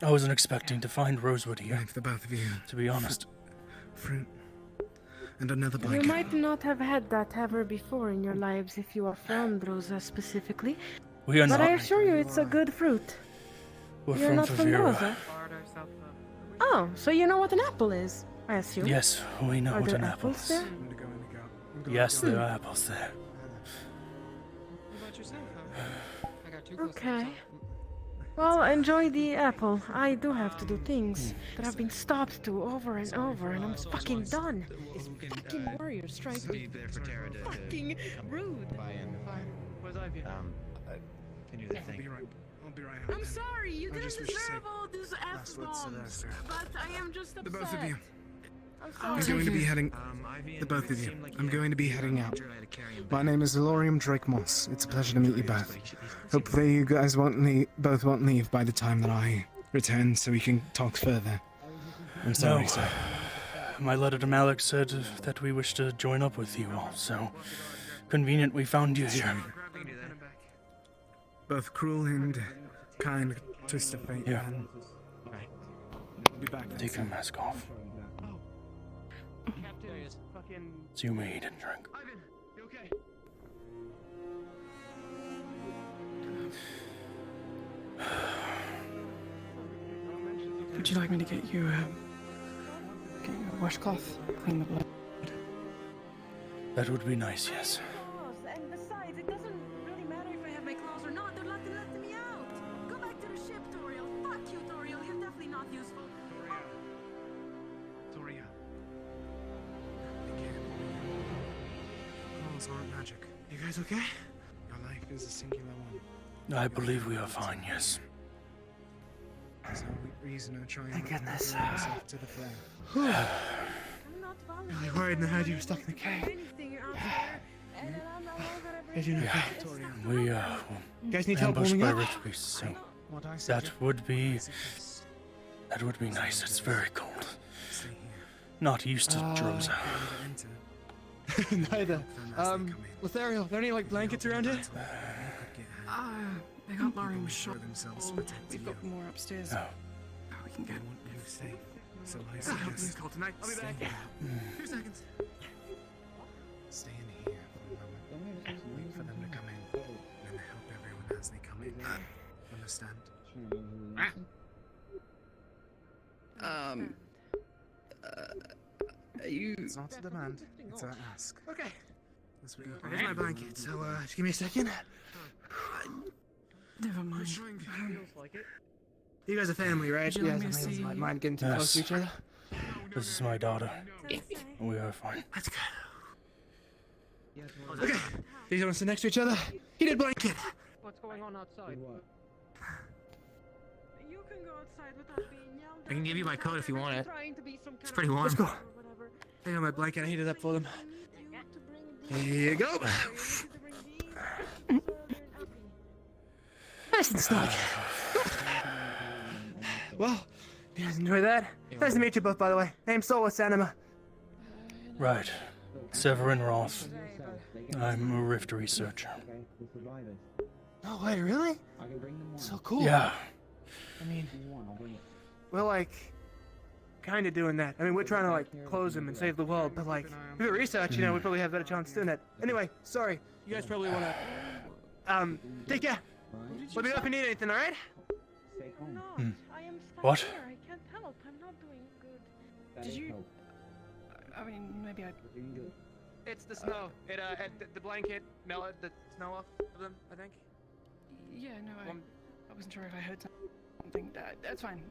I wasn't expecting to find Rosewood here. Like the both of you. To be honest. Fruit. And another You blanket. might not have had that ever before in your lives if you are from Rosa specifically. We are but not. I assure you it's a good fruit. We're You're from not from Favira. Rosa? Oh, so you know what an apple is, I assume? Yes, we know Are what there an apple apples is. there? Yes, there are apples there. Okay. Well, enjoy the apple. I do have to do things that I've been stopped to over and over, and I'm fucking done. This fucking warrior strike me. Fucking rude. Where's Ivy? Can do the thing. I'll be right I'm sorry, you I didn't just wish to say deserve all these F-bombs, but I am just upset. The both of you. I'm I'm going to be heading. The both of you. I'm going to be heading out. My name is Elorium Drake Moss. It's a pleasure to meet you both. Hopefully, you guys both won't leave by the time that I return, so we can talk further. I'm sorry, sir. My letter to Malik said that we wish to join up with you all, so convenient we found you here. Both cruel and kind twist of fate. Yeah. Man. Be back. Take your mask off. So you may eat and drink. Ivan, you okay? Would you like me to get you a washcloth? Clean the blood. That would be nice, yes. And besides, it doesn't really matter if I have my claws or not. They're letting me out. Go back to the ship, Toriel. Fuck you, Toriel. You're definitely not useful. Toria. Claws aren't magic. You guys okay? Your life is a singular one. I believe we are fine, yes. There's no reason to try and Thank goodness. bring yourself to the flame. Really worried and I heard you were stuck in the cave. Did you know that? We You guys need help ambushed warming by up? rift beasts, so What I said. that would be nice. It's very cold. Not used to Droza. Neither. Lothario, are there any like blankets around here? I got Larium shot. We've got more upstairs. Oh. We can get safe. So I I'll help suggest you call tonight. I'll be back. 2 seconds. Stay in here for a moment. Wait for them to come in. And help everyone as they come in. Understand? You. It's not a demand, it's an ask. Okay. Here's my blanket, so just give me a second. Never mind. You guys are family, right? Would you You like guys me to don't see- mind getting too Yes. close to each other? This is my daughter. We are fine. That's good. Okay, these want to sit next to each other. Heated blanket. What's going on outside? You can go outside without being yelled I can give you my coat if you want it. trying to be some It's kind pretty warm. Let's go. Hang on my blanket, I heated up for them. Here you go. Nice and snug. Well, you guys enjoy that? Nice to meet you both, by the way. Name's Solus Anima. Right. Severin Roth. I'm a rift researcher. No way, really? So cool. Yeah. I mean, we're like, kind of doing that. I mean, we're trying to like close them and save the world, but like, with the research, you know, we probably have a better chance doing that. Anyway, sorry. You guys probably want to, take care. Let me know if you need anything, alright? I am stuck What? here. I can't help. I'm not doing good. Did you? I mean, maybe I. It's the snow. The blanket melted the snow off of them, I think. Yeah, no, I wasn't sure if I heard something. That's fine.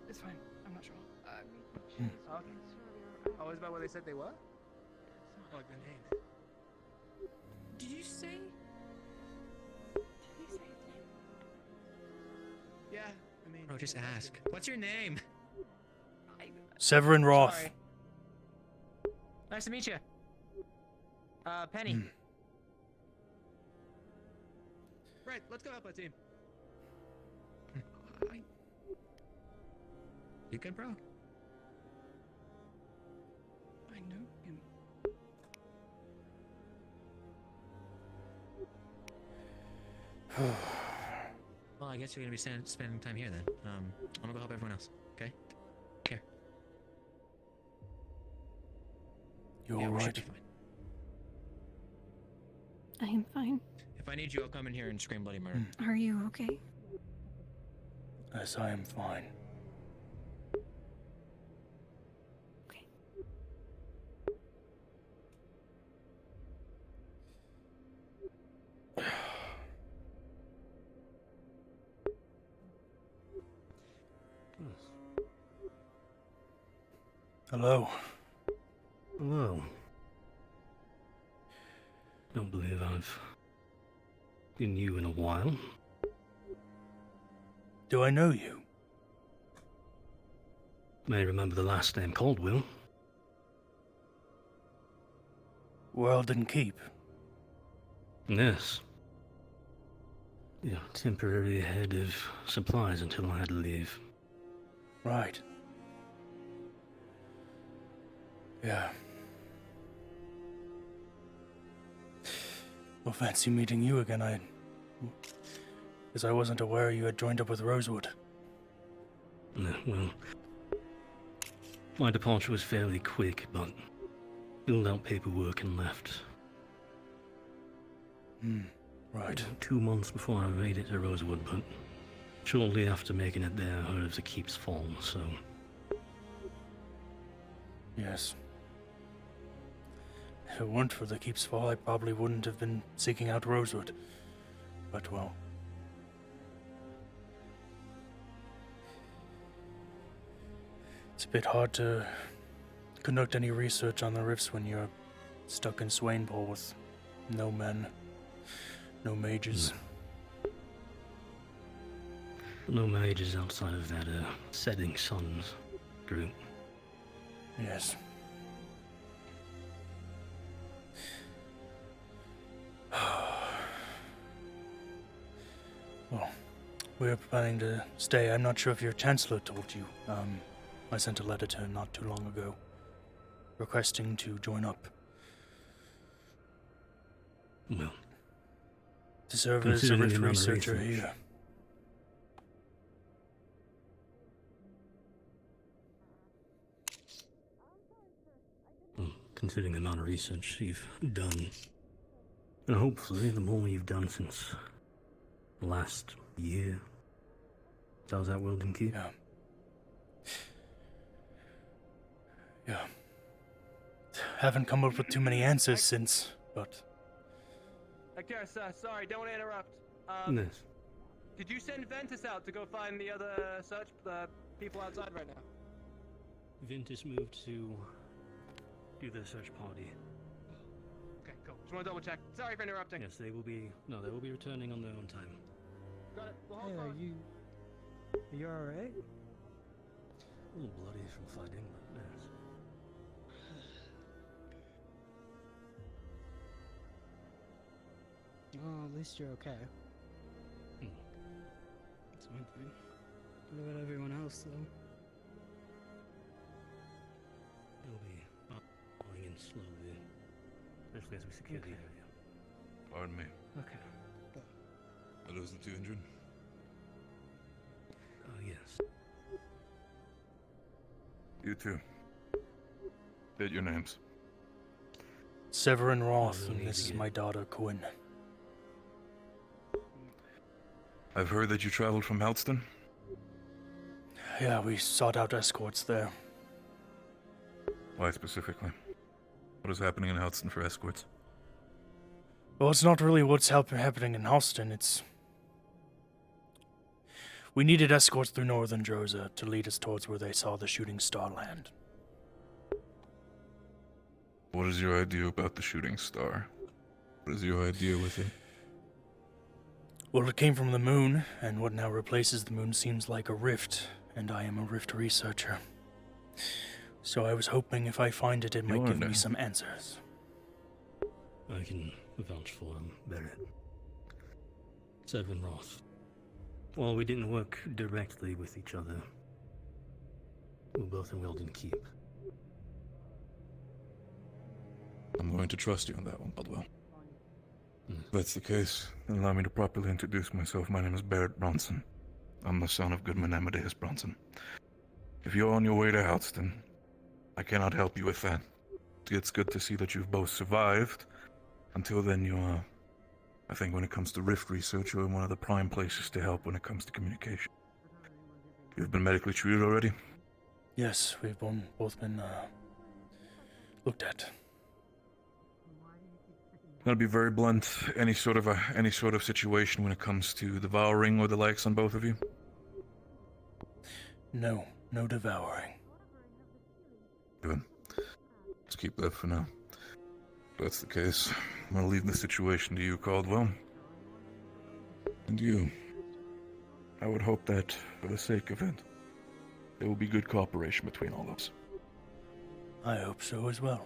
It's fine. I'm not sure. Okay. Oh, is that what they said they were? Like the name. Did you say? Yeah, I mean. Bro, just ask. What's your name? Severin Roth. Sorry. Nice to meet you. Penny. Right, let's go help our team. You good, bro? I know him. Well, I guess you're gonna be spending time here then. I'm gonna go help everyone else. Okay? Here. You Yeah, we should alright? be fine. I am fine. If I need you, I'll come in here and scream bloody murder. Are you okay? Yes, I am fine. Hello. Hello. Don't believe I've seen you in a while. Do I know you? May remember the last name Caldwell. World and Keep. Yes. Yeah, temporary head of supplies until I had to leave. Right. Yeah. Well, fancy meeting you again. Because I wasn't aware you had joined up with Rosewood. Yeah, well, my departure was fairly quick, but filled out paperwork and left. Right. 2 months before I made it to Rosewood, but shortly after making it there, I heard of the Keep's fall, so... Yes. If it weren't for the Keep's fall, I probably wouldn't have been seeking out Rosewood. But, well... It's a bit hard to conduct any research on the rifts when you're stuck in Swainpool with no men, no mages. No mages outside of that, Setting Suns group. Yes. Well, we're planning to stay. I'm not sure if your Chancellor told you. I sent a letter to her not too long ago, requesting to join up. Well, To serve as a rift researcher here. Well, considering the amount of research you've done, and hopefully the more you've done since the last year. How's that World and Keep? Yeah. Yeah. Haven't come up with too many answers since, but... Akaris, sorry, don't want to interrupt. Yes. Did you send Ventus out to go find the other search people outside right now? Ventus moved to do their search party. Okay, cool. Just want to double check. Sorry for interrupting. Yes, they will be returning on their own time. Got it. Well, Hey, hold are you alright? A little bloody from fighting, but yes. Oh, at least you're okay. That's one thing. What about everyone else, though? They'll be going in slowly, especially as we secure the area. Pardon me. Okay. Are those the two injured? Yes. You two. State your names. Severin Roth, and this is my daughter, Quinn. I've heard that you traveled from Helston. Yeah, we sought out escorts there. Why specifically? What is happening in Helston for escorts? Well, it's not really what's happening in Halston, it's... We needed escorts through northern Droza to lead us towards where they saw the shooting star land. What is your idea about the shooting star? What is your idea with it? Well, it came from the moon, and what now replaces the moon seems like a rift, and I am a rift researcher. So I was hoping if I find it, it You might are give now. me some answers. I can vouch for Barrett. Severin Roth. While we didn't work directly with each other, we were both in Weldon Keep. I'm going to trust you on that one, Budwell. If that's the case, then allow me to properly introduce myself. My name is Barrett Bronson. I'm the son of Goodman Amadeus Bronson. If you're on your way to Houston, I cannot help you with that. It's good to see that you've both survived. Until then, you're, I think when it comes to rift research, you're in one of the prime places to help when it comes to communication. You've been medically treated already? Yes, we've both been looked at. I'm gonna be very blunt. Any sort of situation when it comes to devouring or the likes on both of you? No devouring. Good. Let's keep that for now. If that's the case, I'm gonna leave the situation to you, Caldwell. And you. I would hope that, for the sake of it, there will be good cooperation between all of us. I hope so as well.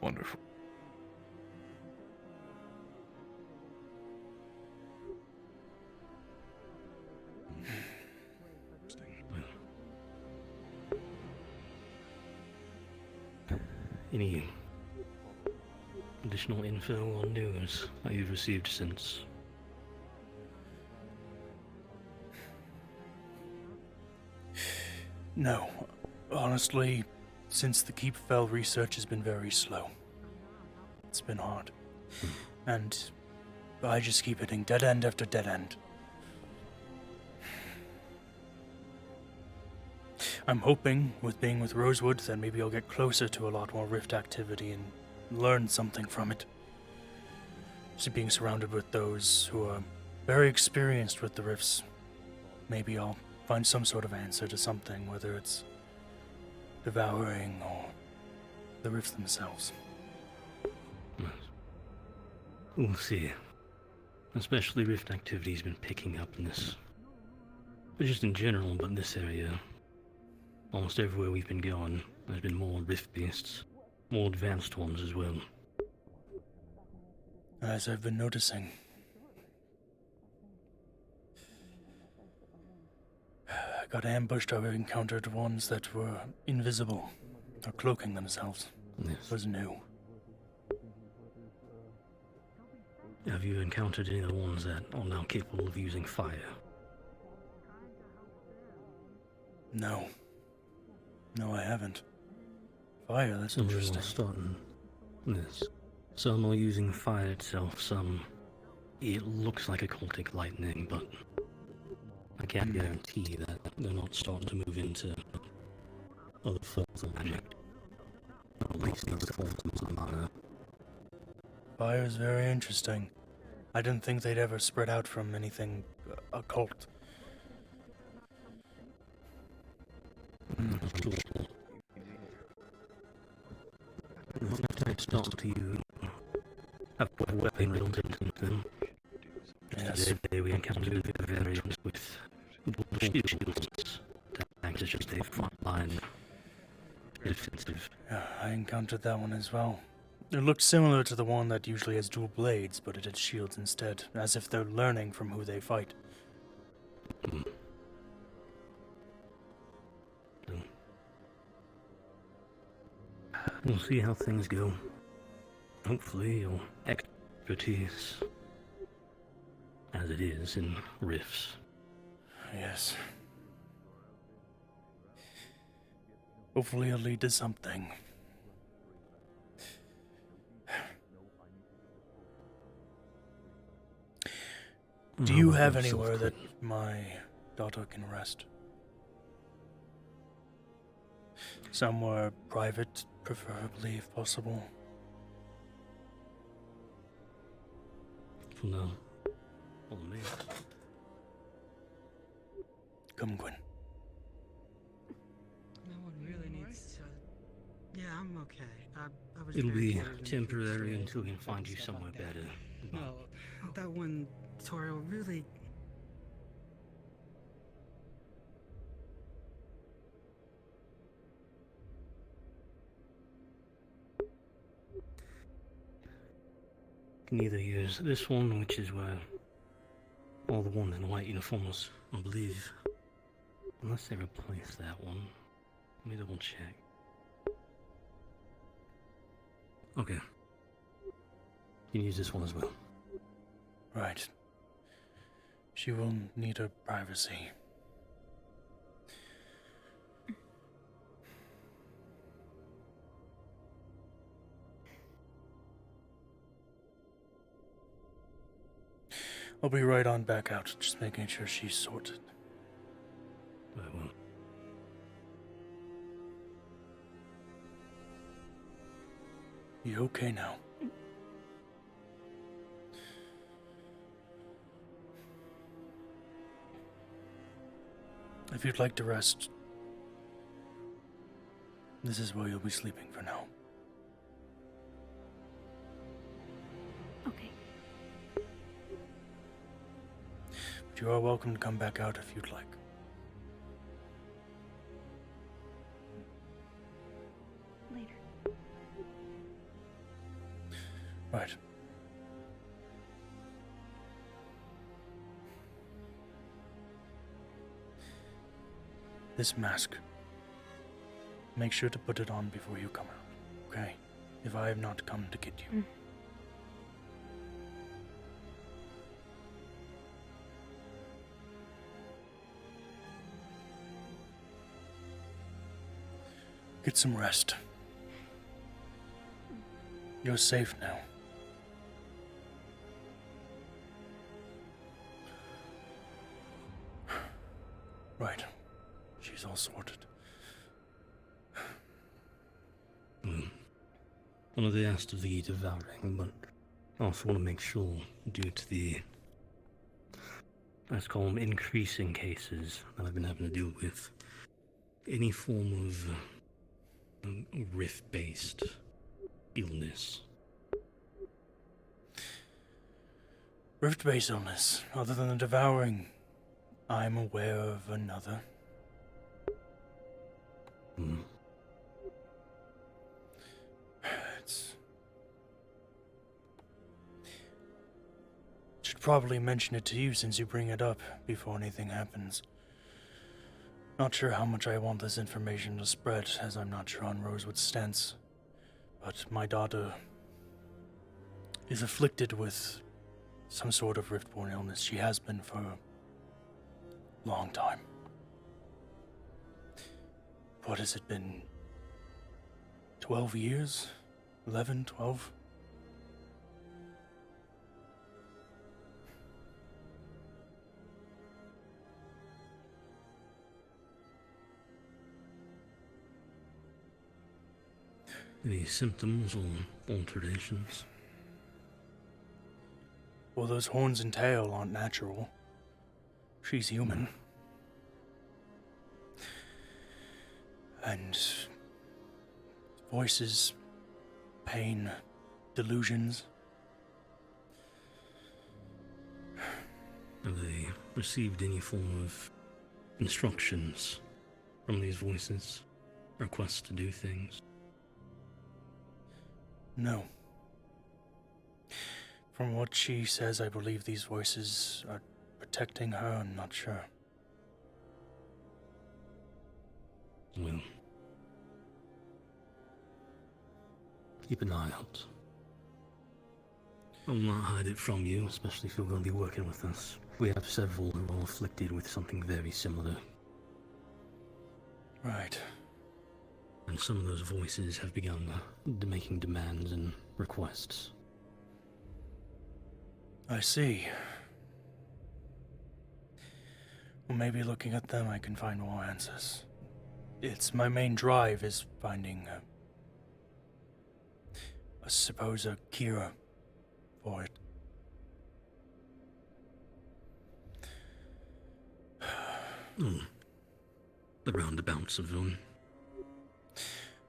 Wonderful. Any additional info or news that you've received since? No. Honestly, since the Keep fell, research has been very slow. It's been hard. And I just keep hitting dead end after dead end. I'm hoping, with being with Rosewood, that maybe I'll get closer to a lot more rift activity and learn something from it. So being surrounded with those who are very experienced with the rifts, maybe I'll find some sort of answer to something, whether it's devouring or the rifts themselves. We'll see. Especially rift activity's been picking up in this. But just in general, but in this area. Almost everywhere we've been going, there's been more rift beasts. More advanced ones as well. As I've been noticing. I got ambushed, I encountered ones that were invisible, or cloaking themselves. Yes. It was new. Have you encountered any of the ones that are now capable of using fire? No. No, I haven't. Fire, that's Some interesting. are starting. Yes. Some are using fire itself, some... It looks like occultic lightning, but... I can't guarantee that they're not starting to move into other forms of magic. Or at least other forms of mana. Fire is very interesting. I didn't think they'd ever spread out from anything occult. It's not to you. Have weapon built into them. Yes. Today we encountered the variants with shields. Tanks are just a frontline defensive. Yeah, I encountered that one as well. It looked similar to the one that usually has dual blades, but it had shields instead, as if they're learning from who they fight. We'll see how things go. Hopefully your expertise, as it is in rifts. Yes. Hopefully it'll lead to something. Do you have anywhere that my daughter can rest? Somewhere private, preferably, if possible. For now. On me. Come, Gwen. No one really needs to... Yeah, I'm okay. I was It'll very be carried away temporary with until we can find you somewhere better. No, that one, Toriel, really... can either use this one, which is where all the ones in the white uniforms, I believe. Unless they replace that one. Let me double check. Okay. You can use this one as well. Right. She will need her privacy. I'll be right on back out, just making sure she's sorted. Very well. You okay now? If you'd like to rest, this is where you'll be sleeping for now. Okay. But you are welcome to come back out if you'd like. Later. Right. This mask. Make sure to put it on before you come out, okay? If I have not come to get you. Get some rest. You're safe now. Right. She's all sorted. I know they asked of the devouring, but I also want to make sure, due to the, let's call them increasing cases that I've been having to deal with, any form of rift-based illness. Rift-based illness, other than the devouring, I'm aware of another. Should probably mention it to you since you bring it up before anything happens. Not sure how much I want this information to spread, as I'm not sure on Rosewood's stance. But my daughter is afflicted with some sort of rift-borne illness. She has been for a long time. What has it been? 12 years? 11, 12? Any symptoms or alterations? Well, those horns and tail aren't natural. She's human. And voices, pain, delusions. Have they received any form of instructions from these voices? Requests to do things? No. From what she says, I believe these voices are protecting her. I'm not sure. Well, keep an eye out. I'll not hide it from you, especially if you're going to be working with us. We have several who are afflicted with something very similar. Right. And some of those voices have begun making demands and requests. I see. Well, maybe looking at them I can find more answers. It's my main drive is finding I suppose a cure for it. The roundabouts of them.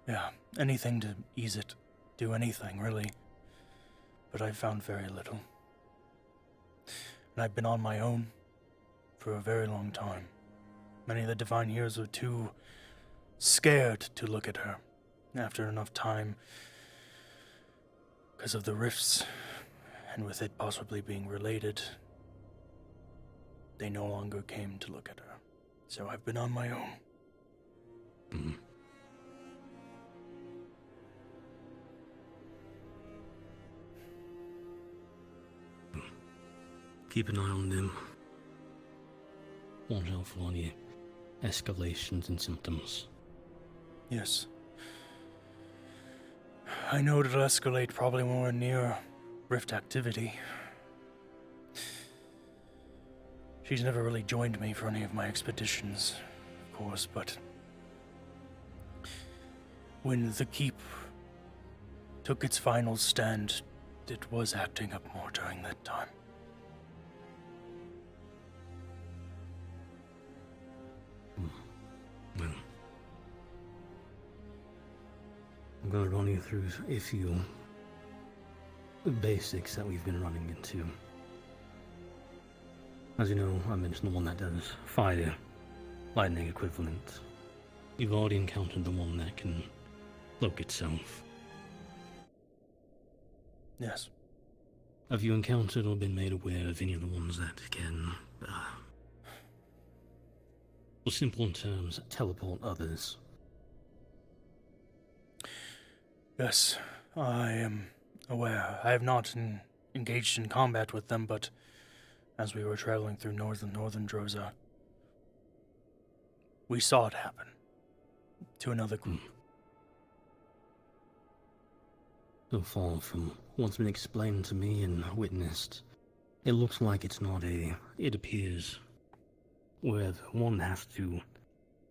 Yeah, anything to ease it. Do anything, really. But I've found very little. And I've been on my own for a very long time. Many of the divine heroes were too scared to look at her after enough time because of the rifts and with it possibly being related, they no longer came to look at her. So I've been on my own. Keep an eye on them. Watch out for any escalations and symptoms. Yes. I know it'll escalate probably when we're near Rift activity. She's never really joined me for any of my expeditions, of course, but when the Keep took its final stand, it was acting up more during that time. Well, I'm going to run you through a few basics that we've been running into. As you know, I mentioned the one that does fire, lightning equivalent. You've already encountered the one that can cloak itself. Yes. Have you encountered or been made aware of any of the ones that can, for simple terms, teleport others? Yes, I am aware. I have not engaged in combat with them, but as we were traveling through northern Droza, we saw it happen to another group. So far from what's been explained to me and witnessed, it looks like it's not it appears where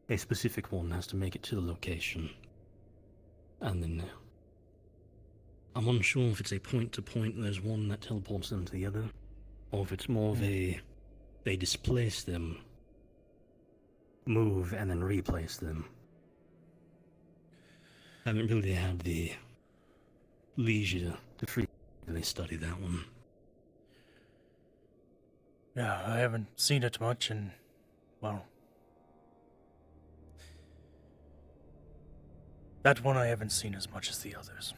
a specific one has to make it to the location. And then, I'm unsure if it's a point-to-point, there's one that teleports them to the other, or if it's more of they displace them, move, and then replace them. I haven't really had the leisure to frequently study that one. Yeah, I haven't seen it much, and, well, that one I haven't seen as much as the others.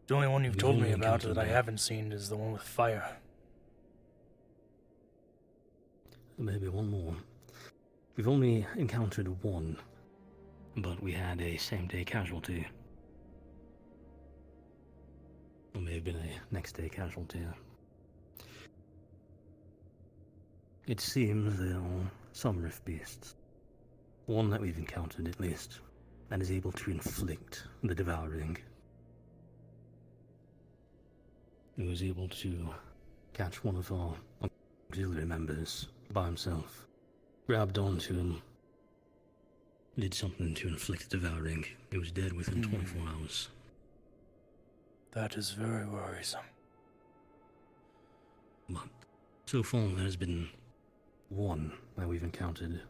The only one you've told me about that I haven't seen is the one with fire. Maybe one more. We've only encountered one, but we had a same-day casualty. Or may have been a next-day casualty. It seems there are some rift beasts. One that we've encountered, at least, that is able to inflict the devouring. He was able to catch one of our auxiliary members by himself, grabbed onto him, did something to inflict the devouring. He was dead within 24 hours. That is very worrisome. But so far there's been one that we've encountered.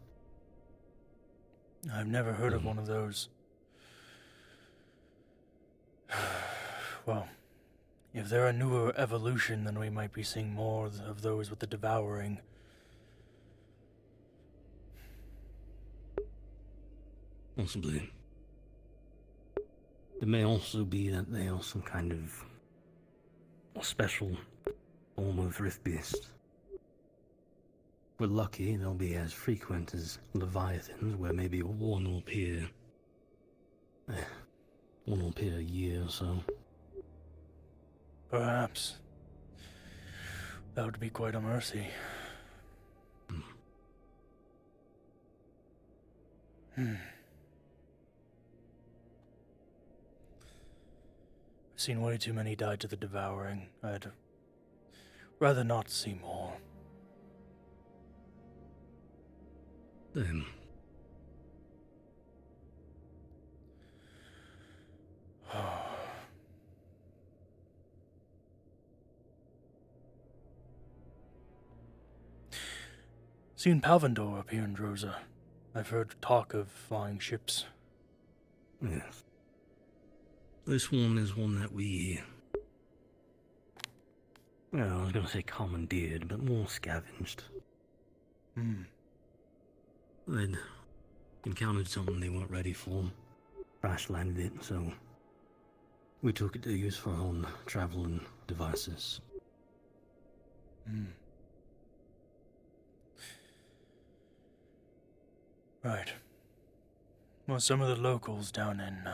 I've never heard of one of those. Well, if they're a newer evolution, then we might be seeing more of those with the devouring. Possibly. It may also be that they are some kind of special form of rift beast. If we're lucky, they'll be as frequent as leviathans, where maybe one will appear. One will appear a year or so. Perhaps. That would be quite a mercy. I've seen way too many die to the devouring. I'd rather not see more. Then. Seen Palvandor up here in Droza. I've heard talk of flying ships. Yes. This one is one that we... Well, I was going to say commandeered, but more scavenged. They'd encountered something they weren't ready for. Crash landed it, so We took it to use for our own traveling devices. Hmm. Right. Well, some of the locals down in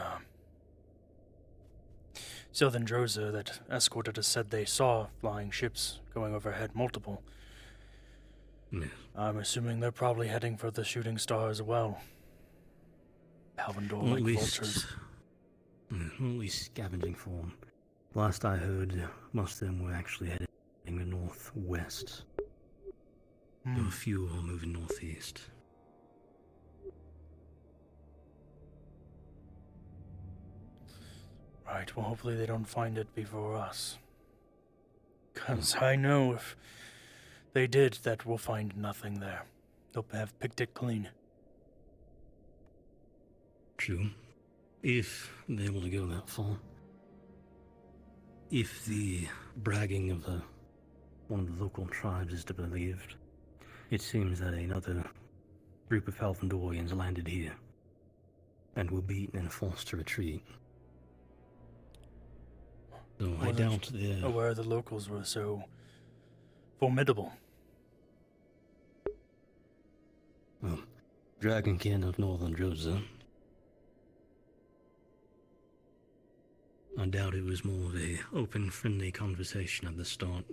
southern Droza that escorted us said they saw flying ships going overhead, multiple. Yeah. I'm assuming they're probably heading for the shooting star as well. Palvindor Well, like vultures. At least scavenging for them. Last I heard, most of them were actually heading northwest. Though a few are moving northeast. Right, well, hopefully they don't find it before us. 'Cause I know if they did, that we'll find nothing there. They'll have picked it clean. True. If they were to go that far. If the bragging of one of the local tribes is to be believed, it seems that another group of Palvindorians landed here and were beaten and forced to retreat. So I doubt they're aware the locals were so formidable. Well, Dragonkin of Northern Droza. I doubt it was more of a open, friendly conversation at the start.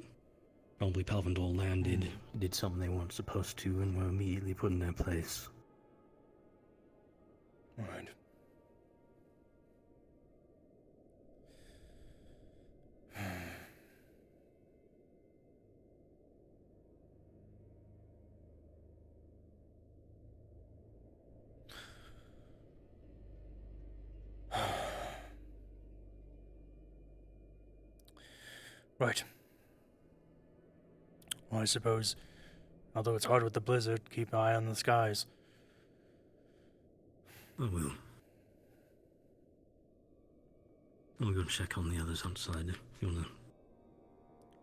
Probably Palvindor landed, did something they weren't supposed to, and were immediately put in their place. Right. Right. Well, I suppose, although it's hard with the blizzard, keep an eye on the skies. I will. I'll go check on the others outside if you wanna.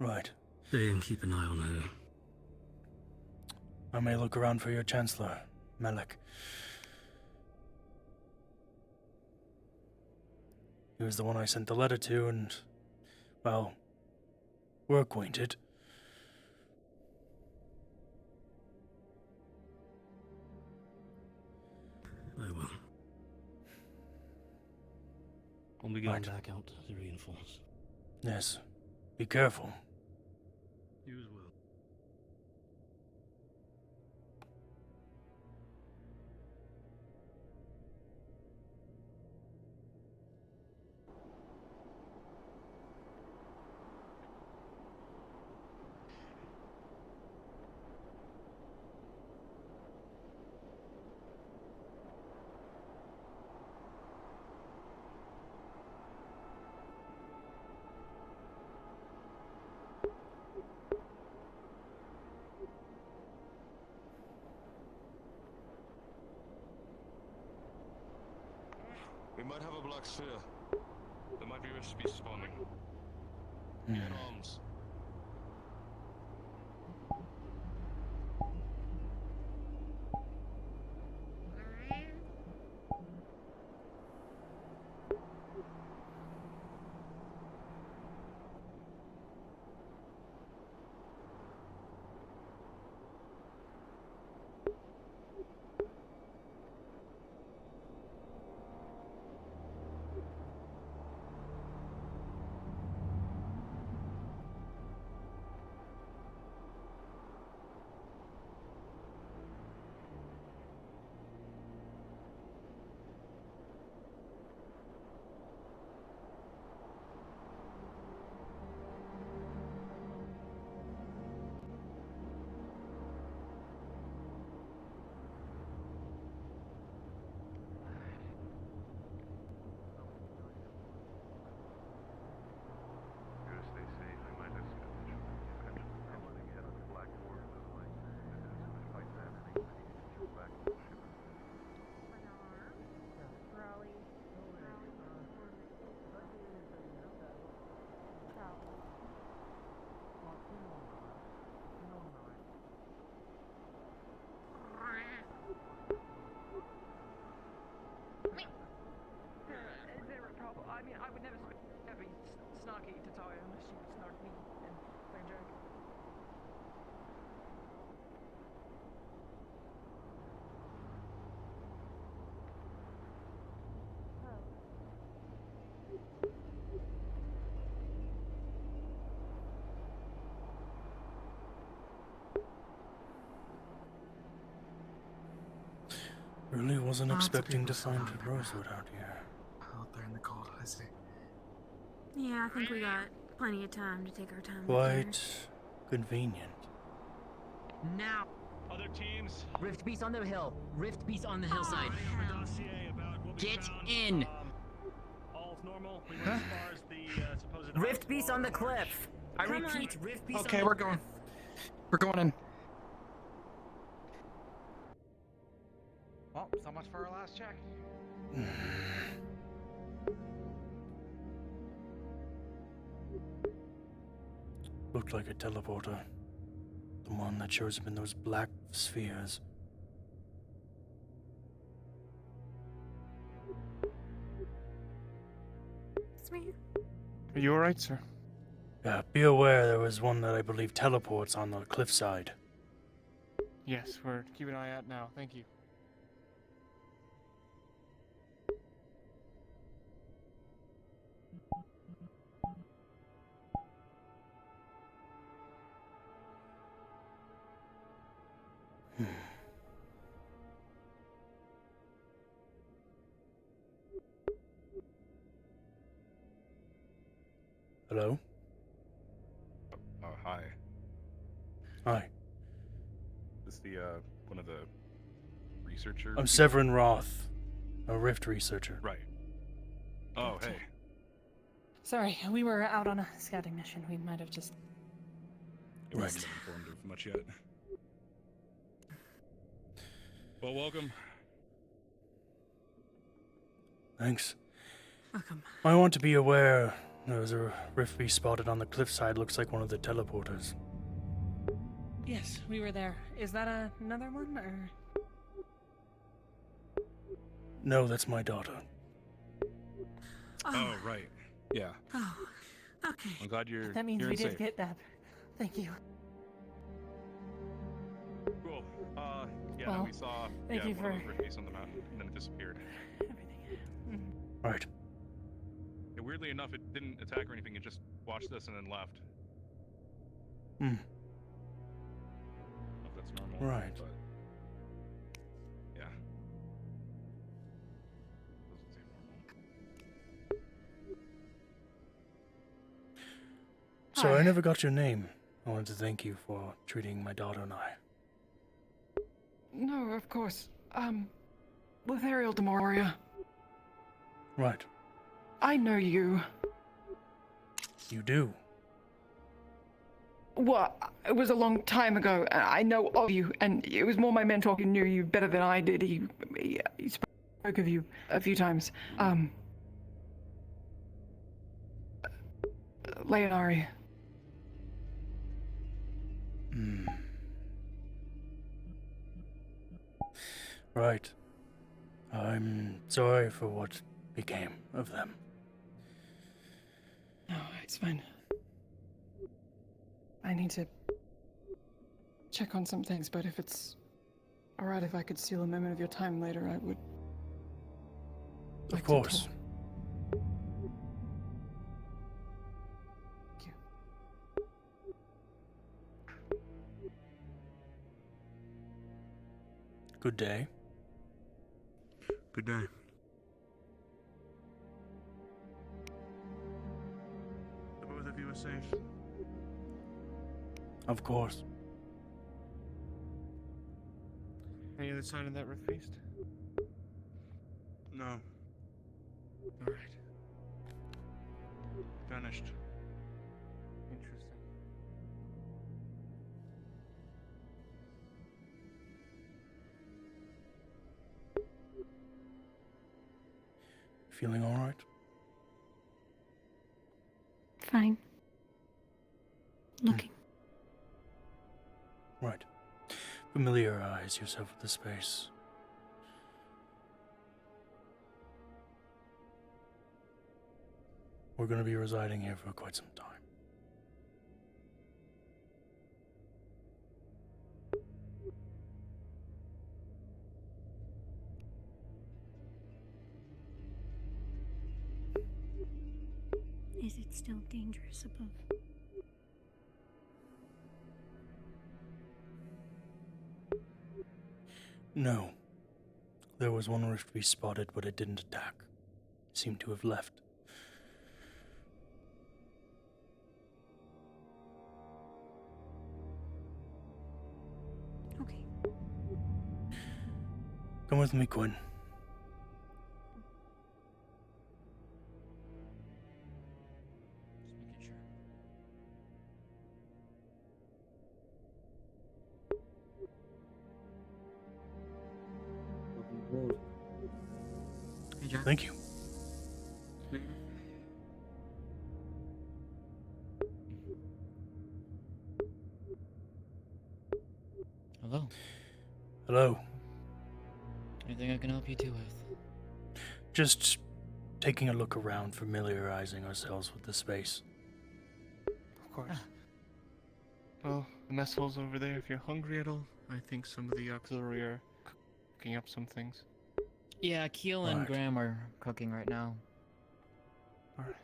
Right. Stay and keep an eye on her. I may look around for your Chancellor, Melek. He was the one I sent the letter to, and, well, we're acquainted. I will. I'll be going back out to reinforce. Yes. Be careful. You as well. We might have a black sphere. There might be recipe spawning. Get arms. I mean, I would never be snarky to Talia unless she would snark me and play a joke. Really wasn't Lots of expecting to people find surrounded Rosewood out here. Out there in the cold, I see. Yeah, I think we got plenty of time to take our time. Quite convenient. Now. Other teams. Rift Beast on the hill. Rift Beast on the hillside. Get in. All's normal. We went as far as the supposed. Rift Beast on the cliff. I repeat, Rift Beast Okay, on the we're going. We're going in. Well, so much for our last check. Looked like a teleporter. The one that shows up in those black spheres. It's me. Are you alright, sir? Yeah, be aware there was one that I believe teleports on the cliffside. Yes, we're keeping an eye out now. Thank you. Hello? Hi. Hi. Is the, one of the researchers? I'm Severin Roth, a Rift researcher. Right. Oh, hey. Sorry, we were out on a scouting mission. We might have just... I wasn't informed of much yet. Well, welcome. Thanks. Welcome. I want to be aware there was a rift beast spotted on the cliffside. Looks like one of the teleporters. Yes, we were there. Is that another one, or...? No, that's my daughter. Oh, right. Yeah. Oh, okay. I'm glad you're That means you're we safe. did get that. Thank you. Cool. Yeah, Well, we saw thank you one of for- those rift beasts on the mountain, and then it disappeared. Right. Yeah, weirdly enough, it didn't attack or anything. It just watched us and then left. Hmm. I don't know if that's normal. Right. But yeah. Doesn't seem normal. So Hi. I never got your name. I wanted to thank you for treating my daughter and I. No, of course. Lethariel de Moria. Right. I know you. You do. Well, it was a long time ago. And I know of you, and it was more my mentor who knew you better than I did. He spoke of you a few times. Leonari. Hmm. Right. I'm sorry for what became of them. No, it's fine. I need to check on some things, but if it's alright if I could steal a moment of your time later, I would. Of course. Thank you. Good day. Good day. The both of you are safe. Of course. Any other sign of that rift beast? No. Alright. Vanished. Interesting. Feeling all right? Fine. Looking. Right. Familiarize yourself with the space. We're going to be residing here for quite some time. Is it still dangerous above? No. There was one rift we spotted, but it didn't attack. It seemed to have left. Okay. Come with me, Quinn. Hey, Jack. Thank you. Hello. Hello. Anything I can help you two with? Just taking a look around, familiarizing ourselves with the space. Of course. Well, the mess hall's over there if you're hungry at all. I think some of the auxiliary are cooking up some things. Yeah, Keel and Graham are cooking right now. Alright.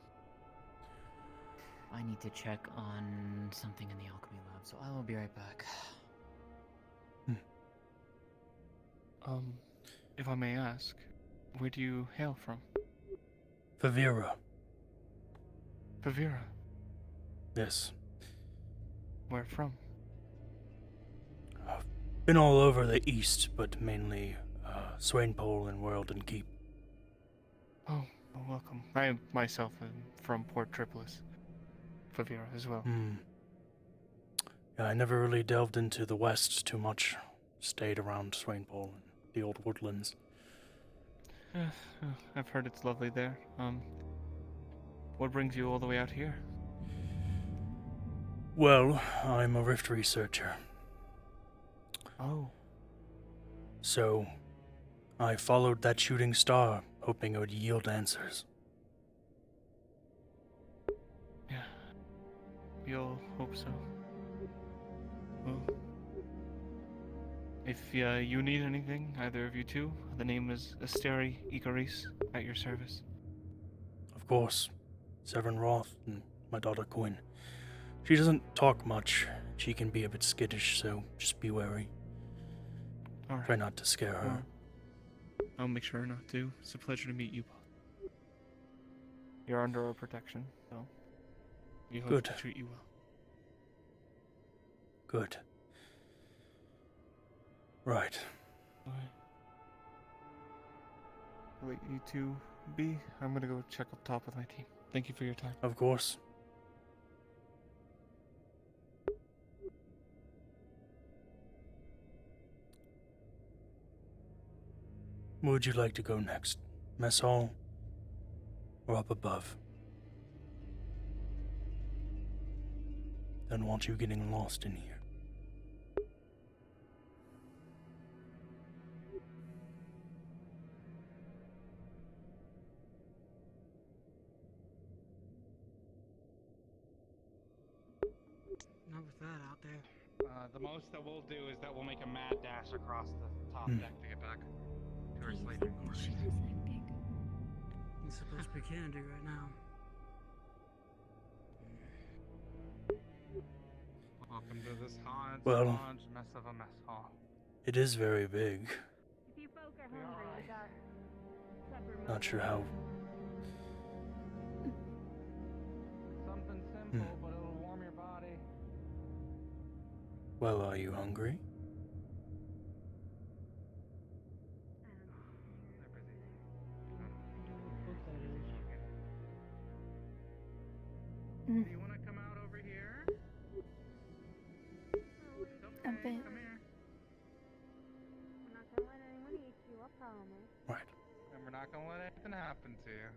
I need to check on something in the alchemy lab, so I will be right back. If I may ask, where do you hail from? Favira. Favira? Yes. Where from? Been all over the east, but mainly Swainpole and World and Keep. Oh, well, welcome. I myself am from Port Tripolis. Favira as well. Yeah, I never really delved into the west too much. Stayed around Swainpole and the old woodlands. I've heard it's lovely there. What brings you all the way out here? Well, I'm a rift researcher. Oh. So, I followed that shooting star, hoping it would yield answers. Yeah. We all hope so. Well, if you need anything, either of you two, the name is Asteri Icaris, at your service. Of course, Severin Roth and my daughter Quinn. She doesn't talk much. She can be a bit skittish, so just be wary. Alright. Try not to scare her. I'll make sure not to. It's a pleasure to meet you both. You're under our protection, so we hope Good. to treat you well. Good. Right. I'll let you two be. I'm gonna go check up top with my team. Thank you for your time. Of course. Where would you like to go next? Mess hall? Or up above? Don't want you getting lost in here. Not with that out there. The most that we'll do is that we'll make a mad dash across the top deck to get back to our sleeping quarters. That's the best we can do right now. Welcome to this haunted Well, mess of a mess hall. it is very big. If you folk are hungry, we got supper. Not sure how. Something simple, but it'll warm your body. Well, are you hungry? Do you want to come out over here? A bit. Come here. We're not gonna let anyone eat you, I promise. Right. And we're not gonna let anything happen to you.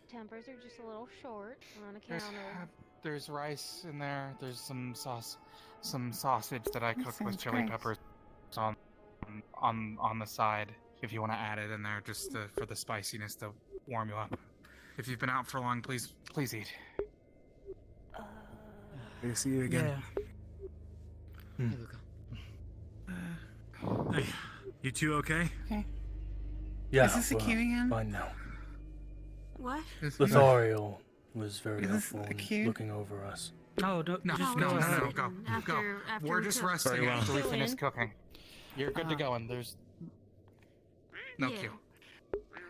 Tempers are just a little short on account of. There's rice in there. There's some sausage that I cooked with sounds chili great. peppers on the side. If you want to add it in there, just for the spiciness to warm you up. If you've been out for long, please eat. Good to see you again. Hey, Luca. Hey, you two okay? Yeah, Is this the we're key again? fine now. What? Lothario was very Is this helpful the in key? looking over us. No, No, just no, go no, ahead. no, go. After We're we just cook. resting Very well. after we Chill finish in. cooking. You're good to go, and there's no Yeah. queue.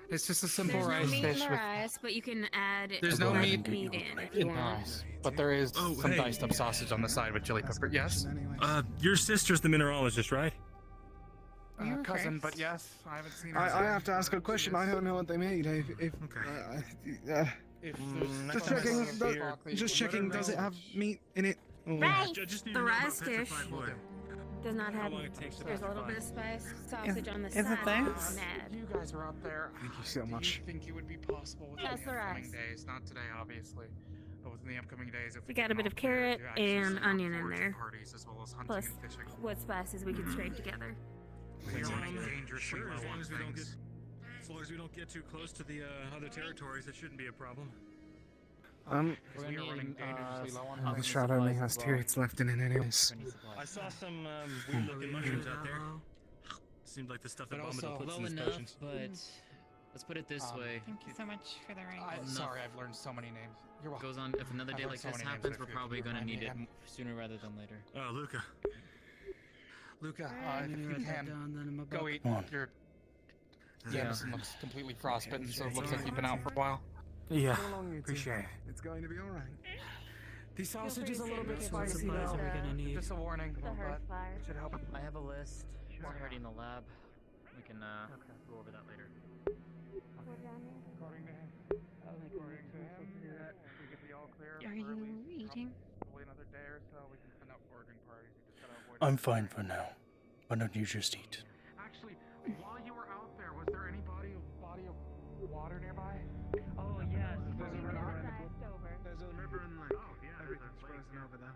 It's just a simple There's no rice meat dish in the with. rice, but you can add There's no meat meat in if you in the want. rice, but there is some diced up sausage on the side with chili pepper. Yes. Your sister's the mineralogist, right? Cousin, but yes, I haven't seen her. I have to ask a question. I don't know what they made. If just checking. Just checking. Does it have meat in it? Rice. The rice dish does not have meat. There's a little bit of spice, sausage on the side. Is it there? Mad. You guys are out there. Thank you so much. Do you think it would be possible within That's the the upcoming rice. days? Not today, obviously. But within the upcoming days, if We got a bit of carrot and onion in there. As well as hunting Plus and fishing. what spices we can scrape together. Dangerously Sure, as low long on as we don't things. as long as we don't get too close to the other territories, that shouldn't be a problem. Because we are running dangerously low on The shot only has 2 hits left in it anyways. I saw some weird-looking mushrooms out there. Seemed like the stuff that But Bombadil also puts low in his enough, potions. but let's put it this way. Thank you so much for the ring. Sorry, I've learned so many names. You're welcome. Goes on. If another I've day learned like so this many names, happens, I we're feel probably you gonna remind need me. it sooner rather than later. Oh, Luca. Luca, Alright, if let me you write that can, down, then I'm go about- eat. Come on. Your Yeah. Jameson looks completely frostbitten, so it looks like you've been out for a while. Yeah, appreciate it. It's going to be all right. The sausage is a little bit What spicy, supplies though. are we gonna need? Just a warning, The hearth but fire. it should help. I have a list. It's already in the lab. We can go over that later. According to him, we get the all clear. Are you eating? Probably another day or so. We can send out foraging parties. You just gotta avoid. I'm fine for now. Why don't you just eat? Actually, while you were out there, was there any body of water nearby? Oh, yes. There's a river and There's a river and lake. Oh, yeah, Everything's frozen over there.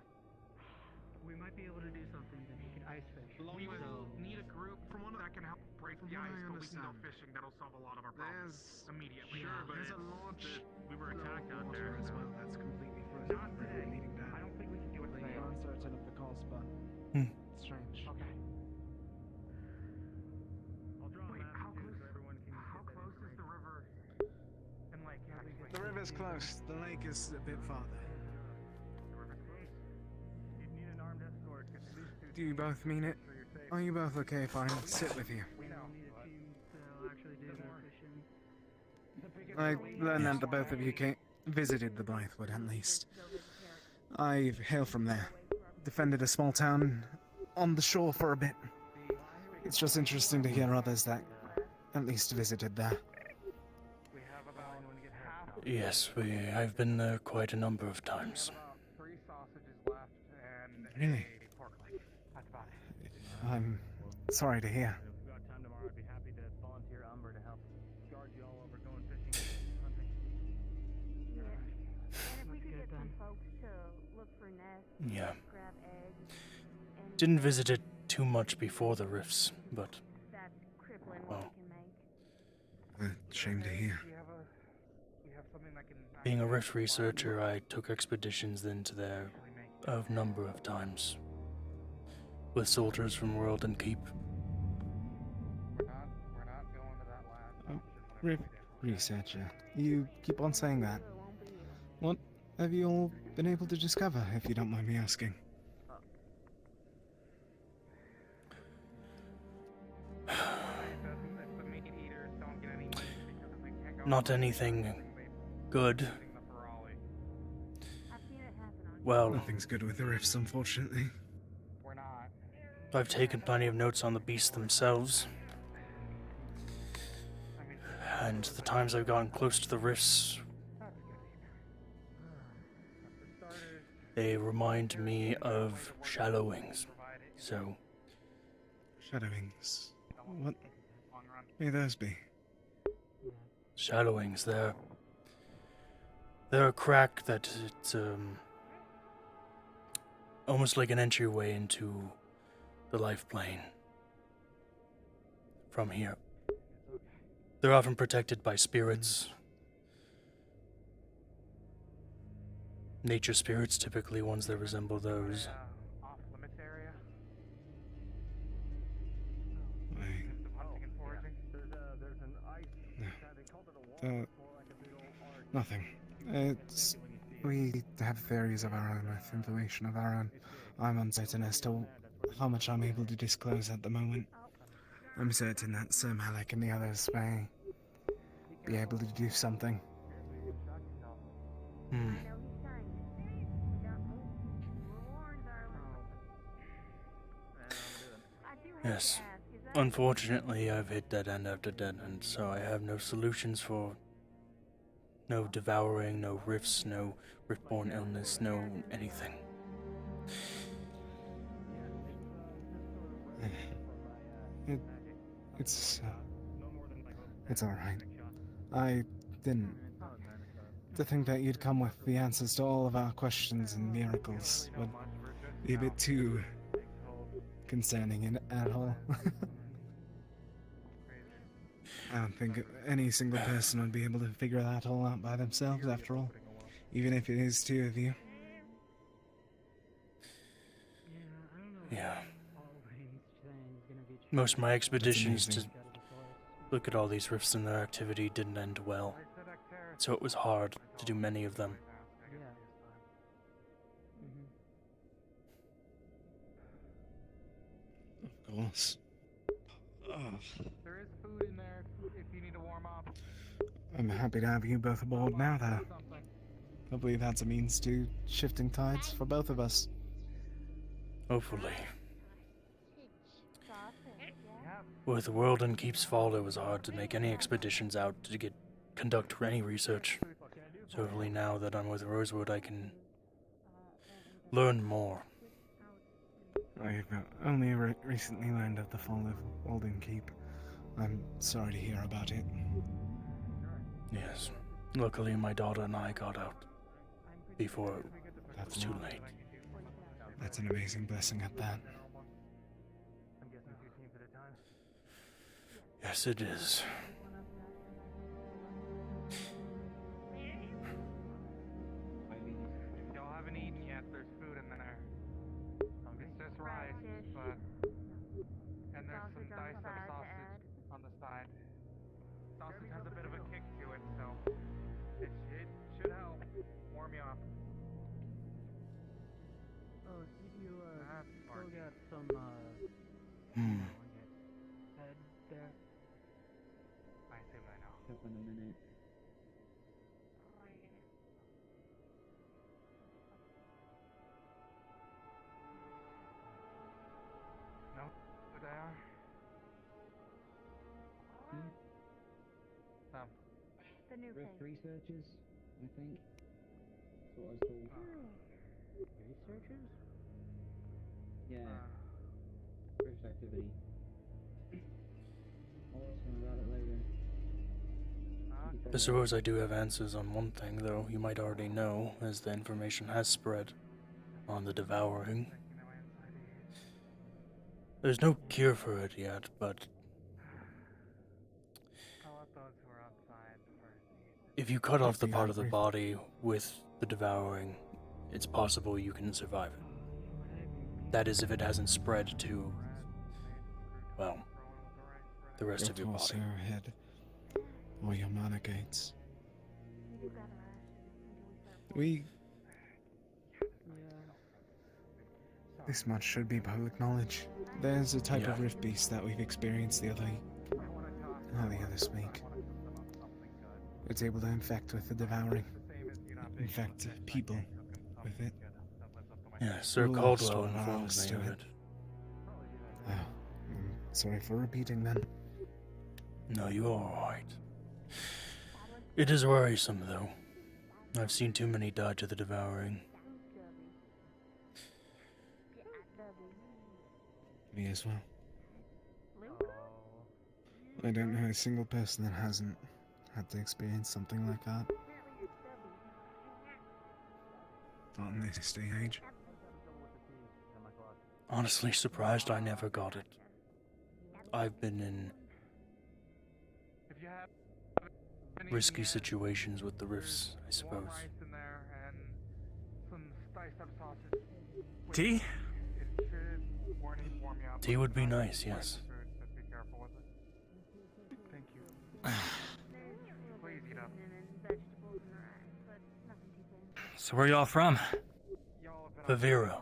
We might be able to do something that we can ice fish. We will need a group that can help break the ice, but we can go fishing. That'll solve a lot of our problems immediately. Sure, but there's a launch. We were attacked out there. As well, that's completely frozen. Not today. Leading down. I don't think we can do it today. I'm uncertain of the cost, but Hmm. it's strange. Okay. I'll draw Wait, a map how too, close? so everyone can How get close is the river and lake? Actually, The river's close. The lake is a bit farther. You'd need an armed escort, 'cause these two Do you both mean it? Are you both okay if I sit with you? We don't need a team to actually do the fishing. I learned that the both of you visited the Blythewood, at least. I hail from there. Defended a small town on the shore for a bit. It's just interesting to hear others that at least visited there. Yes, I've been there quite a number of times. 3 sausages left and Really? a pork leg. That's about it. I'm sorry to hear. If we've got time tomorrow, I'd be happy to volunteer Umber to help guard you all over going fishing and hunting. Yeah. And if we could get some folks to look for nests, Yeah. grab eggs, and Didn't visit it too much before the rifts, but that's crippling well, what we can make. Shame to hear. We have something that can being a rift researcher, I took expeditions into there a number of times with soldiers from World and Keep. We're not going to that lab. Rip researcher. You keep on saying that. What have you all been able to discover, if you don't mind me asking? Not anything good. Well, Nothing's good with the rifts, unfortunately. We're not. I've taken plenty of notes on the beasts themselves. And the times I've gotten close to the rifts, they remind me of shadowings. So, Shadowings. What may those be? shadowings, they're a crack that it's almost like an entryway into the life plane from here. They're often protected by spirits nature spirits, typically ones that resemble those. Off-limits area. I... Hunting and foraging. There's an ice. They called it a wall. It's more like a big old arch. Nothing. It's... We have theories of our own with information of our own. I'm uncertain as to how much I'm able to disclose at the moment. I'm certain that Sir Malik and the others may be able to do something. Hmm. Yes. Unfortunately, I've hit dead end after dead end, so I have no solutions for no devouring, no rifts, no riftborn illness, no anything. It's alright. I didn't... To think that you'd come with the answers to all of our questions and miracles would be a bit too concerning at all. I don't think any single person would be able to figure that all out by themselves, after all. Even if it is two of you. Yeah. Most of my expeditions to look at all these rifts and their activity didn't end well, so it was hard to do many of them. Of course. There is food in there if you need to warm up. I'm happy to have you both aboard now, though. Hopefully that's a means to shifting tides for both of us. Hopefully. With the world in Keep's fall, it was hard to make any expeditions out to conduct any research. So hopefully now that I'm with Rosewood, I can learn more. I've only recently learned of the fall of Walden Keep. I'm sorry to hear about it. Yes. Luckily, my daughter and I got out before it was too late. That's an amazing blessing at that. Yes, it is. Y'all haven't eaten yet. There's food in there. It's just rice, and there's some diced up sausage on the side. Sausage has a bit of a kick to it, so it should help warm you up. Oh, did you still got some head there? I assume I know. Up in a minute. No, but they are. Some. The new researchers, I think. That's what I was told. Researchers? Yeah. Rift activity. I'll ask them about it later. I suppose I do have answers on one thing, though you might already know, as the information has spread on the devouring. There's no cure for it yet, but if you cut off the part of the body with the devouring, it's possible you can survive it. That is, if it hasn't spread to, well, the rest of your body. Your head, or your mana gates. This much should be public knowledge. There's a type of rift beast that we've experienced the other week. It's able to infect with the devouring. Infect people with it. Yeah, Sir We lost Caldwell all our informed eyes me to of it. it. Oh, I'm sorry for repeating then. No, you're alright. It is worrisome, though. I've seen too many die to the devouring. Me as well. I don't know a single person that hasn't had to experience something like that. Not in this day and age. Honestly surprised I never got it. I've been in risky situations with the rifts, I suppose. up sausage. Tea? It should warm you up. Tea would be nice, yes. Food, just be careful with it. Thank you. Please eat up. So where y'all from? Faviro.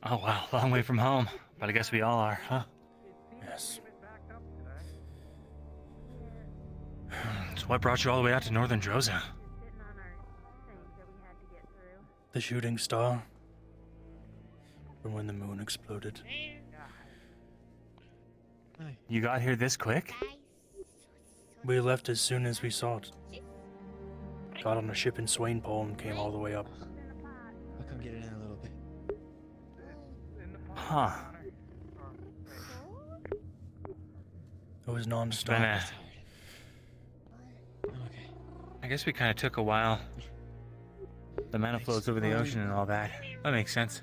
Oh wow, long way from home. But I guess we all are, huh? Yes. So what brought you all the way out to northern Droza? The shooting star. From when the moon exploded. You got here this quick? We left as soon as we saw it. Got on a ship in Swainpole and came all the way up. I'll come get it in a little bit. Huh. It was non-stop. Been I guess we kind of took a while. The mana flows over the ocean and all that. That makes sense.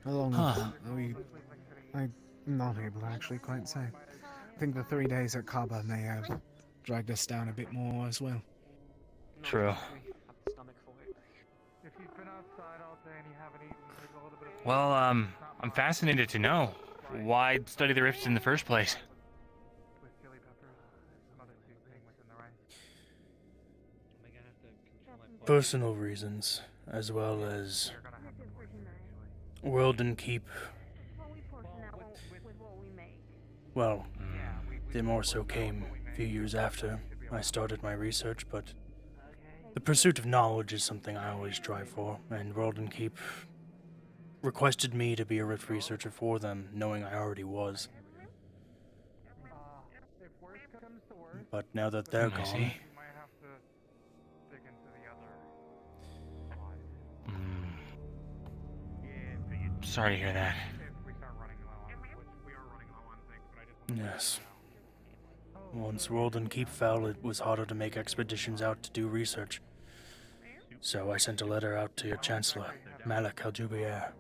How long are we... I'm not able to actually quite say. I think the 3 days at Kaba may have dragged us down a bit more as well. True. If you've been outside all day and you haven't eaten, there's a little bit of... Well, I'm fascinated to know why study the rifts in the first place. With chili peppers, some other seasoning within the rice. Personal reasons, as well as World and Keep. Well, they more so came a few years after I started my research, but the pursuit of knowledge is something I always strive for, and World and Keep requested me to be a rift researcher for them, knowing I already was. But now that they're gone, Sorry to hear that. yes. Once World and Keep fell, it was harder to make expeditions out to do research. So I sent a letter out to your Chancellor, Malik Al-Jubair.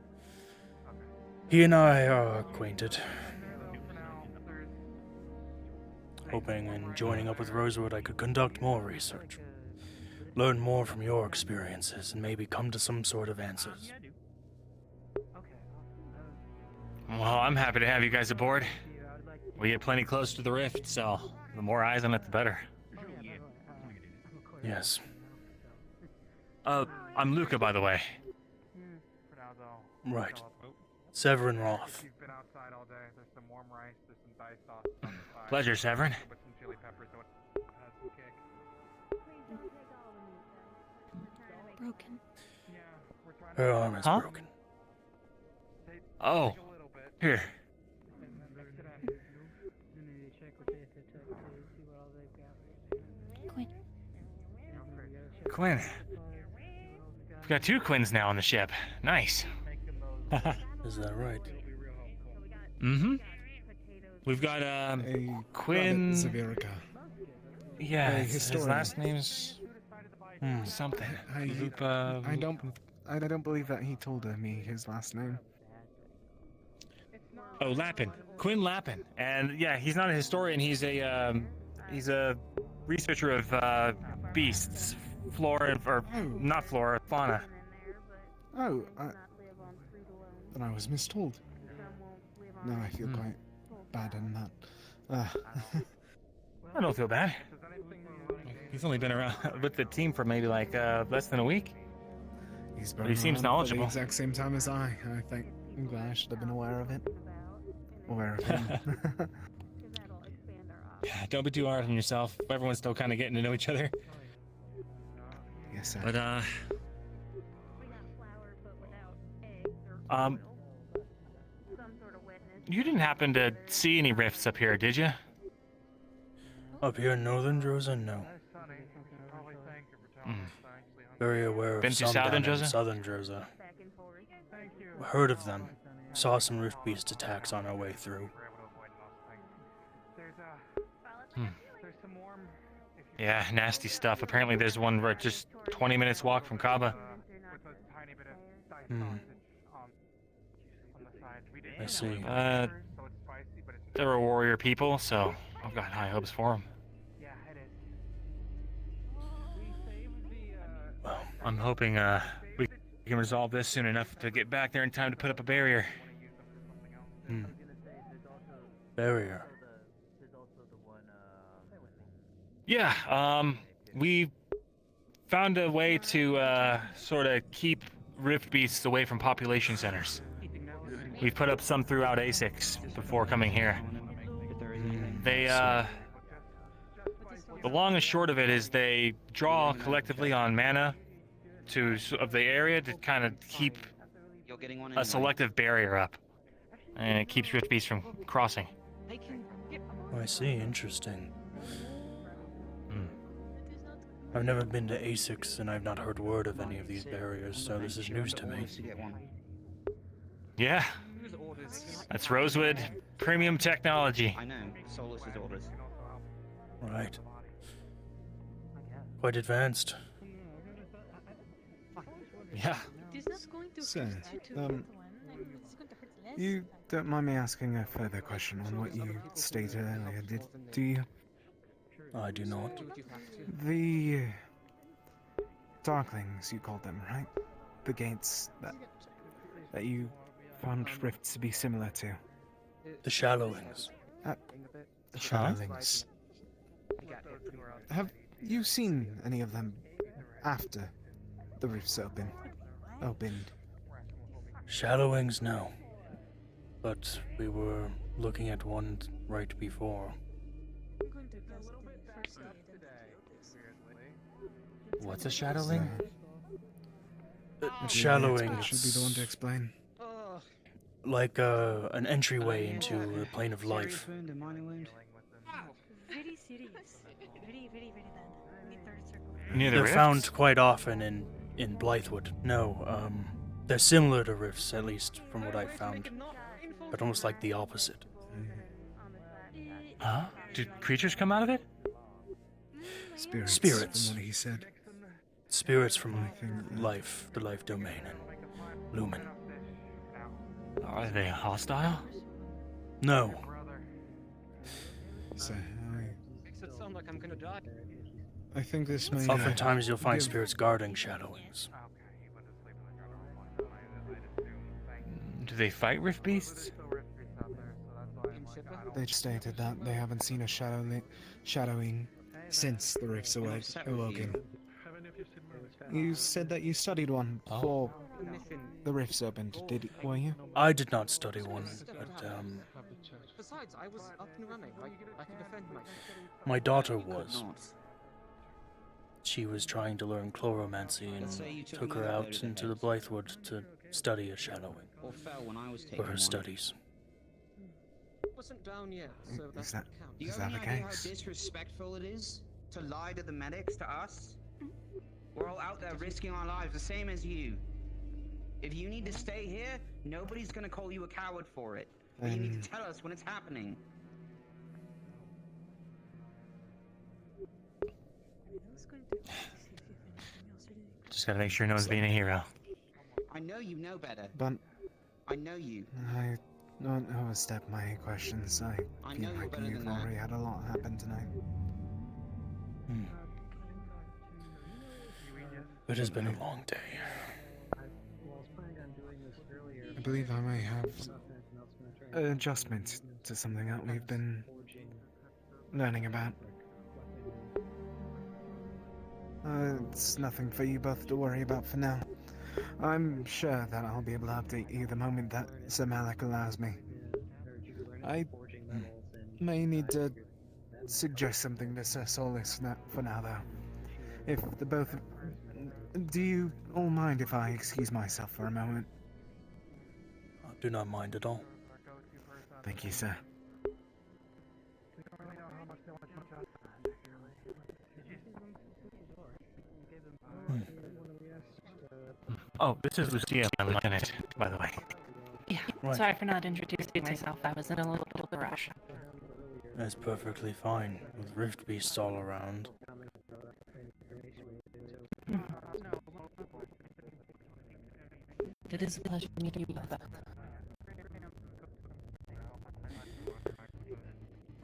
He and I are acquainted. Hoping in joining up with Rosewood I could conduct more research. Learn more from your experiences and maybe come to some sort of answers. Well, I'm happy to have you guys aboard. We get plenty close to the rift, so the more eyes on it, the better. Yes. I'm Luca, by the way. Right. Severin Roth. You've been outside all day. There's some warm rice, there's some dice sauce on the side. Pleasure, Severin. With some chili peppers, so it has some kick. Broken. Her arm is broken. Oh. Here. Quinn. We've got 2 Quinns now on the ship. Nice. Is that right? Mm-hmm. We've got Quinn. Zavirica. Yeah, A his historian. last name's something. I don't believe that he told me his last name. Oh, Lappin. Quinn Lappin. And yeah, he's not a historian. He's a researcher of beasts, flora, or not flora, fauna. Oh, then I was mistold. No, I feel quite bad in that. I don't feel bad. He's only been around with the team for maybe like less than a week. But he seems knowledgeable. At the exact same time as I think. I'm glad I should have been aware of it. Aware of him. Don't be too hard on yourself. Everyone's still kind of getting to know each other. Yes, sir. But you didn't happen to see any rifts up here, did you? Up here in northern Droza, no. Very aware of Been to some southern down in Droza? southern Droza. Heard of them. Saw some rift beast attacks on our way through. Yeah, nasty stuff. Apparently there's one right just 20 minutes walk from Kaba. I see. They're a warrior people, so I've got high hopes for them. I'm hoping we can resolve this soon enough to get back there in time to put up a barrier. Barrier. Yeah, we found a way to sort of keep rift beasts away from population centers. We've put up some throughout A6 before coming here. They, the long and short of it is they draw collectively on mana of the area to kind of keep a selective barrier up. And it keeps rift beasts from crossing. I see, interesting. I've never been to A6 and I've not heard word of any of these barriers, so this is news to me. Yeah. That's Rosewood premium technology. I know, Solus's orders. Right. Quite advanced. Yeah. So, you don't mind me asking a further question on what you stated earlier, do you? I do not. The Darklings, you called them, right? The gates that you found rifts to be similar to. The Shallowings. The Shallowings. Have you seen any of them after the rifts opened? Shallowings, no. But we were looking at one right before. What's a shadowling? Shallowing. Should be the one to explain. Like an entryway into the plane of life. Very serious. Very, very, very bad. Near the They're rifts? found quite often in Blythewood. No, they're similar to rifts, at least from what I've found, but almost like the opposite. Huh? Do creatures come out of it? Spirits. From what he said. Spirits from life, the life domain, and Lumen. Are they hostile? No. So, Makes it sound like I'm gonna die. I think this may... Oftentimes you'll find give- spirits guarding Shallowings. Do they fight rift beasts? They stated that they haven't seen a shadowing since the rifts awoken. You said that you studied one before the rifts opened, were you? I did not study one, but Besides, I was up and running. I could defend myself. my daughter was. She was trying to learn chloromancy and took her out into the Blythewood to study a shallowing Or fell when I was taking for her one. studies. Wasn't down yet, so Is that that, Do you is have that any the idea how case? disrespectful it is to lie to the medics, to us? We're all out there risking our lives, the same as you. If you need to stay here, nobody's gonna call you a coward for it. But you need to tell us when it's happening. Just gotta make sure no one's being a hero. I know you know better. But I know you. I don't overstep my questions. I I feel know you're like better you've than that. already had a lot happen tonight. It has been a long day. I believe I may have an adjustment to something that we've been learning about. It's nothing for you both to worry about for now. I'm sure that I'll be able to update you the moment that Sir Malik allows me. I may need to suggest something to Sir Solus for now, though. If the both... Do you all mind if I excuse myself for a moment? I do not mind at all. Thank you, sir. Oh, this is Lucia, my lieutenant, by the way. Yeah, Right. sorry for not introducing myself. I was in a little bit of a rush. That's perfectly fine, with rift beasts all around. It is a pleasure meeting you both.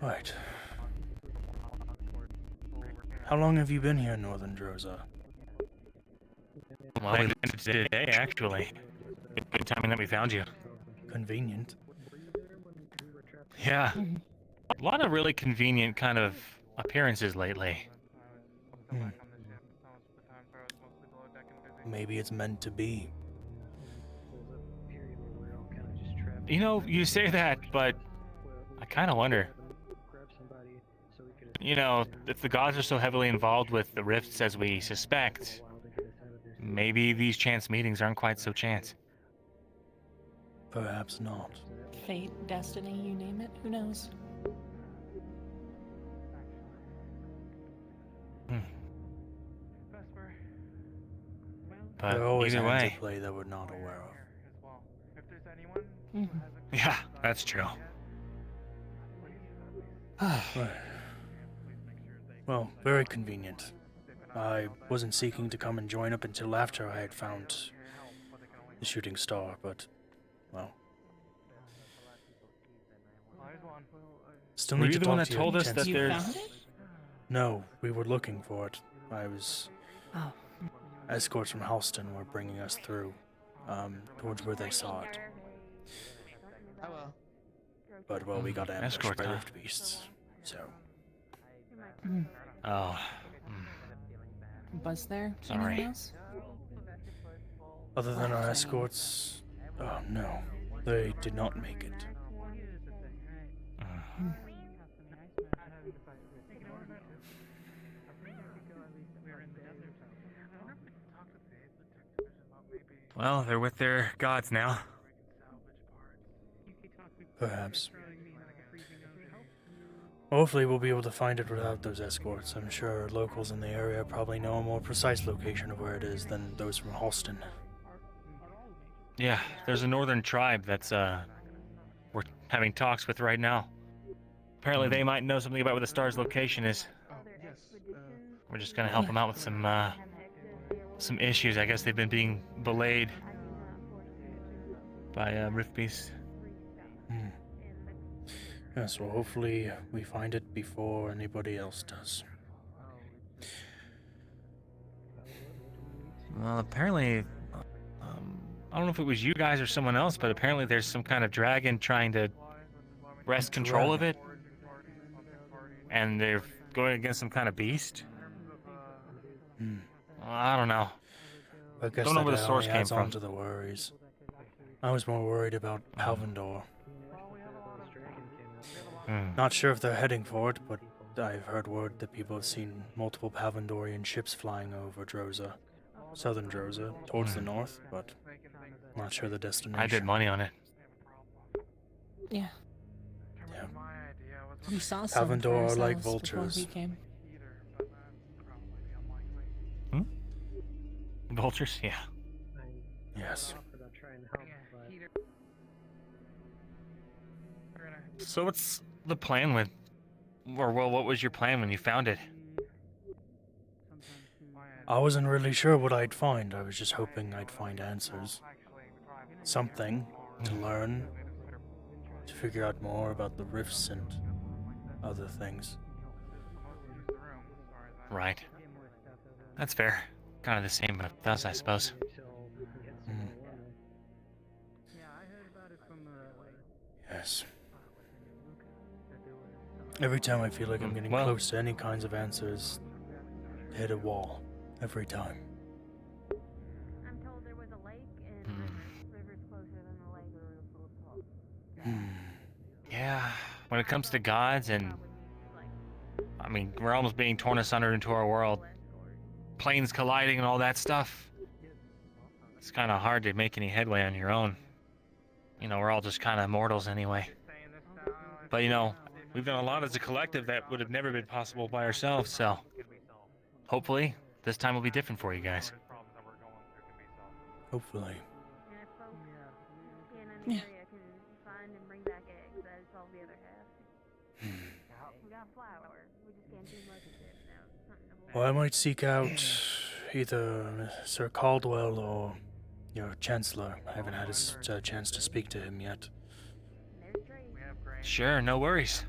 Right. How long have you been here, Northern Droza? Well, we ended today, actually. Good timing that we found you. Convenient. Yeah. A lot of really convenient kind of appearances lately. Maybe it's meant to be. You know, you say that, but I kind of wonder. You know, if the gods are so heavily involved with the rifts as we suspect, maybe these chance meetings aren't quite so chance. Perhaps not. Fate, destiny, you name it, who knows? But There are always either hands way, at play that we're not aware of. yeah, that's true. Right. Well, very convenient. I wasn't seeking to come and join up until after I had found the shooting star, but, well. Still Were need you to the one talk that to told you us that You there's... found it? No, we were looking for it. Oh. Escorts from Halston were bringing us through, towards where they saw it. Oh well. But, well, we got ambushed Escort, by huh? rift beasts, so... Oh. Was there Sorry. anyone else? Other than our escorts, oh no, they did not make it. Well, they're with their gods now. Perhaps. Hopefully we'll be able to find it without those escorts. I'm sure locals in the area probably know a more precise location of where it is than those from Halston. Yeah, there's a northern tribe that's, we're having talks with right now. Apparently they might know something about where the star's location is. We're just gonna help them out with some issues. I guess they've been being belayed by, rift beasts. Yes, well, hopefully we find it before anybody else does. Well, apparently, I don't know if it was you guys or someone else, but apparently there's some kind of dragon trying to wrest control of it. And they're going against some kind of beast. I don't know. I guess Don't know that where the source only came adds from. on to the worries. I was more worried about Palvindor. Not sure if they're heading for it, but I've heard word that people have seen multiple Palvindorian ships flying over Droza, southern Droza, towards the north, but not sure the destination. I did money on it. Yeah. Yeah. We saw some for Palvindor are like ourselves before vultures. we came. Vultures? Yeah. Yes. So what's the plan with... Or, well, what was your plan when you found it? I wasn't really sure what I'd find. I was just hoping I'd find answers. Something to learn, to figure out more about the rifts and other things. Right. That's fair. Kind of the same with us, I suppose. Yes. Every time I feel like I'm getting close to any kinds of answers, hit a wall. Every time. I'm told there was a lake and the river's closer than the lake. Yeah. When it comes to gods and... I mean, we're almost being torn asunder into our world. Planes colliding and all that stuff. It's kind of hard to make any headway on your own. You know, we're all just kind of mortals anyway. But, you know, we've done a lot as a collective that would have never been possible by ourselves, so... Hopefully, this time will be different for you guys. Hopefully. Yeah. Find and bring back eggs. That solve the other half. We got flour. We just can't do much of it now. Well, I might seek out either Sir Caldwell or your Chancellor. I haven't had a chance to speak to him yet. Sure, no worries.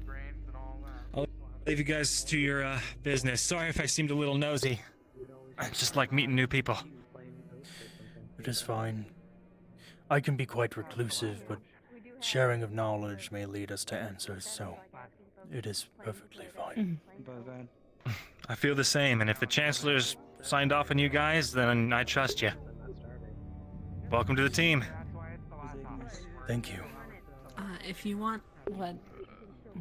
I'll leave you guys to your business. Sorry if I seemed a little nosy. I just like meeting new people. It is fine. I can be quite reclusive, but sharing of knowledge may lead us to answers, so it is perfectly fine. I feel the same, and if the Chancellor's signed off on you guys, then I trust you. Welcome to the team. Thank you. If you want what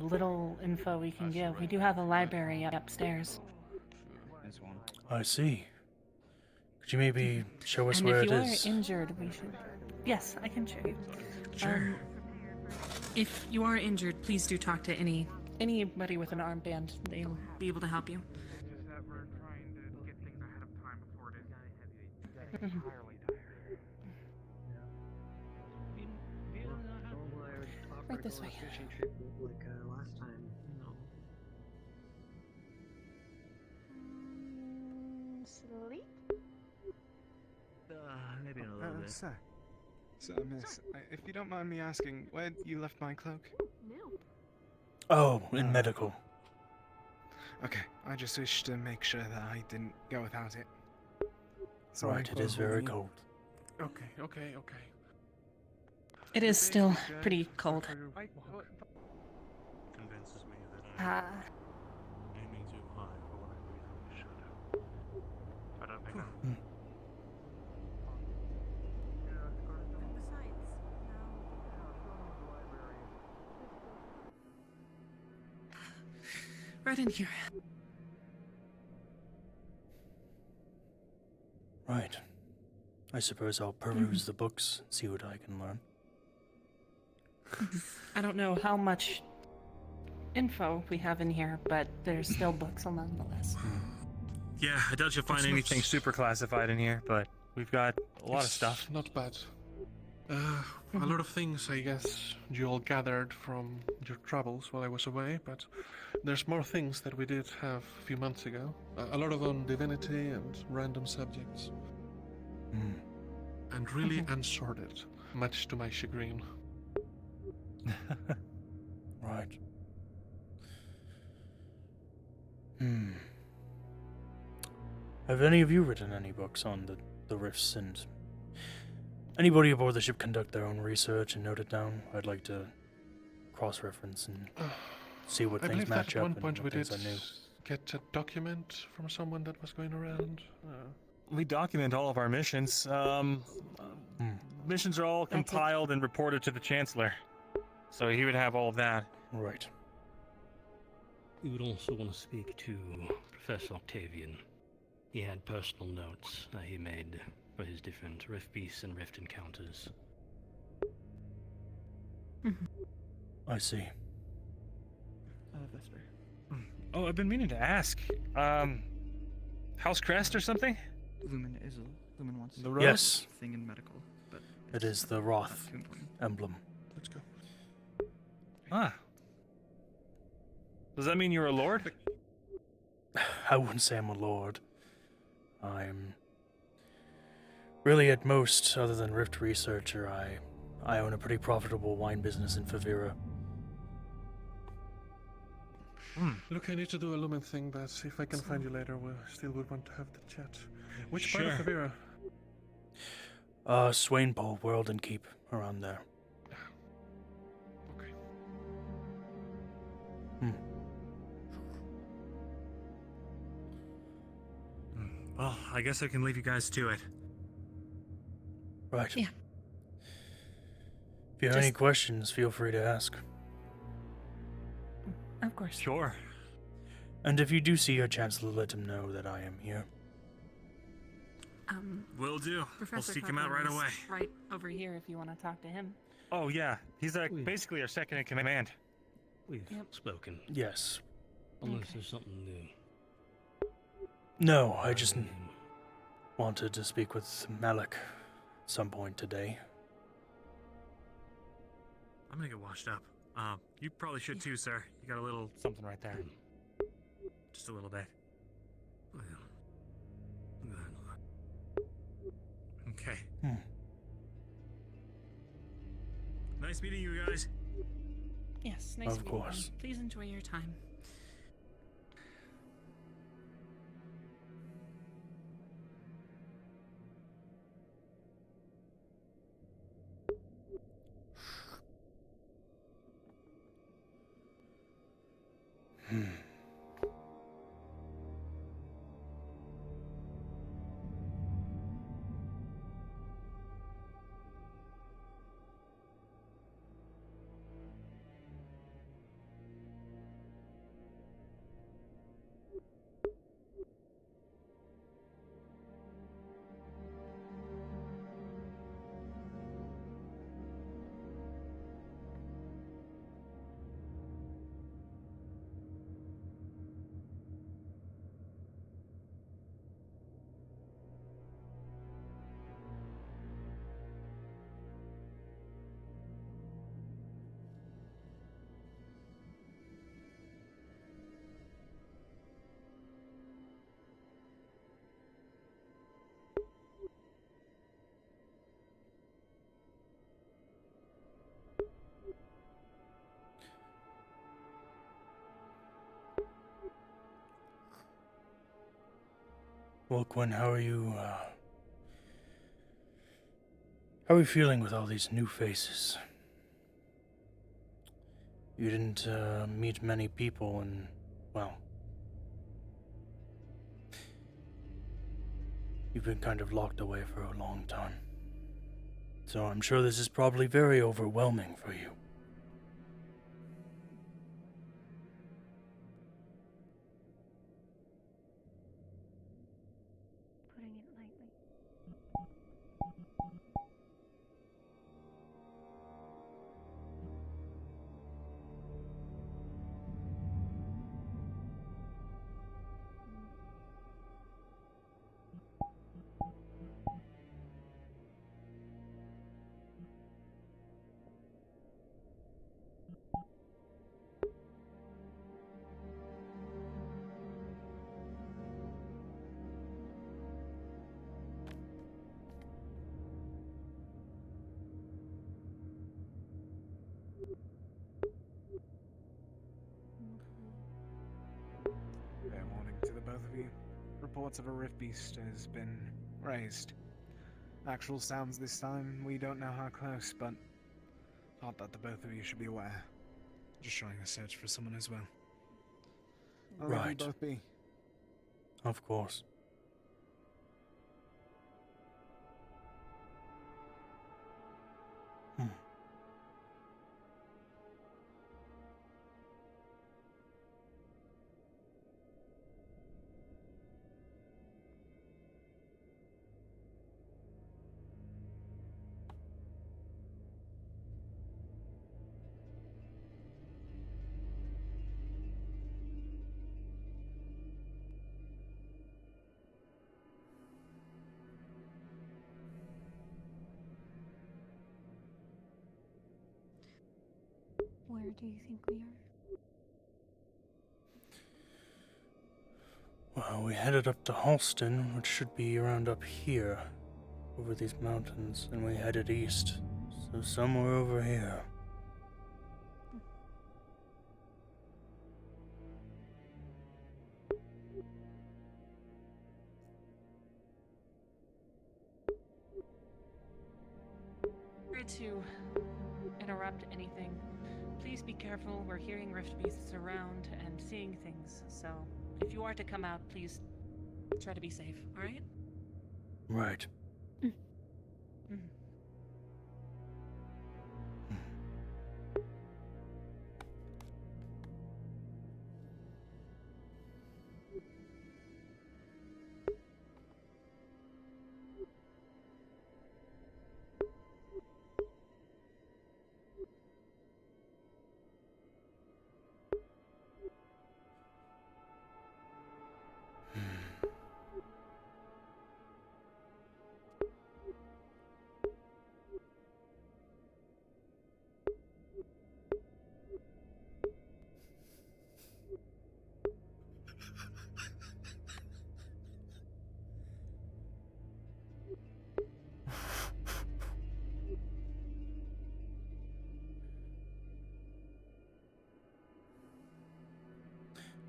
little info we can give, we do have a library upstairs. I see. Could you maybe show us And where if it you is? are injured, we should... Yes, I can show you. Sure. If you are injured, please do talk to anybody with an armband. They'll be able to help you. It's just that we're trying to get things ahead of time before it is Mhm. entirely dire. Right this way. Last time. No. Sleep? Maybe in a little bit. Sir, miss, if you don't mind me asking, where you left my cloak? No. Oh, in medical. Okay, I just wish to make sure that I didn't go without it. Right, it is very cold. Okay. It is still pretty cold. Convinces me that I'm aiming too high for what I really should. I don't think I'm... Right in here. Right. I suppose I'll peruse the books, see what I can learn. I don't know how much info we have in here, but there's still books nonetheless. Yeah, I doubt you'll find anything super classified in here, but we've got a lot of stuff. Not bad. A lot of things, I guess, you all gathered from your travels while I was away, but there's more things that we did have a few months ago. A lot of on divinity and random subjects. And really unsorted, much to my chagrin. Right. Have any of you written any books on the rifts, and anybody aboard the ship conduct their own research and note it down? I'd like to cross-reference and see what I things believe match that at up one and point we what did things I knew. get a document from someone that was going around. We document all of our missions. Missions are all compiled and reported to the Chancellor. So he would have all of that. Right. We would also want to speak to Professor Octavian. He had personal notes that he made for his different rift beasts and rift encounters. I see. Vesper. Oh, I've been meaning to ask. House Crest or something? Lumen wants The rose? Yes. thing in medical, but It is the Roth too important. emblem. Let's go. Ah. Does that mean you're a lord? I wouldn't say I'm a lord. I'm really at most, other than Rift researcher, I own a pretty profitable wine business in Favira. Look, I need to do a Lumen thing, but if I can find you later, we still would want to have the chat. Which part of Sure. Favira? Swainpole, World and Keep, around there. Okay. Well, I guess I can leave you guys to it. Right. Yeah. If you have any questions, feel free to ask. Of course. Sure. And if you do see your chancellor, let him know that I am here. Will do. Professor We'll seek him out right Copeland is away. Right over here if you want to talk to him. Oh, yeah. He's basically our second in command. We've spoken. Yes. Unless there's something new. No, I just wanted to speak with Malik at some point today. I'm gonna get washed up. You probably should too, sir. You got a little something right there. Just a little bit. Okay. Nice meeting you guys. Yes, nice Of meeting course. you. Please enjoy your time. Well, Quinn, how are you, how are you feeling with all these new faces? You didn't, meet many people and, well, you've been kind of locked away for a long time. So I'm sure this is probably very overwhelming for you. Putting it lightly. Fair warning to the both of you. Reports of a rift beast has been raised. Actual sounds this time, we don't know how close, but thought that the both of you should be aware. Just trying to search for someone as well. I'll leave you Right. both be. Of course. Where do you think we are? Well, we headed up to Halston, which should be around up here, over these mountains, and we headed east, so somewhere over here. Sorry to interrupt anything. Please be careful. We're hearing rift beasts around and seeing things. So if you are to come out, please try to be safe. All right? Right. Mhm.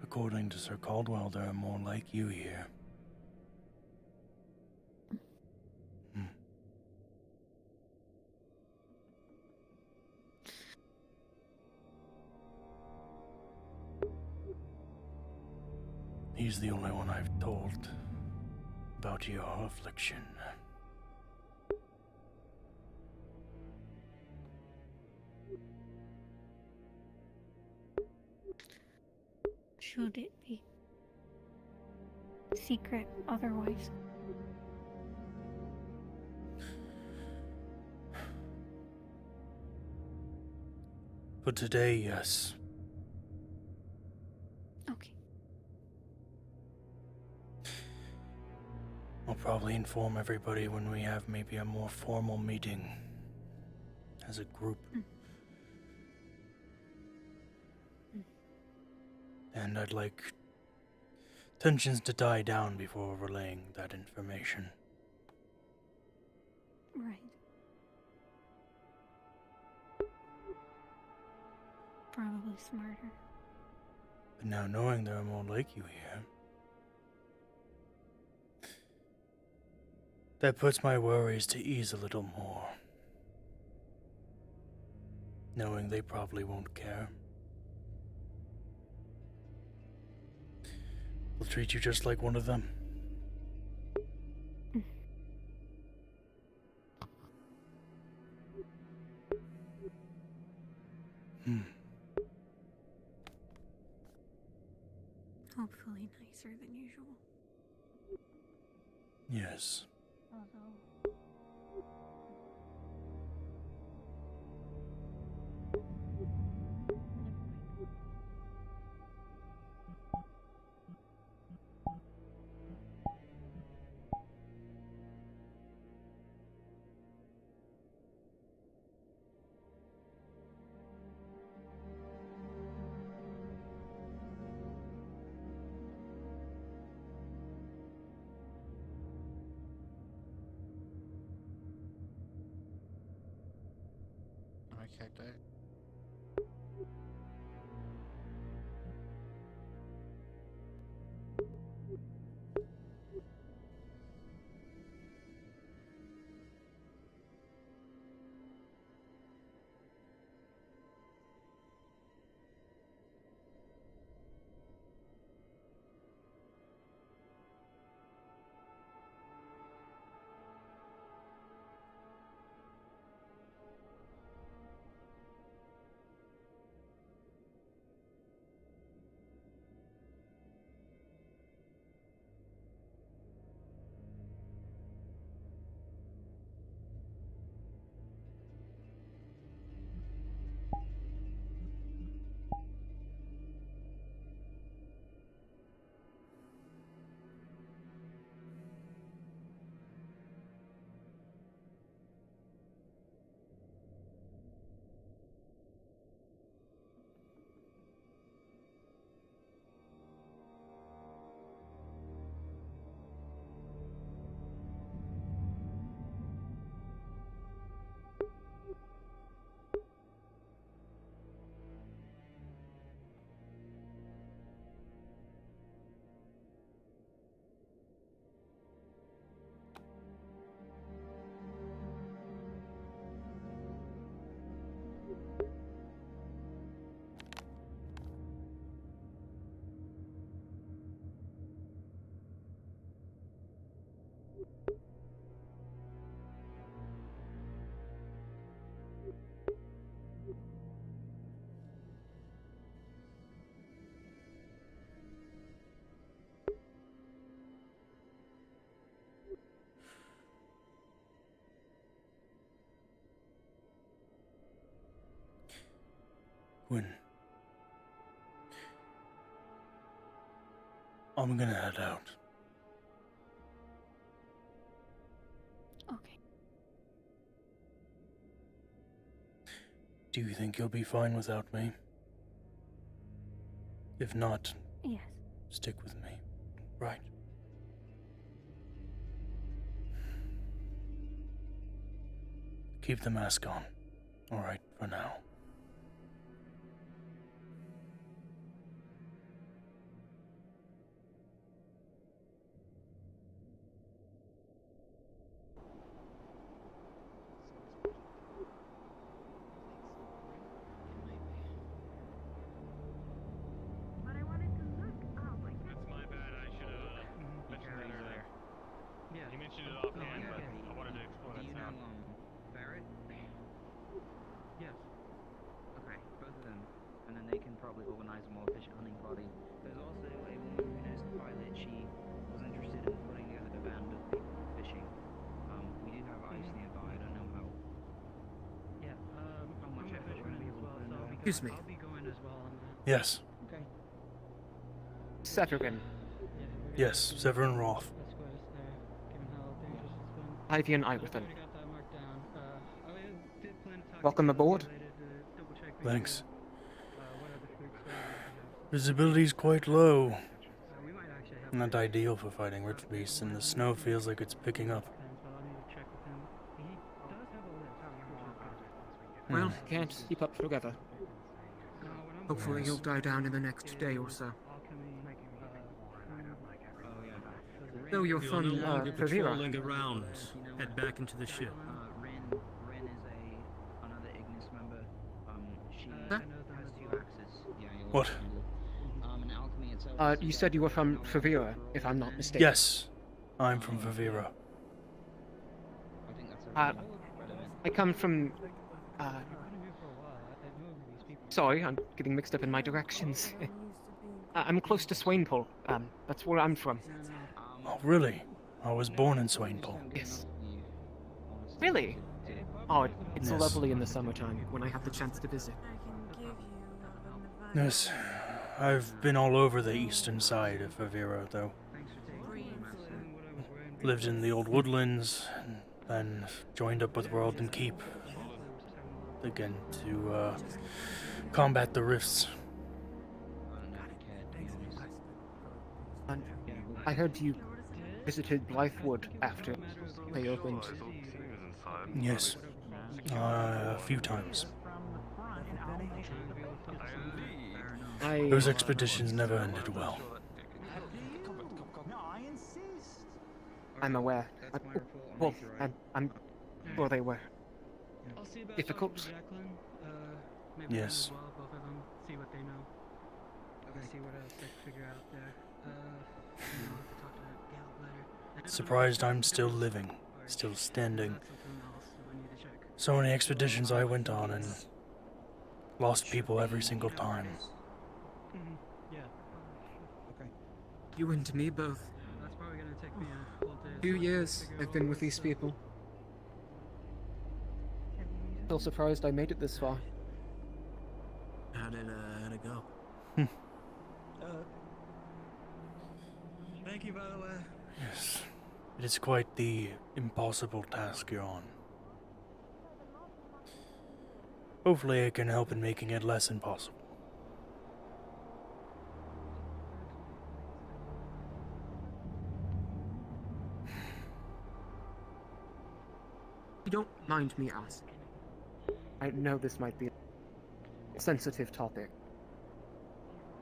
According to Sir Caldwell, there are more like you here. He's the only one I've told about your affliction. Should it be secret otherwise? For today, yes. Okay. I'll probably inform everybody when we have maybe a more formal meeting as a group. And I'd like tensions to die down before relaying that information. Right. Probably smarter. But now knowing there are more like you here, That puts my worries to ease a little more. Knowing they probably won't care. They'll treat you just like one of them. Hopefully nicer than usual. Yes. Okay, Dave. When I'm gonna head out. Okay. Do you think you'll be fine without me? If not, Yes. stick with me, right? Keep the mask on. All right, for now. But I wanted to look. Oh my god. That's my bad. I should have mentioned that earlier. Yeah. You mentioned it offhand, but I wanted to explore Do that you know, sound. Barrett? Yes. Okay, both of them. And then they can probably organize a more efficient hunting party. There's also a woman who knows the pilot. She was interested in putting together a band of people fishing. We do have ice nearby. I don't know how. Yeah, how much I'm effort we're gonna be able to put in there. Excuse me. I'll be going as well on that. Yes. Okay. Severin. Yes, Severin Roth. Let's go as there, given how dangerous it's been. Ivian I've Iwerthen. already got that marked down. I did plan to talk Welcome to aboard. later to double check Thanks. what other fleets they have. Visibility's quite low. We might actually have Not ideal for fighting rift beasts, and the snow feels like it's picking up. but I'll need to check with him. He does have a list. Well, can't keep up together. Hopefully he'll die down in the next day or so. Oh yeah. No, you're You're from no longer Favira. patrolling around. Head back into the ship. Ren is another Ignis member. She has two axes. Yeah, you'll What? and alchemy itself. You said you were from Favira, if I'm not mistaken. Yes, I'm from Favira. I come from. Sorry, I'm getting mixed up in my directions. I'm close to Swainpool. That's where I'm from. Oh, really? I was born in Swainpool. Yes. Really? Oh, it's Yes. lovely in the summertime when I have the chance to visit. Yes, I've been all over the eastern side of Favira, though. Lived in the old woodlands, and then joined up with World and Keep. Again, to combat the rifts. I heard you visited Blythewood after they opened. Yes, a few times. Those expeditions never ended well. I'm aware. I'm sure they were difficult. Yes. See what they know. See what else they figure out there. Surprised I'm still living, still standing. So many expeditions I went on and lost people every single time. You and me both. That's probably gonna take me a whole day. 2 years I've been with these people. Still surprised I made it this far. How'd it go? Thank you, by the way. Yes, it is quite the impossible task you're on. Hopefully I can help in making it less impossible. You don't mind me asking. I know this might be a sensitive topic.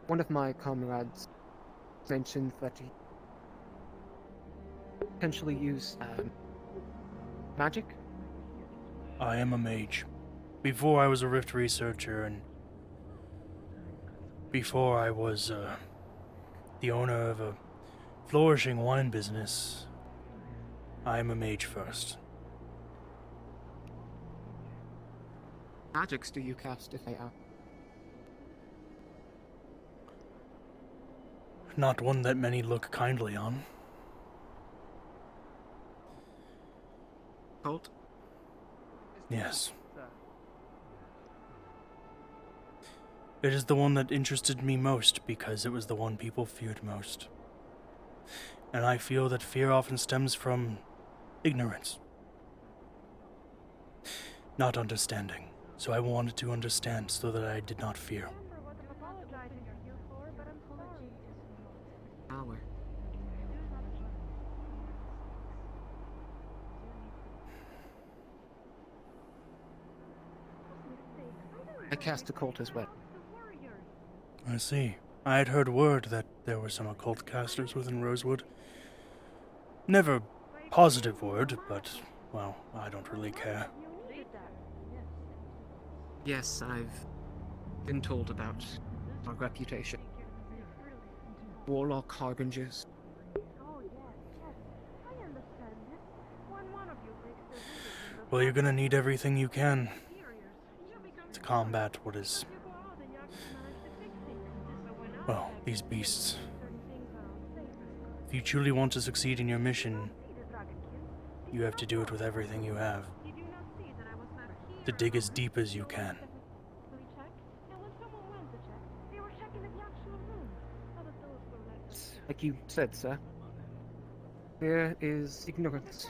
One of my comrades mentioned that he potentially used magic. I am a mage. Before I was a rift researcher, and before I was the owner of a flourishing wine business, I am a mage first. Magics do you cast if they are? Not one that many look kindly on. Cult? Yes. It is the one that interested me most because it was the one people feared most. And I feel that fear often stems from ignorance, not understanding. So I wanted to understand so that I did not fear. Power. I cast occult as well. I see. I had heard word that there were some occult casters within Rosewood. Never positive word, but, well, I don't really care. Yes, I've been told about our reputation. Warlock harbingers. Well, you're gonna need everything you can to combat what is, well, these beasts. If you truly want to succeed in your mission, you have to do it with everything you have. To dig as deep as you can. Like you said, sir. There is ignorance.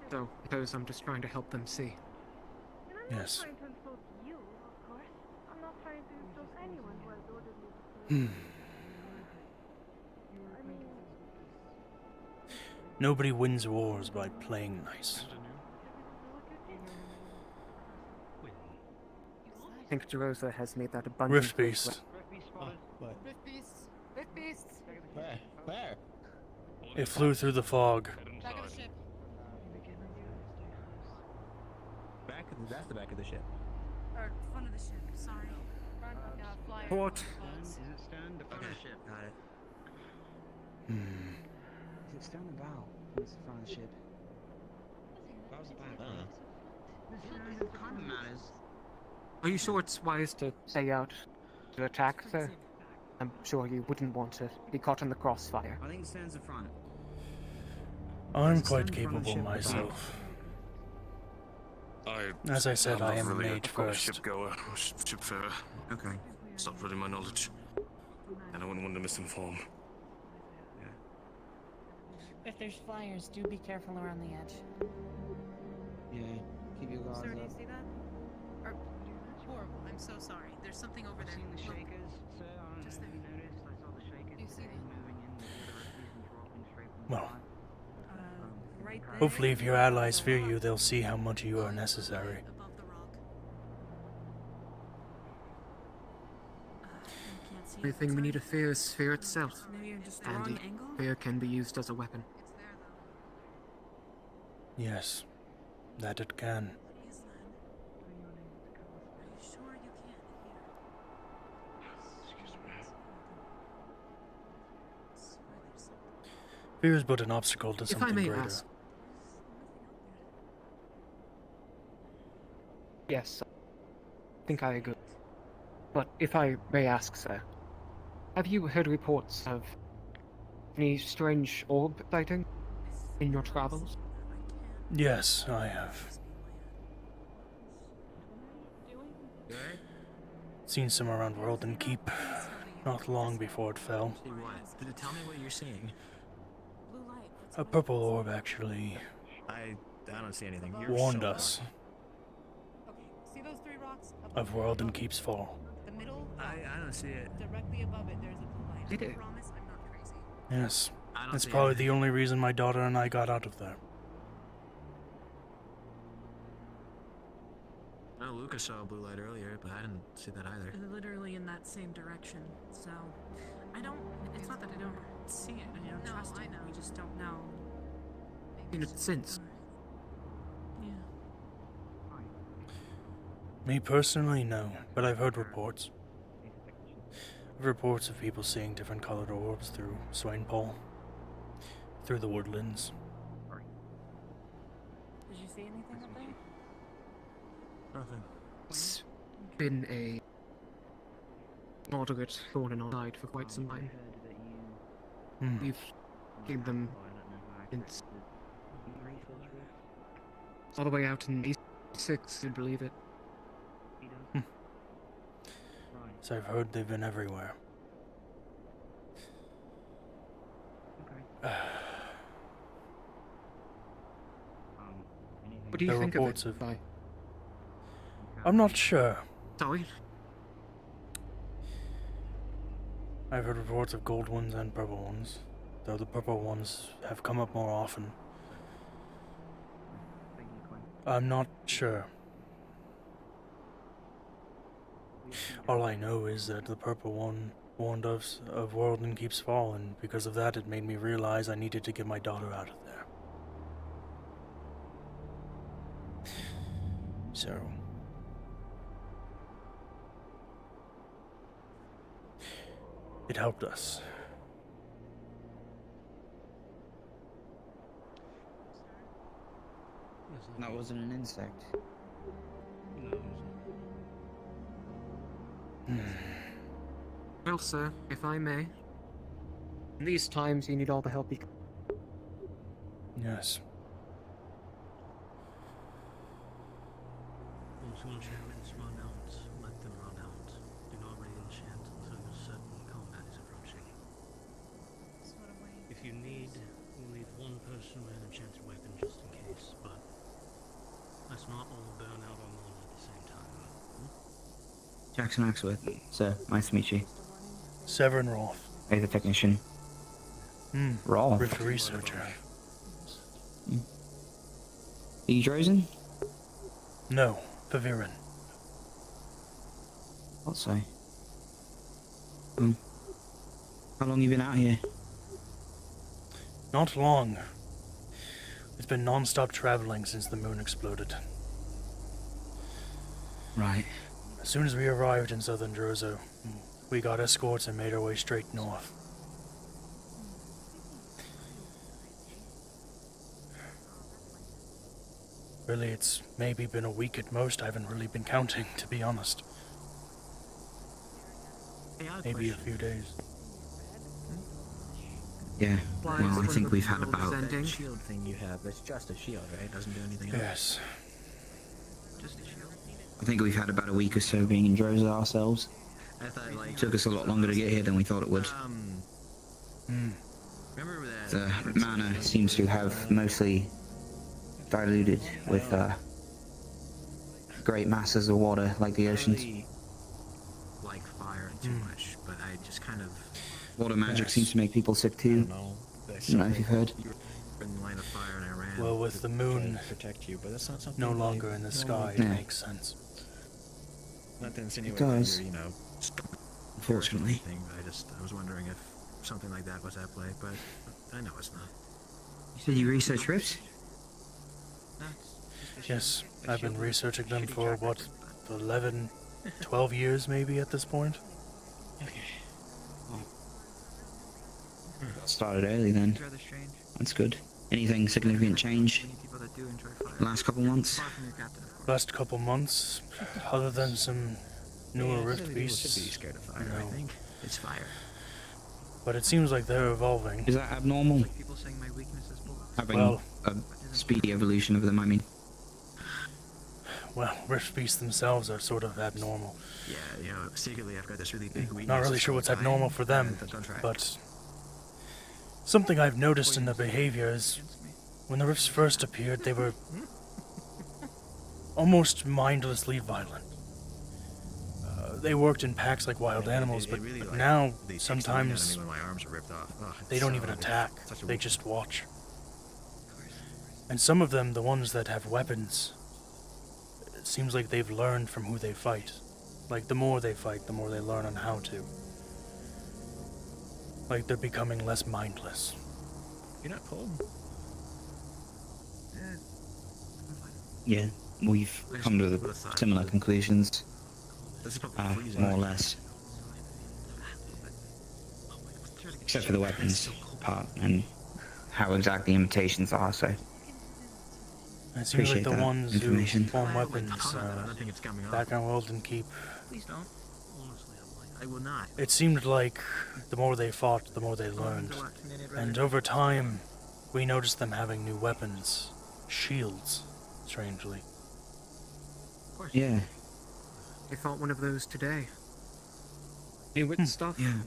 So, I suppose I'm just trying to help them see. Yes. Nobody wins wars by playing nice. I think Jerosa has made that abundantly Rift Beast. Rift beasts. Where? Where? It flew through the fog. Back of the ship. That's the back of the ship. Or front of the ship. Sorry. Front. Fly. Port. Is it stern? The front of the ship. Got it. Is it stern or bow? What's the front of the ship? Bow's the back. I don't know. It kind of matters. Are you sure it's wise to stay out to attack, sir? I'm sure you wouldn't want to be caught in the crossfire. I think stern's the front. I'm quite capable myself. As I said, I am a mage first. Shipgoer, or shipfarer. Okay. It's not really my knowledge. And I wouldn't want to misinform. If there's flyers, do be careful around the edge. Yeah, keep your guards Sir, do you up. see that? Or, horrible. I'm so sorry. There's something over there. Seen the Look. shakers, sir? I don't Just know if you there. noticed. I saw the shakers You see today them? moving in with the refuse and dropping straight from the Well, sky. Right there. hopefully if your allies fear you, they'll see how much you are necessary. Above the rock. Can't see The it. thing we need to fear is fear itself. Maybe I'm just the And wrong the angle? fear can be used as a weapon. It's there though. Yes, that it can. What is that? Are you sure you can't hear? Fear is but an obstacle to If I something may greater. ask. Yes, I think I agree. But if I may ask, sir, have you heard reports of any strange orb sighting in your travels? Yes, I have. Seen some around World and Keep, not long before it fell. See what? Tell me what you're seeing. Blue light. A purple orb actually I don't see anything. warned us Okay. See those three rocks? of World and Keep's fall. The middle. I don't see it. Directly above it, there's a blue light. Did I it? promise I'm not crazy. Yes, I don't that's see probably anything. the only reason my daughter and I got out of there. No, Lucas saw a blue light earlier, but I didn't see that either. Literally in that same direction. So, I don't. It's not that I don't see it. I don't trust it. We just don't know. In a sense. Yeah. Me personally, no, but I've heard reports. Reports of people seeing different colored orbs through Swainpole, through the woodlands. Did you see anything up there? Nothing. It's been a moderate thorn in our side for quite some time. Hmm. We've given them hints all the way out in E6, you'd believe it. So I've heard they've been everywhere. What do you There are think reports of it? I'm not sure. Sorry? I've heard reports of gold ones and purple ones, though the purple ones have come up more often. I'm not sure. All I know is that the purple one warned us of World and Keeps Fall, and because of that it made me realize I needed to get my daughter out of there. So... it helped us. That wasn't an insect. Well, sir, if I may. In these times, you need all the help you can. Yes. Once enchantments run out, let them run out. Do not re-enchant until you're certain combat is approaching. If you need, we'll leave one person with an enchanted weapon just in case, but let's not all burn out on one at the same time. Jackson Axworth, sir. Nice to meet you. Severin Roth. Hey, the technician. Roth. Rift researcher. Are you Drozen? No, Severin. I'll say. How long you been out here? Not long. It's been non-stop traveling since the moon exploded. Right. As soon as we arrived in southern Drozo, we got escorts and made our way straight north. Really, it's maybe been a week at most. I haven't really been counting, to be honest. Maybe a few days. Yeah, well, I think we've had about... That shield thing you have, that's just a shield, right? It doesn't do anything else. Yes. Just a shield. I think we've had about a week or so being in Droza ourselves. I thought, like... Took us a lot longer to get here than we thought it would. Remember that... The mana seems to have mostly diluted with great masses of water like the oceans. Like fire too much, but I just kind of... Water magic seems to make people sick too. I don't know if you've heard. In the line of fire and I ran. Well, with the moon protect you, but that's not something no longer in the sky, it makes sense. Not to insinuate It does. that you're, Unfortunately. I was wondering if something like that was at play, but I know it's not. You said you research rifts? Yes, I've been researching them for, what, 11, 12 years maybe at this point? Okay. Started early then. That's good. Anything significant change? Last couple months? Last couple months, other than some newer rift beasts, Should be scared of fire, I think. It's fire. But it seems like they're evolving. Is that abnormal? Having Well, a speedy evolution of them, I mean. Well, rift beasts themselves are sort of abnormal. Yeah, secretly I've got this really big weakness. Not really sure what's abnormal for them, but something I've noticed in their behavior is when the rifts first appeared, they were almost mindlessly violent. They worked in packs like wild animals, but now sometimes they don't even attack, they just watch. And some of them, the ones that have weapons, it seems like they've learned from who they fight. Like, the more they fight, the more they learn on how to. Like, they're becoming less mindless. You're not cold. Yeah, we've come to the similar conclusions. More or less. Except for the weapons part and how exact the imitations are, so... It seems like Appreciate the that ones who information. form weapons back in World and Keep. Please don't. I will not. It seemed like the more they fought, the more they learned. And over time, we noticed them having new weapons. Shields, strangely. Yeah. I fought one of those today. New wit stuff? Yeah.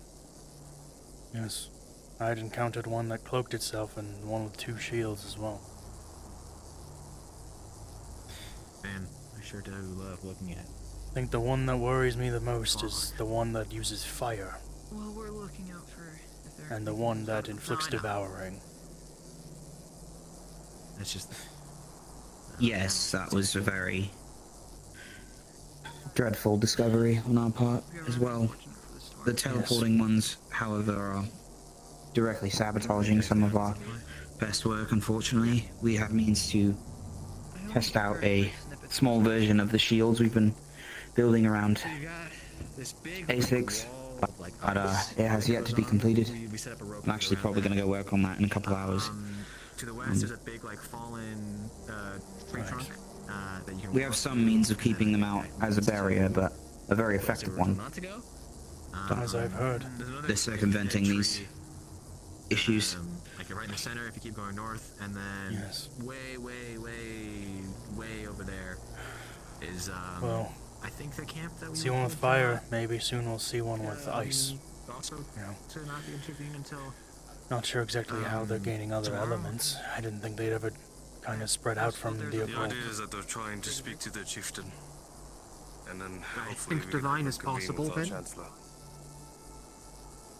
Yes. I'd encountered one that cloaked itself and one with 2 shields as well. Man, I sure do love looking at. I think the one that worries me the most is the one that uses fire. Well, we're looking out for if there And the one that inflicts devouring. That's just... Yes, that was a very dreadful discovery on our part as well. The teleporting ones, however, are directly sabotaging some of our best work, unfortunately. We have means to test out a small version of the shields we've been building around A6, but it has yet to be completed. I'm actually probably going to go work on that in a couple hours. To the west, there's a big, like, fallen tree trunk that you can... We have some means of keeping them out as a barrier, but a very effective one. As I've heard. They're circumventing these issues. Like, you're right in the center if you keep going north, and then way over there is, Well, I think the camp that we see one with fire, maybe soon we'll see one with ice. Also, You know. to not be intervening until... Not sure exactly how they're gaining other elements. I didn't think they'd ever kind of spread out from the The occult. idea is that they're trying to speak to their chieftain. And then hopefully think we can divine have a is convene possible, with our then? Chancellor.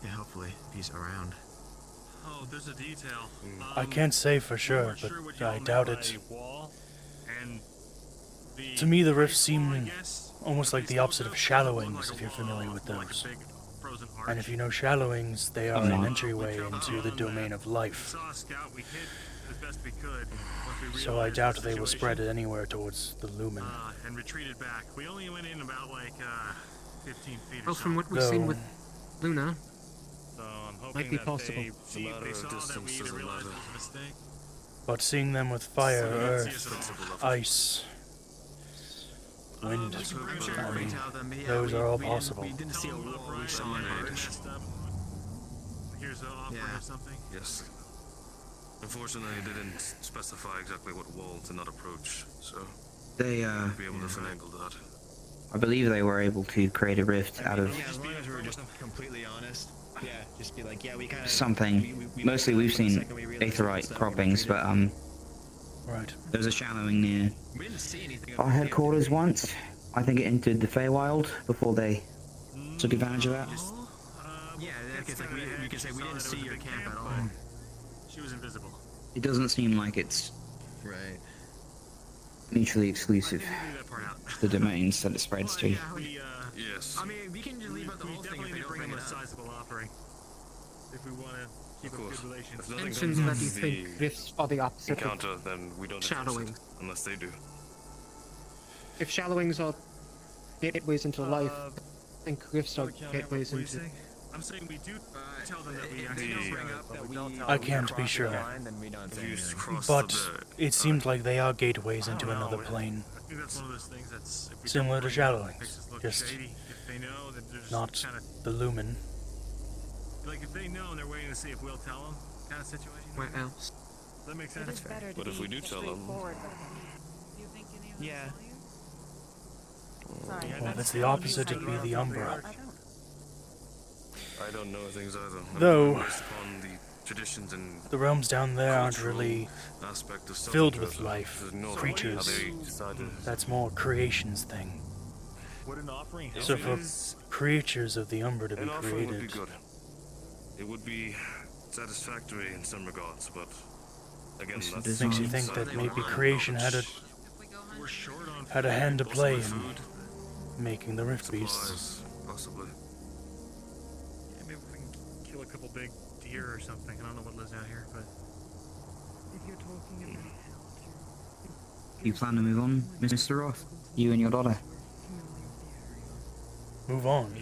Yeah, hopefully, if he's around. Oh, there's a detail. I can't say for sure, but I doubt it. To me, the rifts seem almost like the opposite of shallowings, if you're familiar with those. frozen arch. And if you know shallowings, they are Come an on. entryway into the domain of We life. saw a scout. We hid as best we could. Once we So I realized doubt the they will spread situation, it anywhere towards the lumen. and retreated back. We only went in about like 15 feet or Well, so. from what we've seen with Luna, So I'm hoping might be that possible. they saw that we either realized it was a mistake. But seeing them with fire, So you didn't see us earth, at all. ice, wind, I'm sure I we mean, tell them, yeah, those are all we possible. didn't see a wall, we saw an arch. Here's an offer or something. Yes. Unfortunately, they didn't specify exactly what wall to not approach, so They, be able to finagle that. I believe they were able to create a rift out of Yeah, as long as we were just completely honest. Yeah, just be like, yeah, we kind of something. Mostly we've seen aetherite croppings, but right. there was a shallowing near We didn't see anything. our headquarters once. I think it entered the Feywild before they took advantage of that. Yeah, it's like we can say we didn't see your camp at all. She was invisible. It doesn't seem like it's Right. mutually exclusive, the domains that it spreads to. Yes. I mean, we can just leave out the whole thing if they don't bring him it a up. sizable offering. If we want to keep up good relations. If nothing mentioned comes that of you the think rifts are the opposite of encounter, then we don't shallowing. address it, unless they do. If shallowings are gateways into life, I think rifts are gateways What are you into... saying? I'm saying we do tell them that we actually bring up that we I can't be sure. Cross But the it seems like they are gateways into another plane. I think that's one of those things that's if we Similar don't to bring it up, it shallowings, makes us look just shady. If they know, then they're just not kind of the lumen. like if they know and they're waiting to see if we'll tell them kind of situation. Where else? Does that make sense? That's fair. But if we do tell them, Yeah. Well, if it's the opposite, it'd be the Umbra. I don't know things either. I'm Though, going based upon the traditions and the realms down there aren't cultural really aspect of filled Southern with Dresden. life, There's no creatures. how they decided. That's more creation's thing. What an offering. So for creatures of the Umbra to be An offering would be created, good. It would be satisfactory in some regards, but again, that's makes you think that maybe creation had a hand to play in making the rift beasts. Possibly. Yeah, maybe we can kill a couple big deer or something. I don't know what lives out here, but If you're talking about You plan to move on, Mr. Roth? You and your daughter? Move on.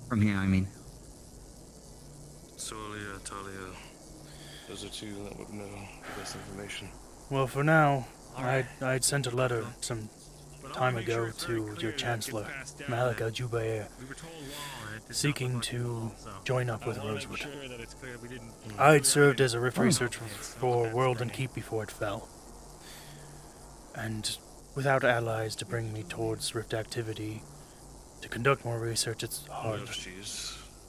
From here, I mean. Solia, Talia, those are two that would know the best information. Well, for now, I'd sent a letter some time ago to your Chancellor, Malik al-Jubair, seeking to join up with Rosewood. I'd served as a rift researcher for World and Keep before it fell. And without allies to bring me towards rift activity, to conduct more research, it's hard.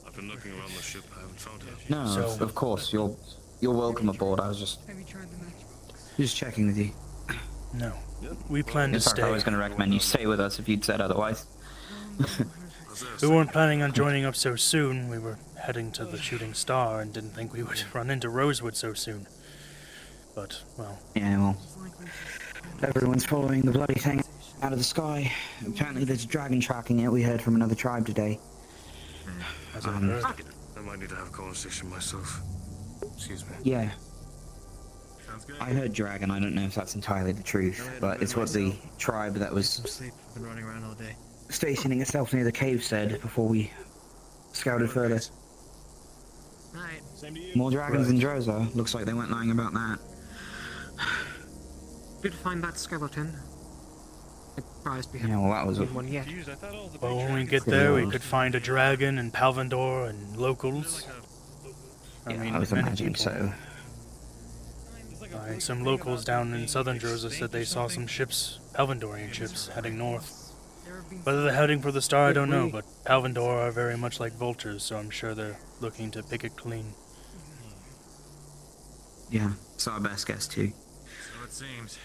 I've been looking around the ship, I haven't found her. No, of course, you're welcome aboard. I was just checking with you. No, we plan to In fact, stay. I was going to recommend you stay with us if you'd said otherwise. We weren't planning on joining up so soon. We were heading to the Shooting Star and didn't think we would run into Rosewood so soon. But, well... Yeah, well... Everyone's following the bloody thing out of the sky. Apparently there's a dragon tracking it. We heard from another tribe today. I might need to have a conversation myself. Excuse me. Yeah. I heard dragon. I don't know if that's entirely the truth, but it's what the tribe that was I've been running around all day. stationing itself near the cave said before we scouted further. More dragons than Droza. Looks like they weren't lying about that. Did find that skeleton. I'm surprised we haven't Yeah, well, that was seen one yet. Well, when we get there, we could find a dragon and Palvandor and locals. I was many imagining people. so. Some locals down in southern Droza said they saw some ships, Palvandorian ships, heading north. Whether they're heading for the star, I don't know, but Palvandor are very much like vultures, so I'm sure they're looking to pick it clean. Yeah, it's our best guess too. so it seems.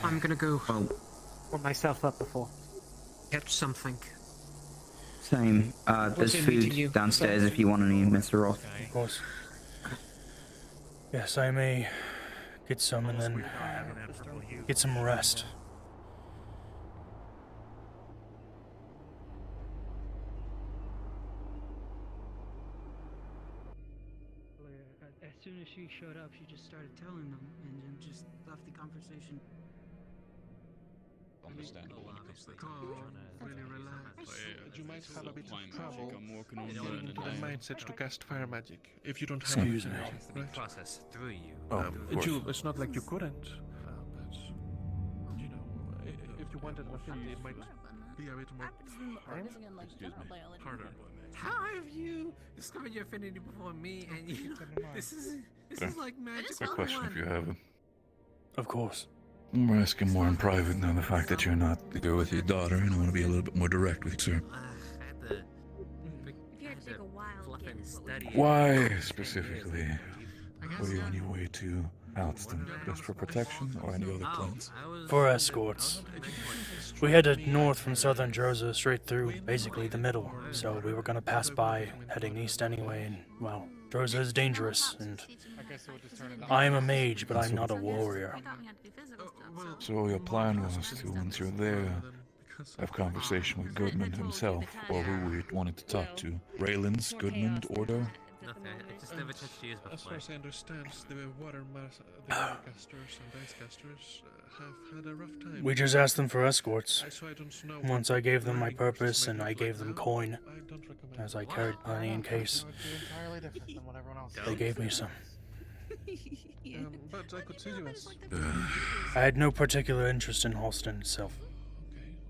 I'm gonna go warm myself up before. Get something. Same. There's in meeting food you. downstairs if you want any, Mr. Roth. Of course. Yes, I may get some and then get some rest. soon as she showed up, she just started telling them and then just left the conversation. Understandable when it comes to the Really relax. You might have a bit of Magic. trouble I'm working on getting learning into the now. mindset to cast fire magic if you don't have Excuse it, me. right? Process through you. Oh, of course. It's not like you couldn't, but you know, if you wanted an affinity, it might be a bit more hard. Harder. How have you discovered your affinity before me? And you, this is like magic. Quick question if you have it. Of course. We're asking more in private now the fact that you're not here with your daughter, and I want to be a little bit more direct with you, sir. If you had to take a while to get study. Why specifically were you on your way to Alston? Just for protection or any other plans? For escorts. We headed north from southern Jersey straight through basically the middle, so we were gonna pass by heading east anyway, and well, Jersey is dangerous, and I am a mage, but I'm not a warrior. So your plan was to, once you're there, have conversation with Goodman himself, or who we wanted to talk to. Raylan's, Goodman, Ordo? Nothing. I just never touched yours As far before. as I understand, the water casters and ice casters have had a rough time. We just asked them for escorts. So I don't know Once I gave them my purpose, and I gave them coin, as I carried plenty in case. Entirely different than what everyone else They gave me some. But I could see you as... I had no particular interest in Halston itself.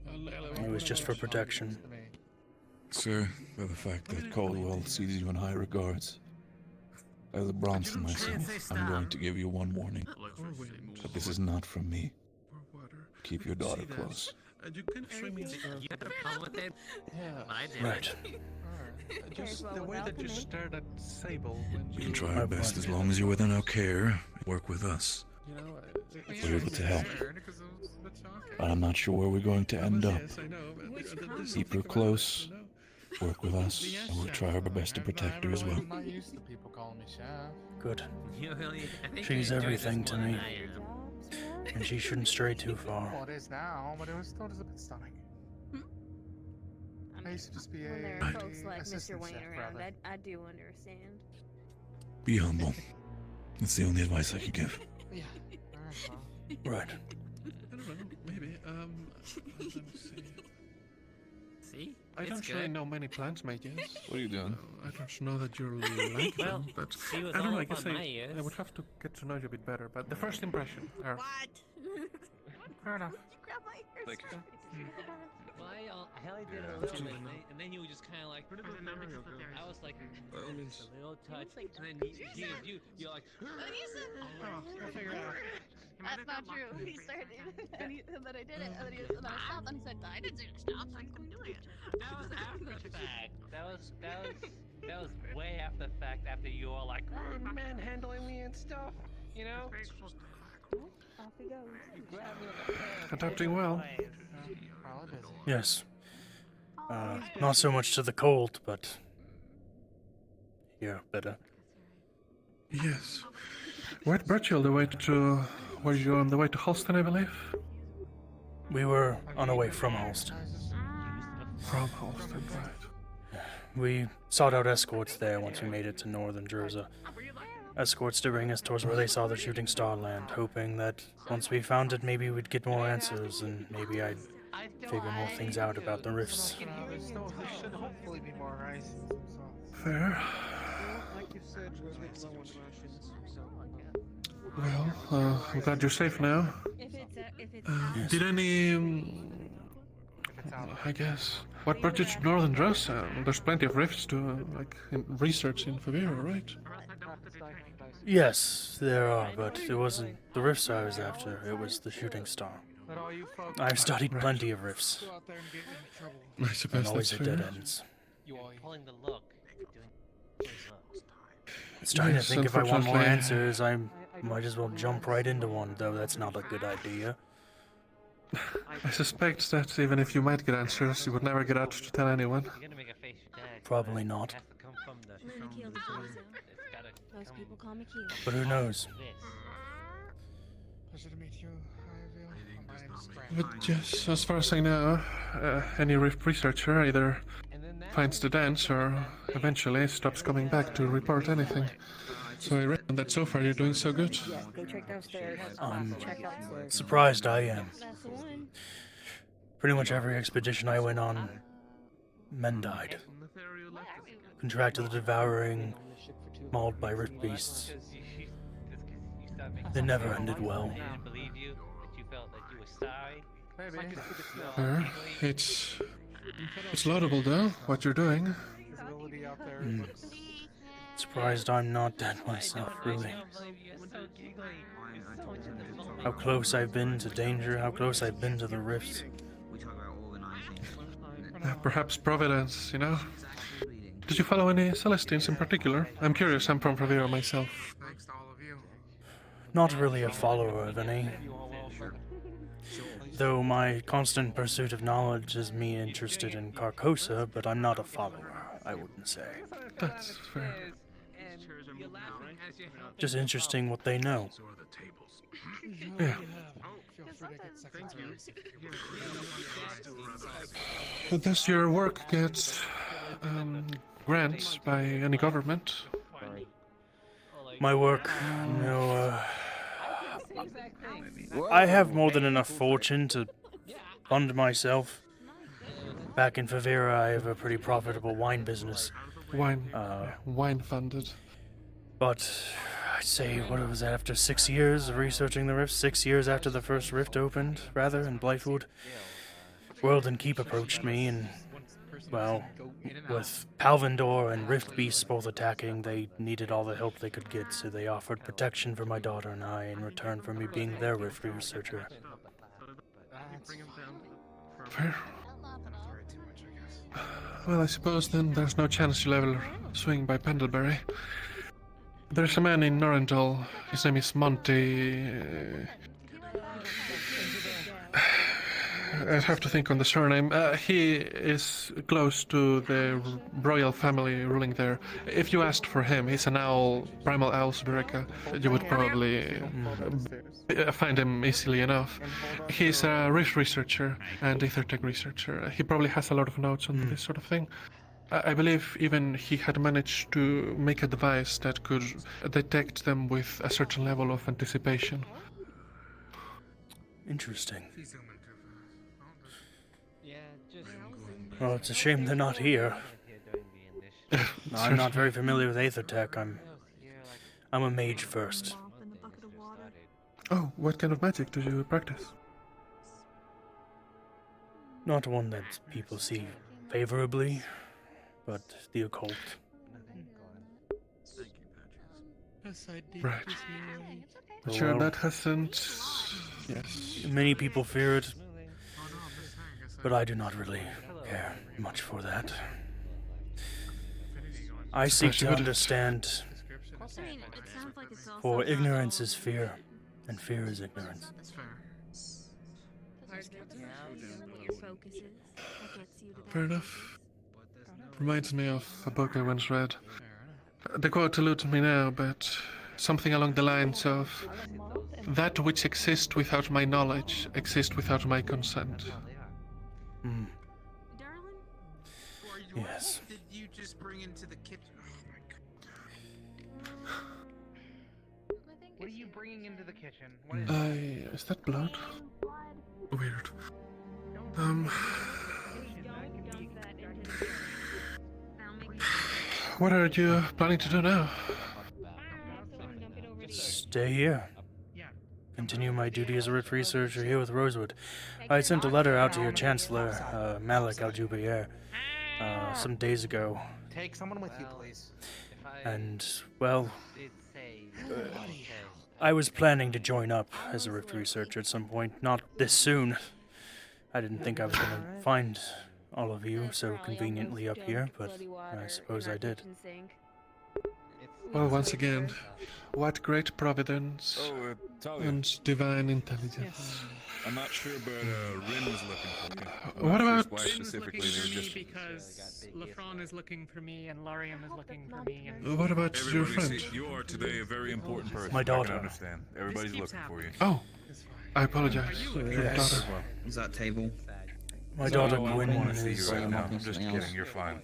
It was just for protection. Sir, by the fact that Caldwell sees you in high regards, as a Bronson myself, I'm going to give you one warning. But this is not from me. Keep your daughter close. You can frame it. You had a problem with it? Yeah. I did. Right. Just the way that you stared at Sable when We can try our best as long as you're within our care. Work with us. You know, We're able to help. But I'm not sure where we're going to end up. Yes, I know. Keep her close. Work with us, and we'll try our best to protect her as well. I'm not used to people calling me chef. Good. You really, I think She's you enjoy this everything to more me. than I am. And she shouldn't stray too far. Well, it is now, but it was still just a bit stunning. I used to just be When there a are folks like Mr. assistant Wayne chef, around, rather. I do understand. Be humble. That's the only advice I can give. Yeah. Right. I don't know, maybe. Let me see. See? I don't really know many plants, mate, yes? What are you doing? I don't know that you're like Well, them, but she was I don't know, all I up guess on my I ears. would have to get to know you a bit better, but the first impression are... Fair enough. Thank you. Well, I only did a little bit, and then you were just kind of like, I was like, a little touch, and then you're like, I'll figure it out. That's not true. He started, and then I did it, and then I stopped, and he said, I didn't say to stop, so I'm doing it. that was after the fact. That was way after the fact. After you all like manhandling me and stuff, you know. Off he goes. You grabbed me like a pair of Adapting well. Well, it is. Yes. Not so much to the cold, but... Yeah, better. Yes. What brought you all the way to... Were you on the way to Halston, I believe? We were on our way from Halston. From Halston, right. We sought out escorts there once we made it to northern Jersey. Escorts to bring us towards where they saw the shooting star land, hoping that once we found it, maybe we'd get more answers, and maybe I'd figure more things out about the rifts. There should hopefully be more ice and some sauce. Fair. Like you said, we're a bit low on rations, so... Well, I'm glad you're safe now. Did any... I guess... What brought you to Northern Dress? There's plenty of rifts to, research in Favira, right? Yes, there are, but it wasn't the rifts I was after, it was the shooting star. I've studied plenty of rifts. I suppose and always that's at dead fair. ends. Pulling the look. Starting Yes, to think if I want more unfortunately. answers, I might as well jump right into one, though that's not a good idea. I suspect that even if you might get answers, you would never get out to tell anyone. Probably not. Most people call me cute. But who knows? Pleasure to meet you, But yes, as far as I know, any rift researcher either finds the dance or eventually stops coming back to report anything. So I reckon that so far you're doing so good. Yeah, go check downstairs. I'm Check upstairs. surprised I am. That's the one. Pretty much every expedition I went on, men died. Contracted the devouring, mauled by rift beasts. They never ended well. I didn't believe you, that you felt that you were sorry. It's laudable though, what you're doing. Surprised I'm not dead myself, really. How close I've been to danger, how close I've been to the rifts. Perhaps Providence, you know? Did you follow any Celestines in particular? I'm curious, I'm from Provera myself. Not really a follower of any. Though my constant pursuit of knowledge is me interested in Carcosa, but I'm not a follower, I wouldn't say. That's fair. Just interesting what they know. Yeah. Does your work get grants by any government? My work, no, I have more than enough fortune to fund myself. Back in Favera, I have a pretty profitable wine business. Wine funded. But I'd say, what was that, after 6 years of researching the rift? 6 years after the first rift opened, rather, in Blythewood, World and Keep approached me, and, well, with Palvindor and Rift Beasts both attacking, they needed all the help they could get, so they offered protection for my daughter and I in return for me being their rift researcher. Fair. Well, I suppose then there's no chance you'll ever swing by Pendlebury. There's a man in Norrendal, his name is Monty... I'd have to think on the surname. He is close to the royal family ruling there. If you asked for him, he's an owl, primal owl Siberica. You would probably find him easily enough. He's a rift researcher and ethertech researcher. He probably has a lot of notes on this sort of thing. I believe even he had managed to make a device that could detect them with a certain level of anticipation. Interesting. Well, it's a shame they're not here. I'm not very familiar with Aethertech. I'm a mage first. Oh, what kind of magic do you practice? Not one that people see favorably, but the occult. Right. But sure, that hasn't... Yes. Many people fear it, but I do not really care much for that. I seek to understand, for ignorance is fear, and fear is ignorance. Fair enough. Reminds me of a book I once read. The quote eludes me now, but something along the lines of, "That which exists without my knowledge exists without my consent." Hmm. Yes. Did you just bring into the kitchen? What are you bringing into the kitchen? What is Is that blood? Weird. What are you planning to do now? Stay here. Continue my duty as a rift researcher here with Rosewood. I sent a letter out to your Chancellor, Malik Al-Jubair, some days ago. Take someone with you, please. And, well, I was planning to join up as a rift researcher at some point. Not this soon. I didn't think I was going to find all of you so conveniently up here, but I suppose I did. Well, once again, what great providence and divine intelligence. I'm not sure, but Rin was looking for you. What about... Why specifically they were just... Because Lafron is looking for me and Larium is looking for me and... What about your friend? You are today a very important person. My daughter. I can understand. Everybody's looking for you. Oh, I apologize. Your Yes. daughter. Is that table? My daughter I Gwyn want to see you is... right now. I'm just kidding. You're fine.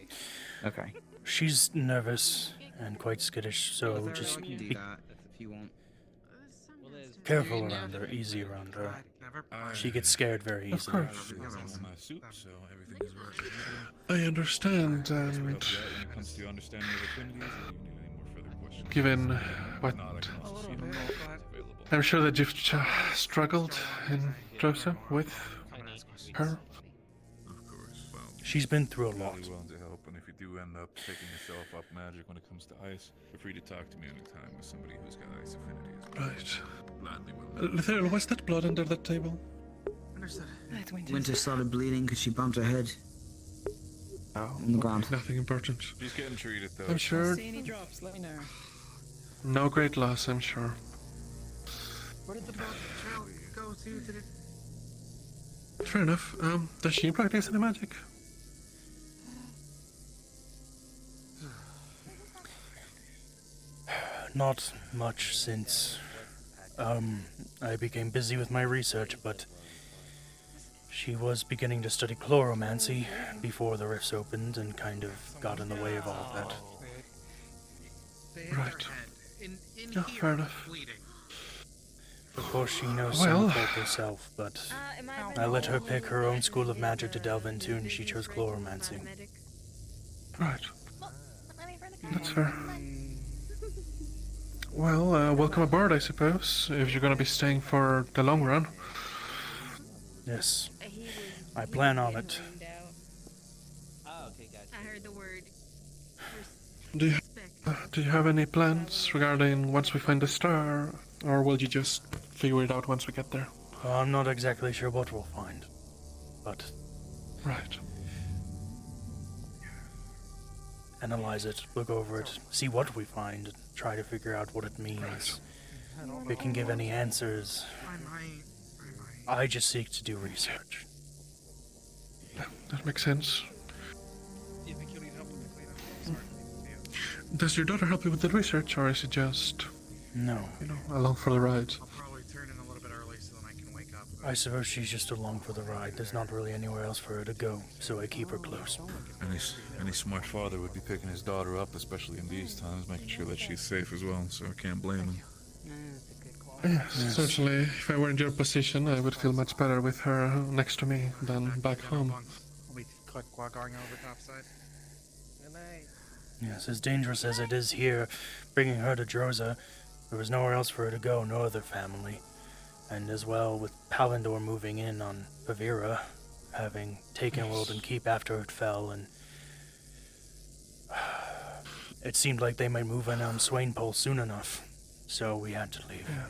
Okay. She's nervous and quite skittish, so just I can do be that if you want. careful around her, easy around her. She gets scared very Of easily. course. My soup, so everything is working. I understand, When and it comes to understanding of affinities, or do you need any more further questions? given what I'm sure that you've struggled in Drosa with her. She's been through a lot. Gladly willing to help, and if you do end up picking yourself up magic when it comes to ice, feel free to talk to me anytime with somebody who's got ice affinity as well. Right. Gladly willing. Letheriel, what's that blood under that table? Winter started bleeding because she bumped her head. Oh, on the ground. Nothing important. She's getting treated though. I'm sure. See any drops? Let me know. No great loss, I'm sure. Where did the blood trail go to? Did it? Fair enough. Does she practice any magic? Not much since, I became busy with my research, but she was beginning to study chloromancy before the rifts opened and kind of got in the way of all of that. Right. Oh, fair enough. Of course, she knows some of it herself, but I let her pick her own school of magic to delve into, and she chose chloromancy. Right. That's fair. Well, welcome aboard, I suppose, if you're going to be staying for the long run. Yes, I plan on it. I heard the word. Do you have any plans regarding once we find the star, or will you just figure it out once we get there? I'm not exactly sure what we'll find, but... Right. Analyze it, look over it, see what we find, and try to figure out what it means. If it can give any answers, I just seek to do research. That makes sense. Does your daughter help you with the research, or is it just... No. You know, along for the ride? I'll probably turn in a little bit early so then I can wake up. I suppose she's just along for the ride. There's not really anywhere else for her to go, so I keep her close. Any smart father would be picking his daughter up, especially in these times, making sure that she's safe as well, so I can't blame him. Yes, certainly. If I were in your position, I would feel much better with her next to me than back home. I'll be going over topside. Good night. Yes, as dangerous as it is here, bringing her to Drosa, there was nowhere else for her to go, no other family. And as well, with Palindor moving in on Pavira, having taken Wilden Keep after it fell, and it seemed like they might move in on Swainpole soon enough, so we had to leave. Yeah.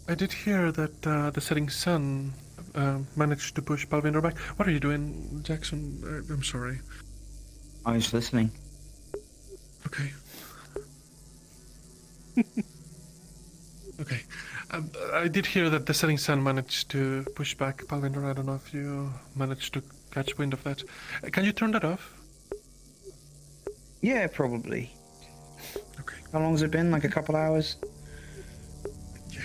I did hear that the setting sun managed to push Palvindor back. What are you doing, Jackson? I'm sorry. I was listening. Okay. Okay. I did hear that the setting sun managed to push back Palvindor. I don't know if you managed to catch wind of that. Can you turn that off? Yeah, probably. Okay. How long has it been? Like a couple hours? Yeah.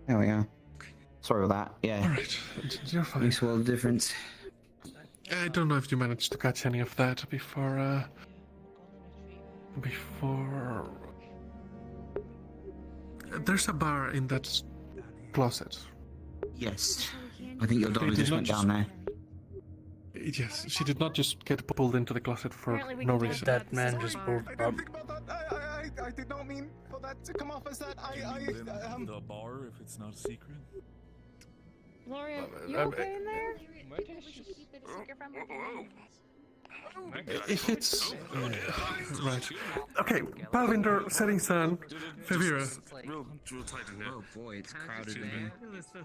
There we are. Sorry about that. Yeah. Alright, you're fine. Makes a world of difference. I don't know if you managed to catch any of that before, There's a bar in that closet. Yes. I think your daughter They did just not went down there. Yes, she did not just get pulled into the closet for no reason. That man just pulled up. I did not mean for that to come off as that. The bar, if it's not a secret. Gloria, you okay in there? We should keep it a secret from her. If it's... right. Okay, Palvindor, Setting Sun, Fevira. Real tight in here. Oh boy, it's crowded in here.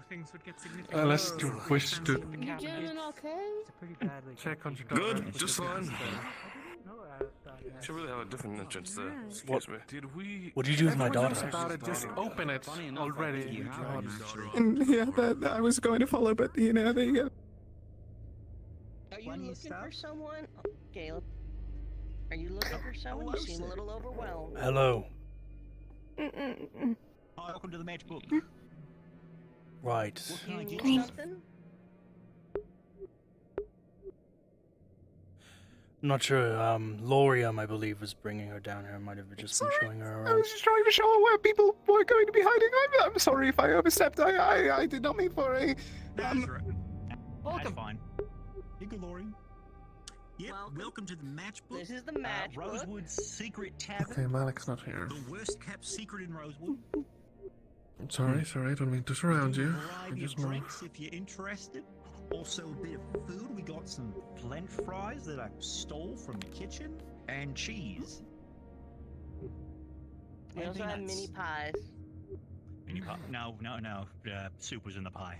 Things would get Unless you wish to You gentlemen okay? check on your daughter. Good, just fine. Should really have a different entrance there. Excuse me. Did we... What did you do with my Everyone knows daughter? about it, just open it already. Yeah, that I was going to follow, but you know, there you go. Are you looking for someone? Oh, Caleb. Are you looking for someone? You seem a little overwhelmed. Hello. Welcome to the match book. Right. Do you need something? not sure. Lorium, I believe, was bringing her down here. Might have just been showing her I around. was just trying to show where people were going to be hiding. I'm sorry if I overstepped. I did not mean for a. That's right. Welcome. That's fine. You good, Lori? Yep. Welcome to the matchbook. This is the matchbook. Rosewood's secret tavern. Okay, Malik's not here. The worst kept secret in Rosewood. Sorry, I don't mean to surround you. I Variety just of more. drinks if you're interested. Also a bit of food. We got some French fries that I stole from the kitchen, and cheese. We also have mini pies. Mini pie? No. Soup was in the pie.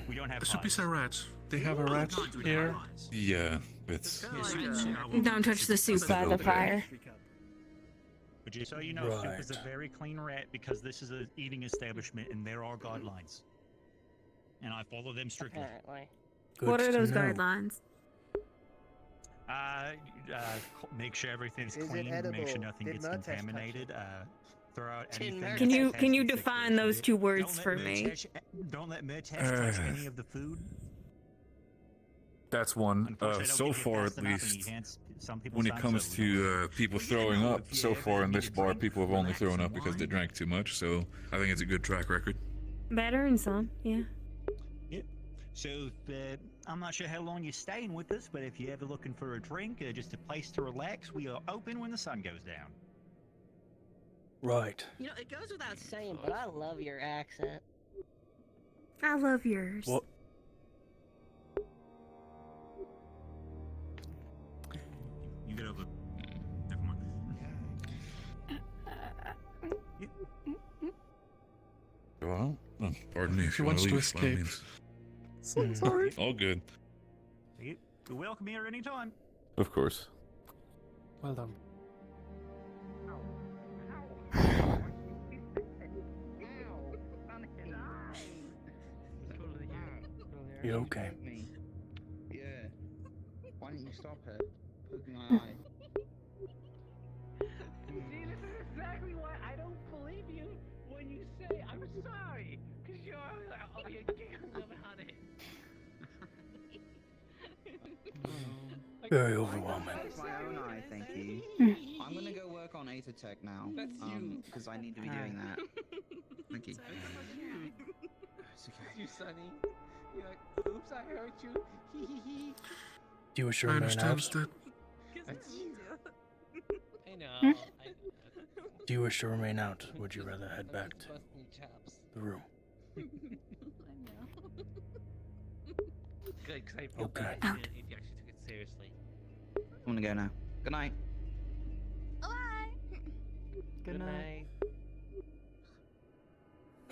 We don't have Soup is a pies. rat. They have a rat here. Yeah, it's. Don't touch the soup by the fire. But just so you know, soup is a very clean rat because this is an eating establishment and there are guidelines. And I follow them strictly. Apparently. What are those guidelines? Make sure everything's Is it clean, make edible? sure nothing Did gets Mertes touch it? contaminated, throw out anything. Can you define those two words for me? Don't let Mertes touch any of the food. That's one. Unfortunately, I don't So think it far, fast at enough, and least, you can't- some people when it sign comes so to people throwing up, so far in this bar, people have only thrown up because they drank too much. So I think it's a good track record. Better in some, yeah. Yep. So I'm not sure how long you're staying with us, but if you're ever looking for a drink, just a place to relax, we are open when the sun goes down. Right. You know, it goes without saying, but I love your accent. I love yours. What? You get over. Never mind. Well, pardon me if He you want wants to to leave. by all escape. means. So sorry. All good. You're welcome here anytime. Of course. Well done. You okay? Yeah. Why don't you stop her? Poking my eye. See, this is exactly why I don't believe you when you say I'm sorry, because you're like, oh, you're giggling about it. Very overwhelming. It's my own eye, thank you. I'm gonna go work on Aether Tech now. That's you. Because I need to be doing that. Thank you. It's you, Sonny. You're like, oops, I hurt you. Hee hee hee. Do you wish to I remain understand out? that. That's you. I know. Do you wish to remain out? Would you rather head back to the room? I know. Good, because I feel Okay. bad if you actually took it seriously. I'm gonna go now. Good night. Bye. Good night.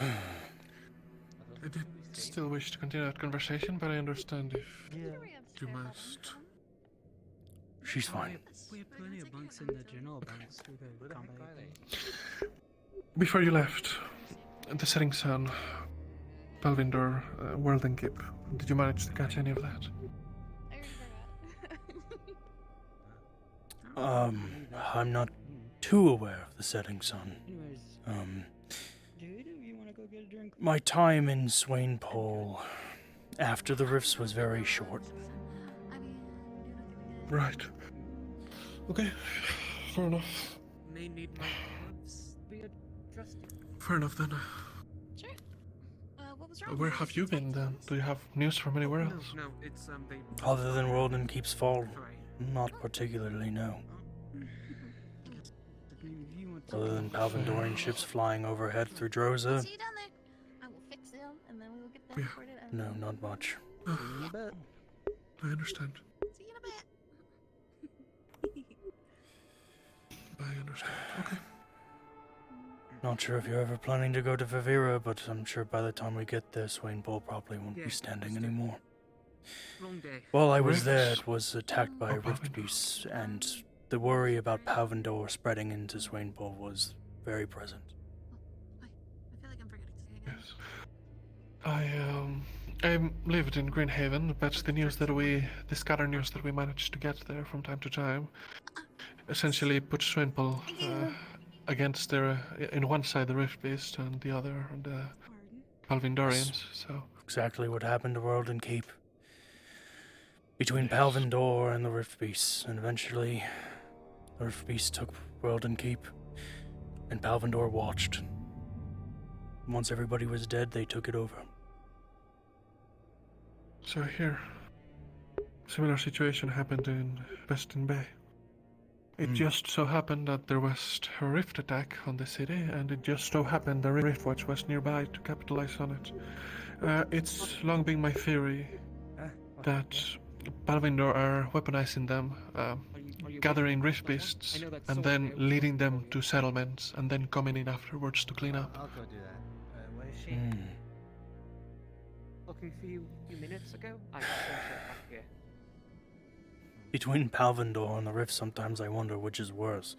I did still wish to continue that conversation, but I understand if you must. She's fine. We have plenty of bunks in the general banks. We could come by. Before you left, the setting sun, Palvindor, World and Kip, did you manage to catch any of that? I'm not too aware of the setting sun. Dude, you wanna go get a drink? My time in Swainpole after the rifts was very short. Right. Okay. Fair enough. May need my gloves. Be a trusty. Fair enough then. Sure. What was wrong? Where have you been then? Do you have news from anywhere else? No, it's they. Other than World and Keep's fall, not particularly, no. Other than Palvindorian ships flying overhead through Droza, See you down there. I will fix them, and then we will get them sorted out. no, not much. I understand. See you in a bit. I understand. Okay. Not sure if you're ever planning to go to Vivira, but I'm sure by the time we get there, Swainpole probably won't be standing anymore. Long day. While I was there, it was attacked by rift beasts, and the worry about Palvindor spreading into Swainpole was very present. I feel like I'm forgetting something again. Yes. I lived in Greenhaven, but the scatter news that we managed to get there from time to time, essentially put Swainpole against in one side the Rift Beast and the other the Palvindorians. So exactly what happened to World and Keep. Between Palvindor and the Rift Beasts, and eventually the Rift Beasts took World Keep, and Palvindor watched. Once everybody was dead, they took it over. So here, similar situation happened in Western Bay. It just so happened that there was a rift attack on the city, and it just so happened the Riftwatch was nearby to capitalize on it. It's long been my theory that Palvindor are weaponizing them, gathering rift beasts, and then leading them to settlements, and then coming in afterwards to clean up. I'll go do that. Where is she? Looking for you a few minutes ago? I sent her back here. Between Palvindor and the Rift, sometimes I wonder which is worse.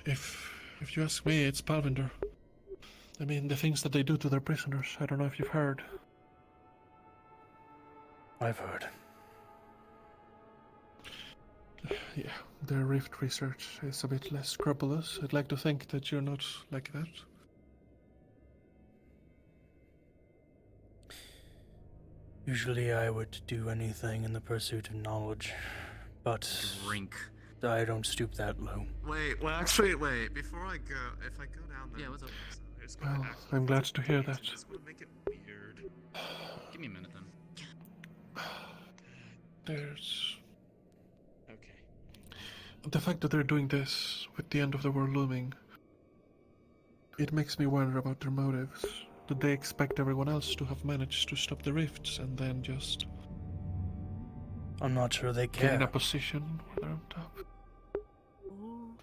If you ask me, it's Palvindor. I mean, the things that they do to their prisoners, I don't know if you've heard. I've heard. Yeah, their Rift research is a bit less scrupulous. I'd like to think that you're not like that. Usually I would do anything in the pursuit of knowledge, but Drink. I don't stoop that low. Wait, well, actually, wait. Before I go, if I go down there. Yeah, what's up? Well, I'm glad to hear that. Just want to make it weird. Give me a minute then. There's... Okay. The fact that they're doing this with the end of the world looming, it makes me wonder about their motives. Did they expect everyone else to have managed to stop the rifts and then just... I'm not sure they get in care. a position where they're on top?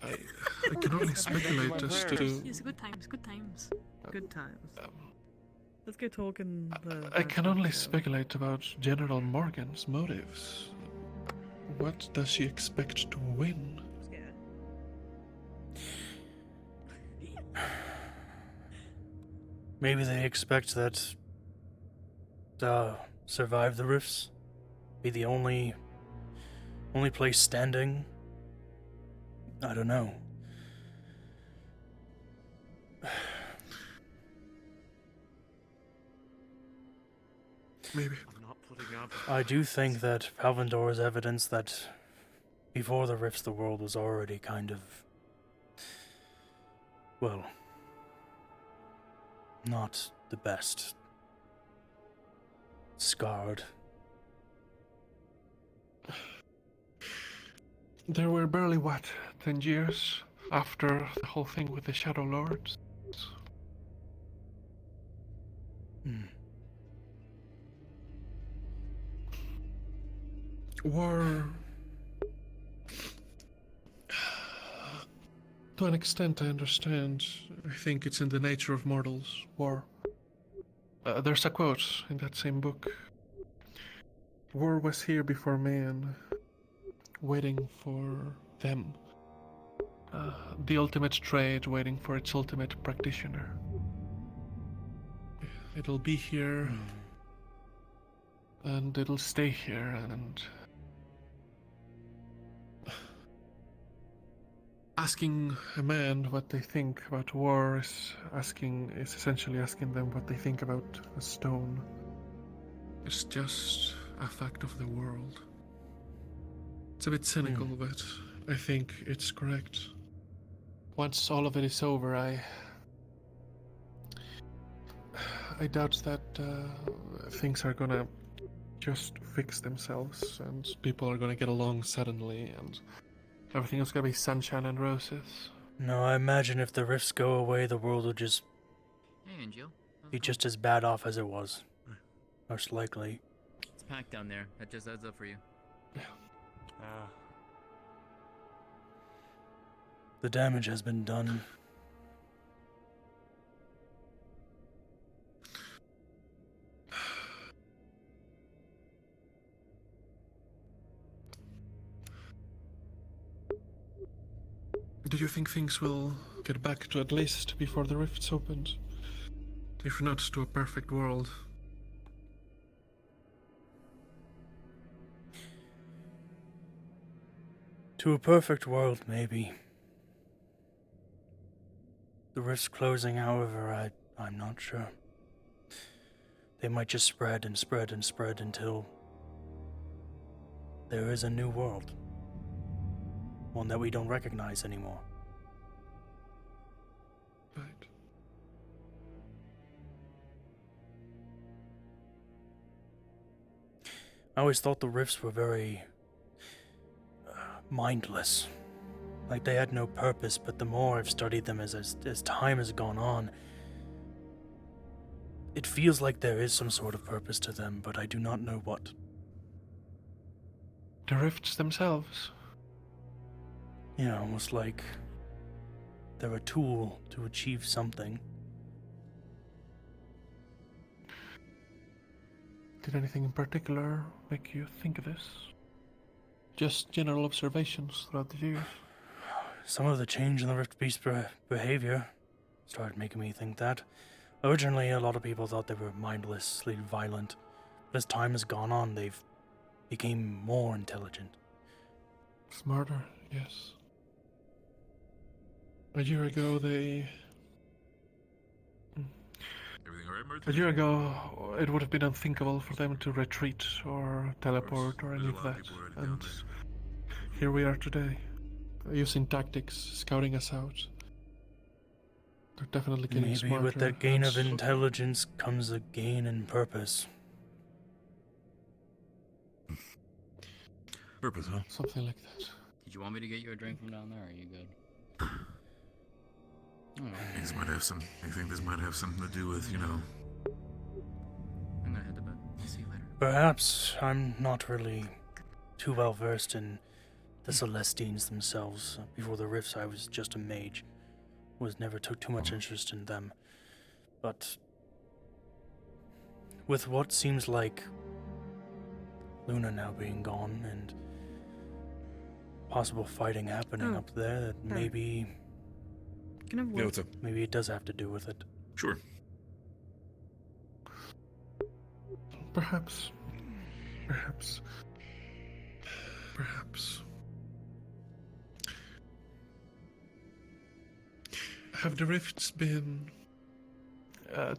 I can only speculate as to... Yes, good times, good times. Good times. Let's go talking. I can only speculate about General Morgan's motives. What does she expect to win? Maybe they expect that survive the rifts, be the only place standing. I don't know. Maybe. I'm not putting up. I do think that Palvindor is evidence that before the rifts, the world was already kind of, well, not the best. Scarred. There were barely, 10 years after the whole thing with the Shadow Lords? War... To an extent, I understand. I think it's in the nature of mortals. War. There's a quote in that same book. War was here before man, waiting for them. The ultimate trade waiting for its ultimate practitioner. It'll be here, and it'll stay here, and... Asking a man what they think about war is essentially asking them what they think about a stone. It's just a fact of the world. It's a bit cynical, but I think it's correct. Once all of it is over, I doubt that things are gonna just fix themselves and people are gonna get along suddenly and everything is gonna be sunshine and roses. No, I imagine if the rifts go away, the world will just Hey, Angel. be just as bad off as it was. Most likely. It's packed down there. That just adds up for you. The damage has been done. Do you think things will get back to at least before the rifts opened? If not to a perfect world. To a perfect world, maybe. The rifts closing, however, I'm not sure. they might just spread and spread and spread until there is a new world. One that we don't recognize anymore. Right. I always thought the rifts were very mindless. Like they had no purpose, but the more I've studied them as time has gone on, it feels like there is some sort of purpose to them, but I do not know what. The rifts themselves? Yeah, almost like they're a tool to achieve something. Did anything in particular make you think of this? Just general observations throughout the years? Some of the change in the Rift Beast behavior started making me think that. Originally, a lot of people thought they were mindlessly violent, but as time has gone on, they've become more intelligent. Smarter, yes. A year ago, they... Everything alright, Martin? A year ago, it would have been unthinkable for them to retreat or teleport or any of that. And here we are today, using tactics, scouting us out. They're definitely getting Maybe smarter. with that gain of intelligence comes a gain in purpose. Purpose, huh? Something like that. Did you want me to get you a drink from down there, or are you good? These might have some. I think this might have something to do with, you know. I'm gonna head to bed. I'll see you later. Perhaps I'm not really too well versed in the Celestines themselves. Before the Rifts, I was just a mage. Never took too much interest in them. But with what seems like Luna now being gone and possible fighting happening up there, that maybe... Yeah, what's up? Maybe it does have to do with it. Sure. Perhaps. Perhaps. Perhaps. Have the rifts been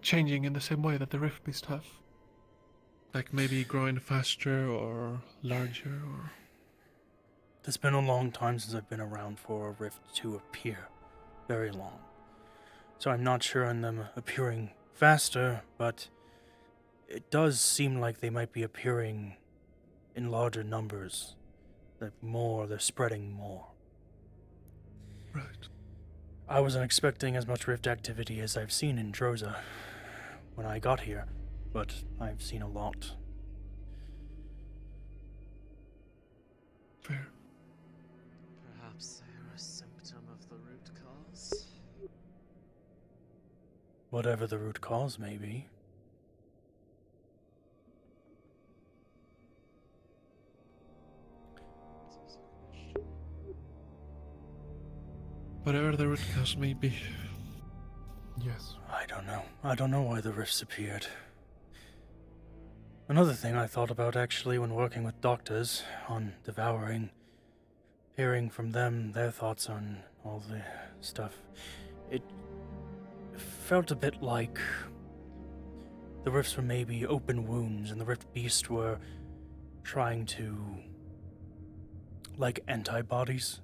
changing in the same way that the rift beasts have? Like maybe growing faster or larger or... It's been a long time since I've been around for a rift to appear. Very long. So I'm not sure on them appearing faster, but it does seem like they might be appearing in larger numbers. They're spreading more. Right. I wasn't expecting as much rift activity as I've seen in Droza when I got here, but I've seen a lot. Fair. Perhaps they are a symptom of the root cause. Whatever the root cause may be. Whatever the root cause may be. Yes. I don't know. I don't know why the rifts appeared. Another thing I thought about actually when working with doctors on devouring, hearing from them their thoughts on all the stuff, it felt a bit like the rifts were maybe open wounds and the rift beast were trying to, like antibodies.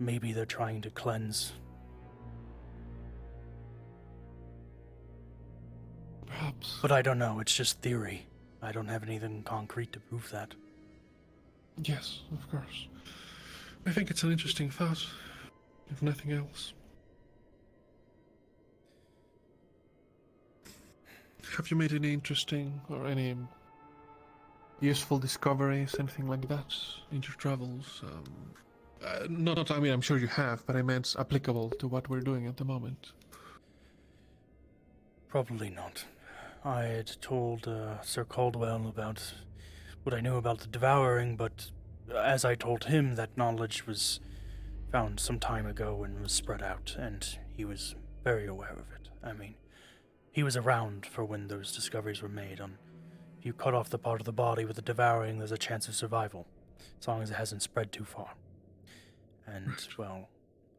Maybe they're trying to cleanse. Perhaps. But I don't know, it's just theory. I don't have anything concrete to prove that. Yes, of course. I think it's an interesting thought, if nothing else. Have you made any interesting or any useful discoveries, anything like that, in your travels? I mean, I'm sure you have, but I meant applicable to what we're doing at the moment. Probably not. I had told Sir Caldwell about what I knew about the devouring, but as I told him, that knowledge was found some time ago and was spread out, and he was very aware of it. I mean, he was around for when those discoveries were made. If you cut off the part of the body with the devouring, there's a chance of survival, as long as it hasn't spread too far. And, well,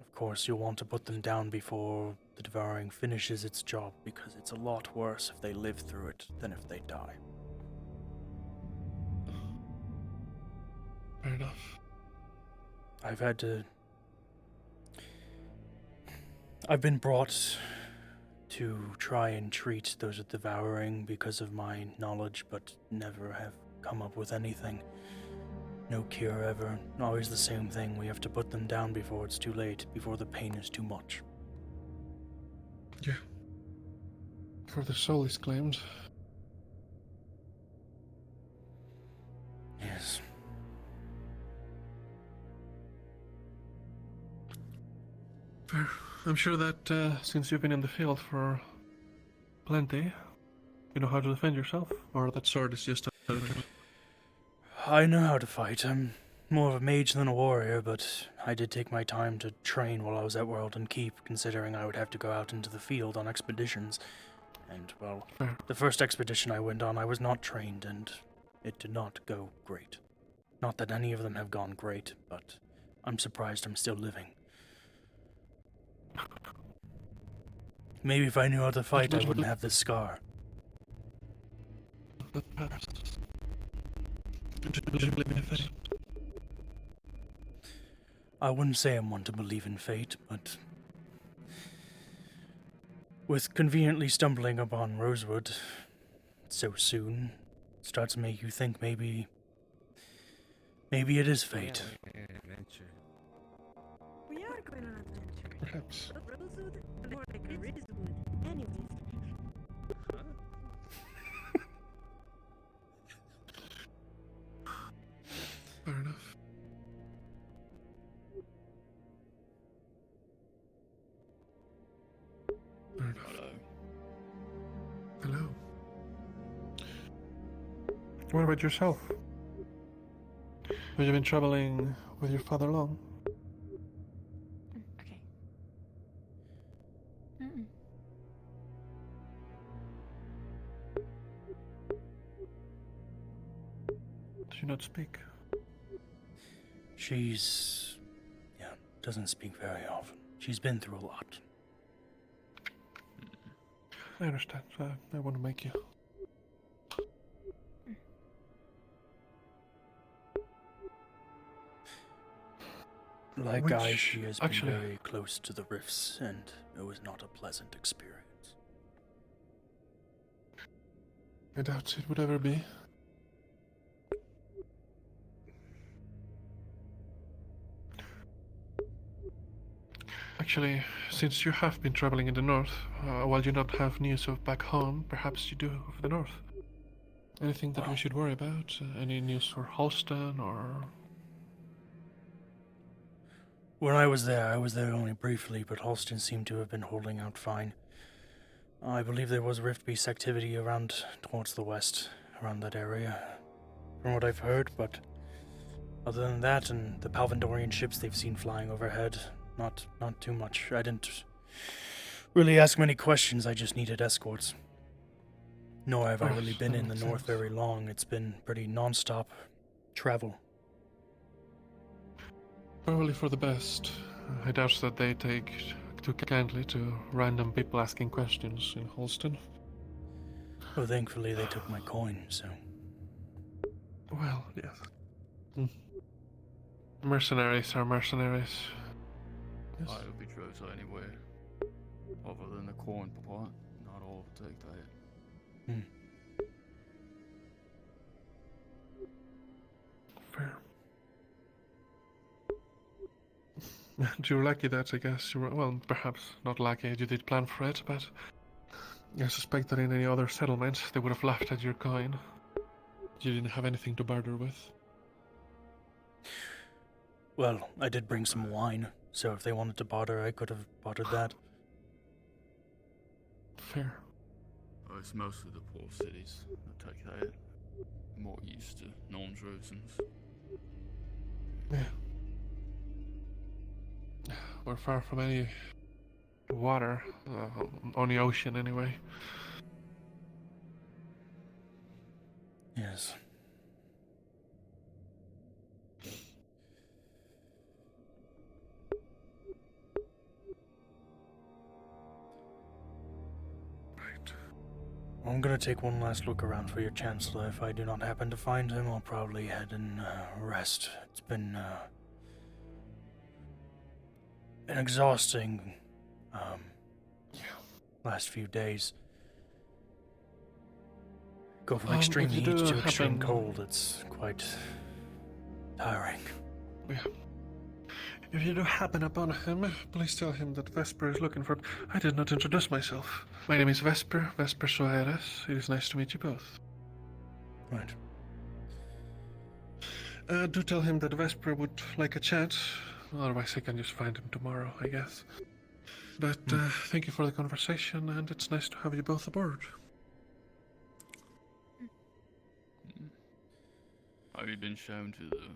of course, you'll want to put them down before the devouring finishes its job, because it's a lot worse if they live through it than if they die. Fair enough. I've been brought to try and treat those devouring because of my knowledge, but never have come up with anything. No cure ever, always the same thing. We have to put them down before it's too late, before the pain is too much. Yeah. For the soul is claimed. Yes. Fair. I'm sure that since you've been in the field for plenty, you know how to defend yourself, or that sword is just a... I know how to fight. I'm more of a mage than a warrior, but I did take my time to train while I was at World and Keep, considering I would have to go out into the field on expeditions. And, well, the first expedition I went on, I was not trained, and it did not go great. Not that any of them have gone great, but I'm surprised I'm still living. Maybe if I knew how to fight, I wouldn't have this scar. I wouldn't say I'm one to believe in fate, but with conveniently stumbling upon Rosewood so soon, starts to make you think maybe it is fate. We are going on an adventure. Perhaps. Rosewood, more like a Rosewood. Anyways. Fair enough. Fair enough. Hello. What about yourself? Have you been traveling with your father long? Okay. Mm-mm. Do you not speak? She's... doesn't speak very often. She's been through a lot. I understand. I want to make you. Like I, she has been very close to the rifts, and it was not a pleasant experience. I doubt it would ever be. Actually, since you have been traveling in the north, while you not have news of back home, perhaps you do of the north. Anything that we should worry about? Any news for Halston, or... When I was there only briefly, but Halston seemed to have been holding out fine. I believe there was Rift Beast activity around towards the west, around that area, from what I've heard, but other than that and the Palvandorian ships they've seen flying overhead, not too much. I didn't really ask many questions, I just needed escorts. Nor have I really been in the north very long. It's been pretty non-stop travel. Probably for the best. I doubt that they take too kindly to random people asking questions in Halston. Well, thankfully they took my coin, so... Well, yes. Mercenaries are mercenaries. Yes. I would be Drosa anyway. Other than the coin part, not all take that. Fair. You're lucky that, I guess, you were, well, perhaps not lucky, you did plan for it, but I suspect that in any other settlement they would have laughed at your coin. You didn't have anything to barter with. Well, I did bring some wine, so if they wanted to barter, I could have bartered that. Fair. Oh, it's mostly the poor cities that take that. More used to non-Drosens. Yeah. We're far from any water, on the ocean anyway. Yes. I'm gonna take one last look around for your Chancellor. If I do not happen to find him, I'll probably head and rest. It's been an exhausting last few days. Go from extreme if you heat do to extreme happen- cold. It's quite tiring. Yeah. If you do happen upon him, please tell him that Vesper is looking for him. I did not introduce myself. My name is Vesper Soares. It is nice to meet you both. Right. Do tell him that Vesper would like a chat. Otherwise, I can just find him tomorrow, I guess. But thank you for the conversation, and it's nice to have you both aboard. Have you been shown to the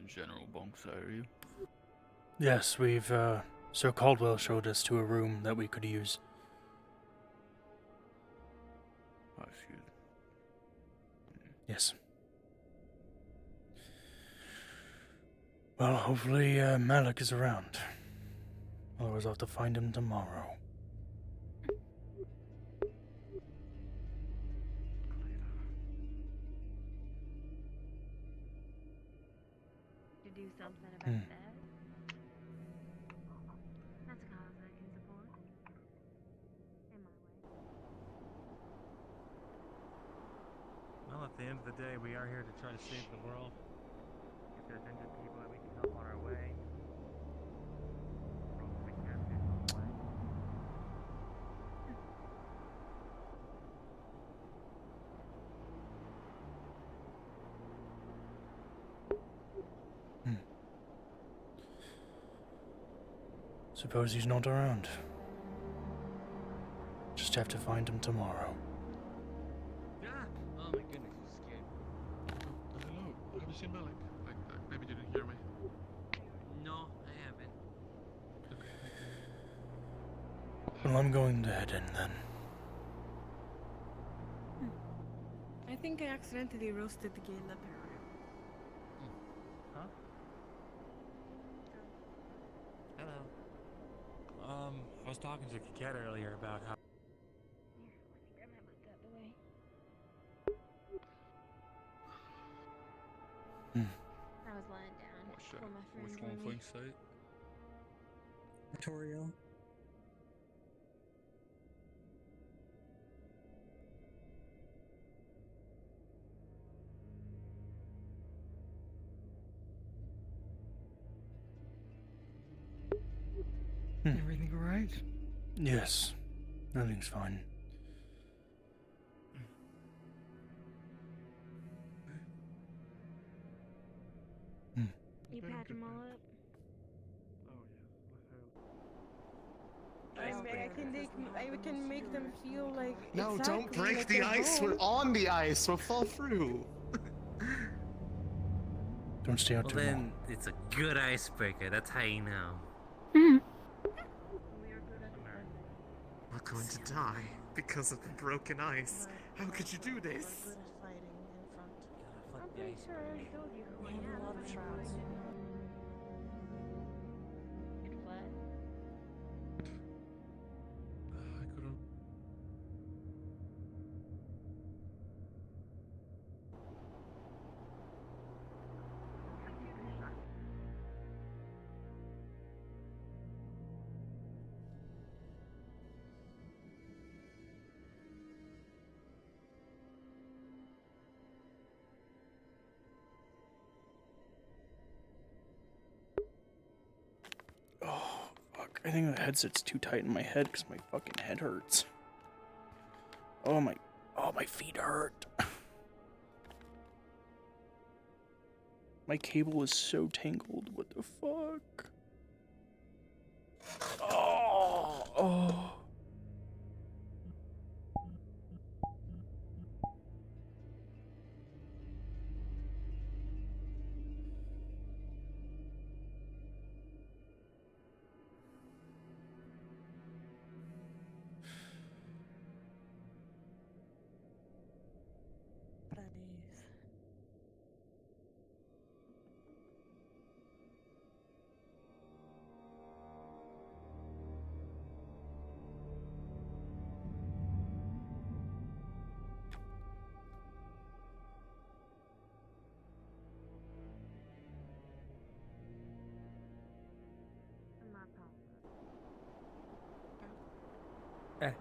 general bunks area? Yes, we've, Sir Caldwell showed us to a room that we could use. That's good. Yes. Well, hopefully, Malik is around. Otherwise, I'll have to find him tomorrow. To do something about that. That's a cause I can support. In my way. Well, at the end of the day, we are here to try to save the world. If there's injured people that we can help on our way, we can do some way. Suppose he's not around. Just have to find him tomorrow. Oh my goodness, you scared me. Hello, have you seen Malik? Maybe you didn't hear me. No, I haven't. Well, I'm going to head in then. I think I accidentally roasted the Gale up here. Huh? Hello. I was talking to Kaket earlier about how. Grab my book out the way. I was lying down. What's while my friends Which were one me. thing say? Tutorial. Everything all right? Yes, everything's fine. You patch them all up? I can make them feel like No, exactly don't break like the they're ice. home. We're on the ice. We'll fall through. Don't stay out Well, too long. then it's a good icebreaker. That's how you know. We're going to die because of the broken ice. How could you do this? Fuck the icebreaker. We have a lot of trials. Get flat. I couldn't. Oh, fuck. I think the headset's too tight in my head because my fucking head hurts. Oh, my feet hurt. My cable is so tangled. What the fuck? Oh. I have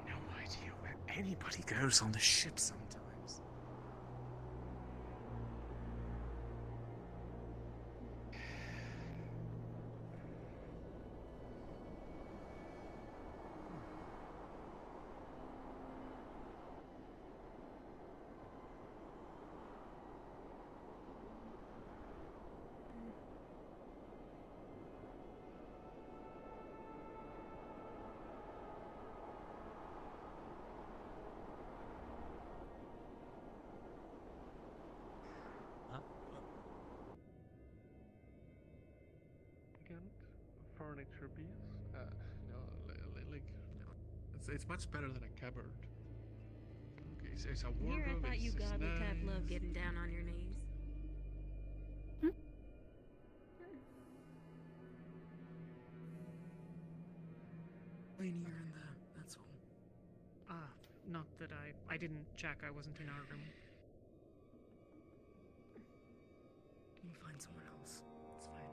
no idea where anybody goes on the ship sometimes. Furniture piece. Like it's much better than a cupboard. Okay, so it's a Here wardrobe. I thought you it's godly type nice. love getting down on your knees. Lainey, you're in there, that's all. Not that I didn't check, I wasn't in our room. Can you find someone else? It's fine.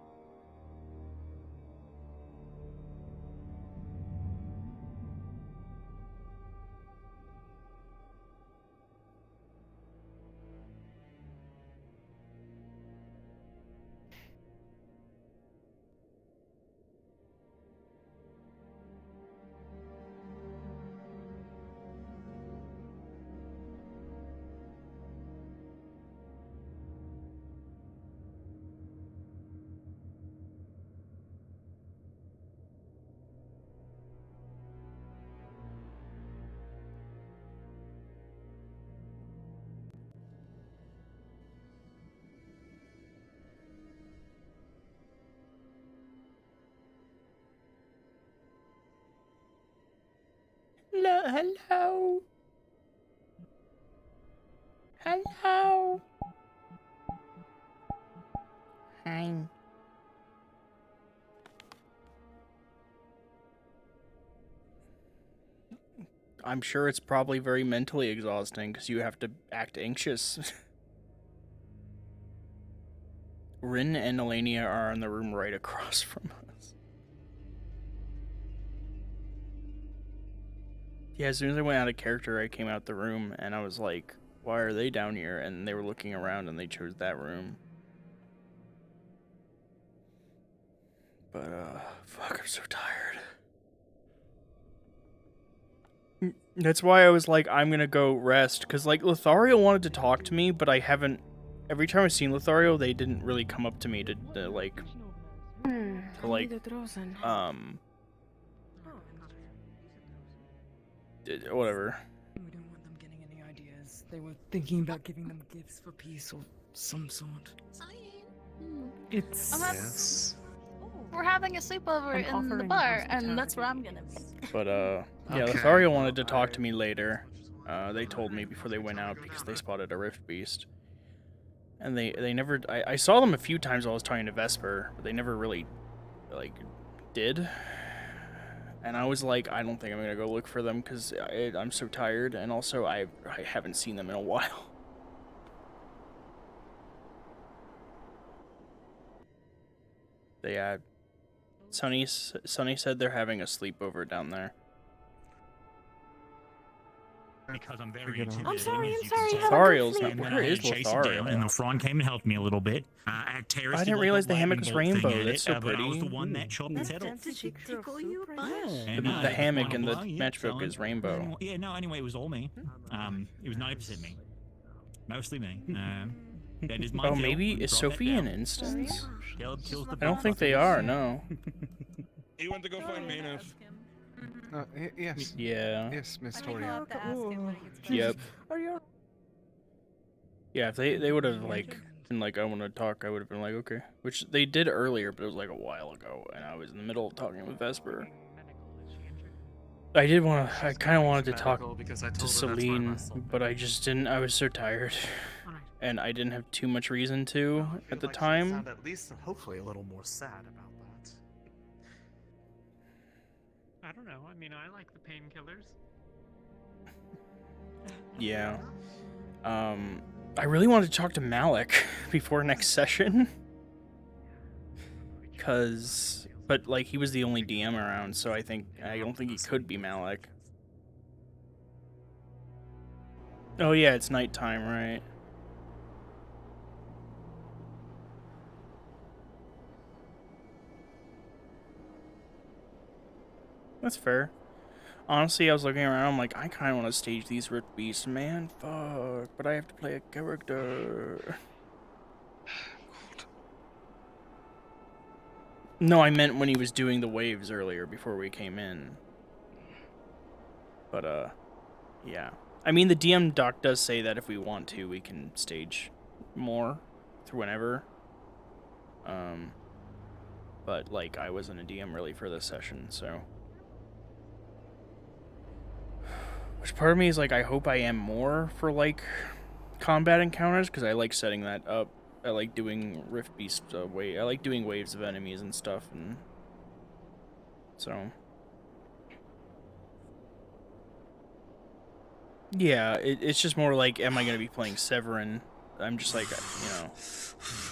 Hello. Hello. Hi. I'm sure it's probably very mentally exhausting because you have to act anxious. Rin and Elenia are in the room right across from us. Yeah, as soon as I went out of character, I came out the room and I was like, why are they down here? And they were looking around and they chose that room. But, fuck, I'm so tired. That's why I was like, I'm gonna go rest. Because, like, Lothario wanted to talk to me, but I haven't... Every time I've seen Lothario, they didn't really come up to me to like... whatever. We don't want them getting any ideas. They were thinking about giving them gifts for peace or some sort. It's... Yes. We're having a sleepover in the bar, and that's where I'm gonna be. But, yeah, Okay. Lothario wanted to talk to me later. They told me before they went out because they spotted a Rift Beast. And they never... I saw them a few times while I was talking to Vesper, but they never really, like, did. And I was like, I don't think I'm gonna go look for them because I'm so tired, and also I haven't seen them in a while. They, Sunny said they're having a sleepover down there. Because I'm very intimidating. I'm sorry. Lothariel's not. And then Where I is chased it down, and the Lothariel? Frond came and helped me a little bit. I I didn't realize the hammock was rainbow. That's so But I was pretty. the one that chopped its head off. Did she tickle you a bunch? The hammock in the matchbook is rainbow. Yeah, no, anyway, it was all me. It was 90% me. Mostly me. That is my Oh, kill. maybe Brought is that Sophie down. an instance? Caleb kills the I don't think they are. No. You went to go find Maynard. Yes. Yeah. Yes, Miss I mean, Toria. he'll have to ask him when he gets back. Yep. Are you? Yeah, if they would have like been like, I want to talk, I would have been like, okay. Which they did earlier, but it was like a while ago, and I was in the middle of talking with Vesper. I kind of wanted to talk to Celine, but I just didn't. I was so tired, and I didn't have too much reason to at the time. Sound at least, hopefully, a little more sad about that. I don't know. I mean, I like the painkillers. Yeah. I really wanted to talk to Malik before next session. But like he was the only DM around, so I don't think he could be Malik. Oh yeah, it's nighttime, right? That's fair. Honestly, I was looking around, I'm like, I kind of want to stage these Rift Beasts, man. Fuck, but I have to play a character. No, I meant when he was doing the waves earlier before we came in. But, yeah. I mean, the DM doc does say that if we want to, we can stage more through whenever. But, like, I wasn't a DM really for this session, so. Which part of me is like, I hope I am more for, like, combat encounters, because I like setting that up. I like doing Rift Beast I like doing waves of enemies and stuff, and so. Yeah, it's just more like, am I going to be playing Severin? I'm just like, you know,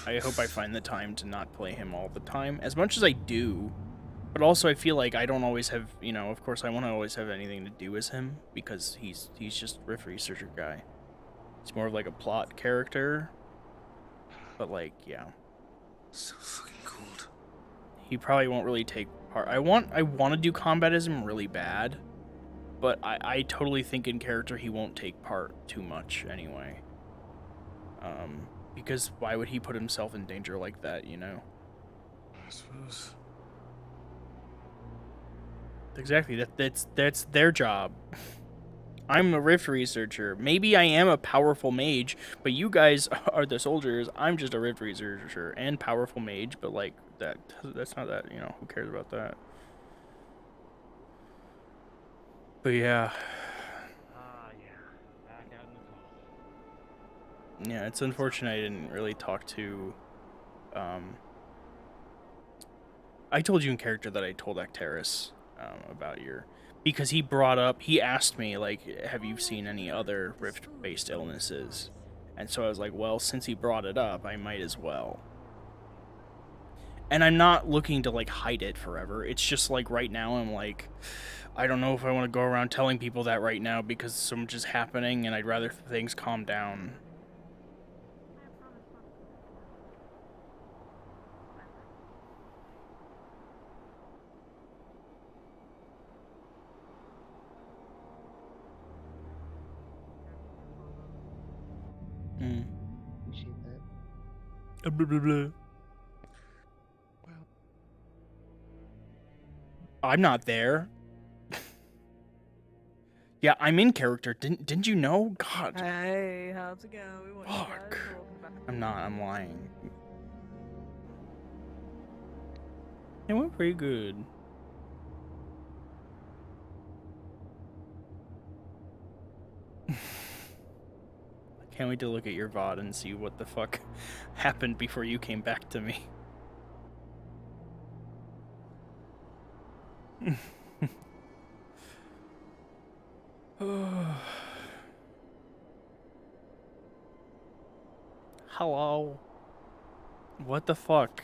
I hope I find the time to not play him all the time, as much as I do. But also, I feel like I don't always have, you know, of course I want to always have anything to do as him, because he's just Rift Researcher guy. He's more of like a plot character. But like, yeah. So fucking cold. He probably won't really take part. I want to do combatism really bad, but I totally think in character he won't take part too much anyway. Because why would he put himself in danger like that, you know? I suppose. Exactly. That's their job. I'm a Rift Researcher. Maybe I am a powerful mage, but you guys are the soldiers. I'm just a Rift Researcher and powerful mage, but like that's not that, you know, who cares about that? But yeah. Back out in the cold. Yeah, it's unfortunate I didn't really talk to I told you in character that I told Acteris about because he asked me, like, have you seen any other Rift-based illnesses? And so I was like, well, since he brought it up, I might as well. And I'm not looking to, like, hide it forever. It's just, like, right now I'm like, I don't know if I want to go around telling people that right now because so much is happening and I'd rather things calm down. Appreciate that. Blah, blah, blah. I'm not there. Yeah, I'm in character. Didn't you know? God. Hey, how's it going? Fuck. I'm not. I'm lying. It went pretty good. Can't wait to look at your VOD and see what the fuck happened before you came back to me. Hello. What the fuck?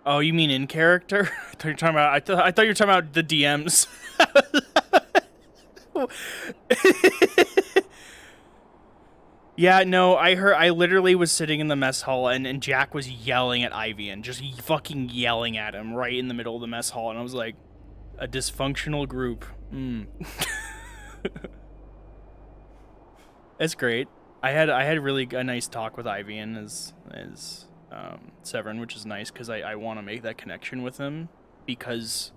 Oh, you mean in character? I thought you were talking about. I thought you were talking about the DMs. Yeah, no, I literally was sitting in the mess hall and Jack was yelling at Ivian, just fucking yelling at him right in the middle of the mess hall, and I was like, a dysfunctional group. It's great. I had really a nice talk with Ivian as Severin, which is nice because I want to make that connection with him because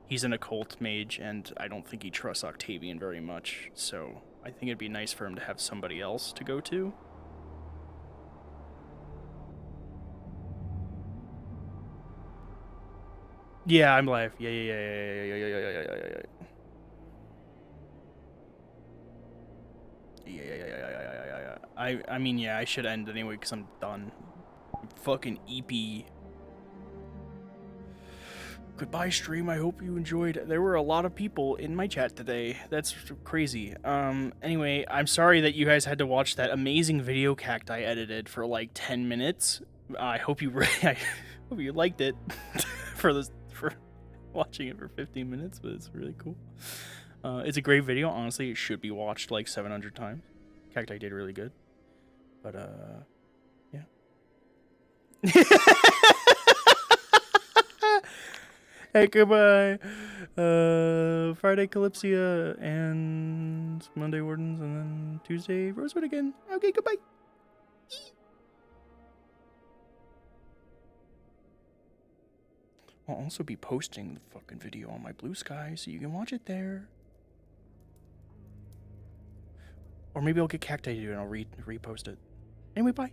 he's an occult mage and I don't think he trusts Octavian very much, so I think it'd be nice for him to have somebody else to go to. Yeah, I'm live. Yeah. I mean, yeah, I should end anyway because I'm done. I'm fucking EP. Goodbye, stream. I hope you enjoyed. There were a lot of people in my chat today. That's crazy. Anyway, I'm sorry that you guys had to watch that amazing video cacti edited for like 10 minutes. I hope you I hope you liked it for watching it for 15 minutes, but it's really cool. It's a great video. Honestly, it should be watched like 700 times. Cacti did really good. But yeah. Hey, goodbye. Friday Calypsia and Monday Wardens, and then Tuesday Rosewood again. Okay, goodbye. I'll also be posting the fucking video on my Blue Sky, so you can watch it there. Or maybe I'll get Cacti to do it and I'll repost it. Anyway, bye.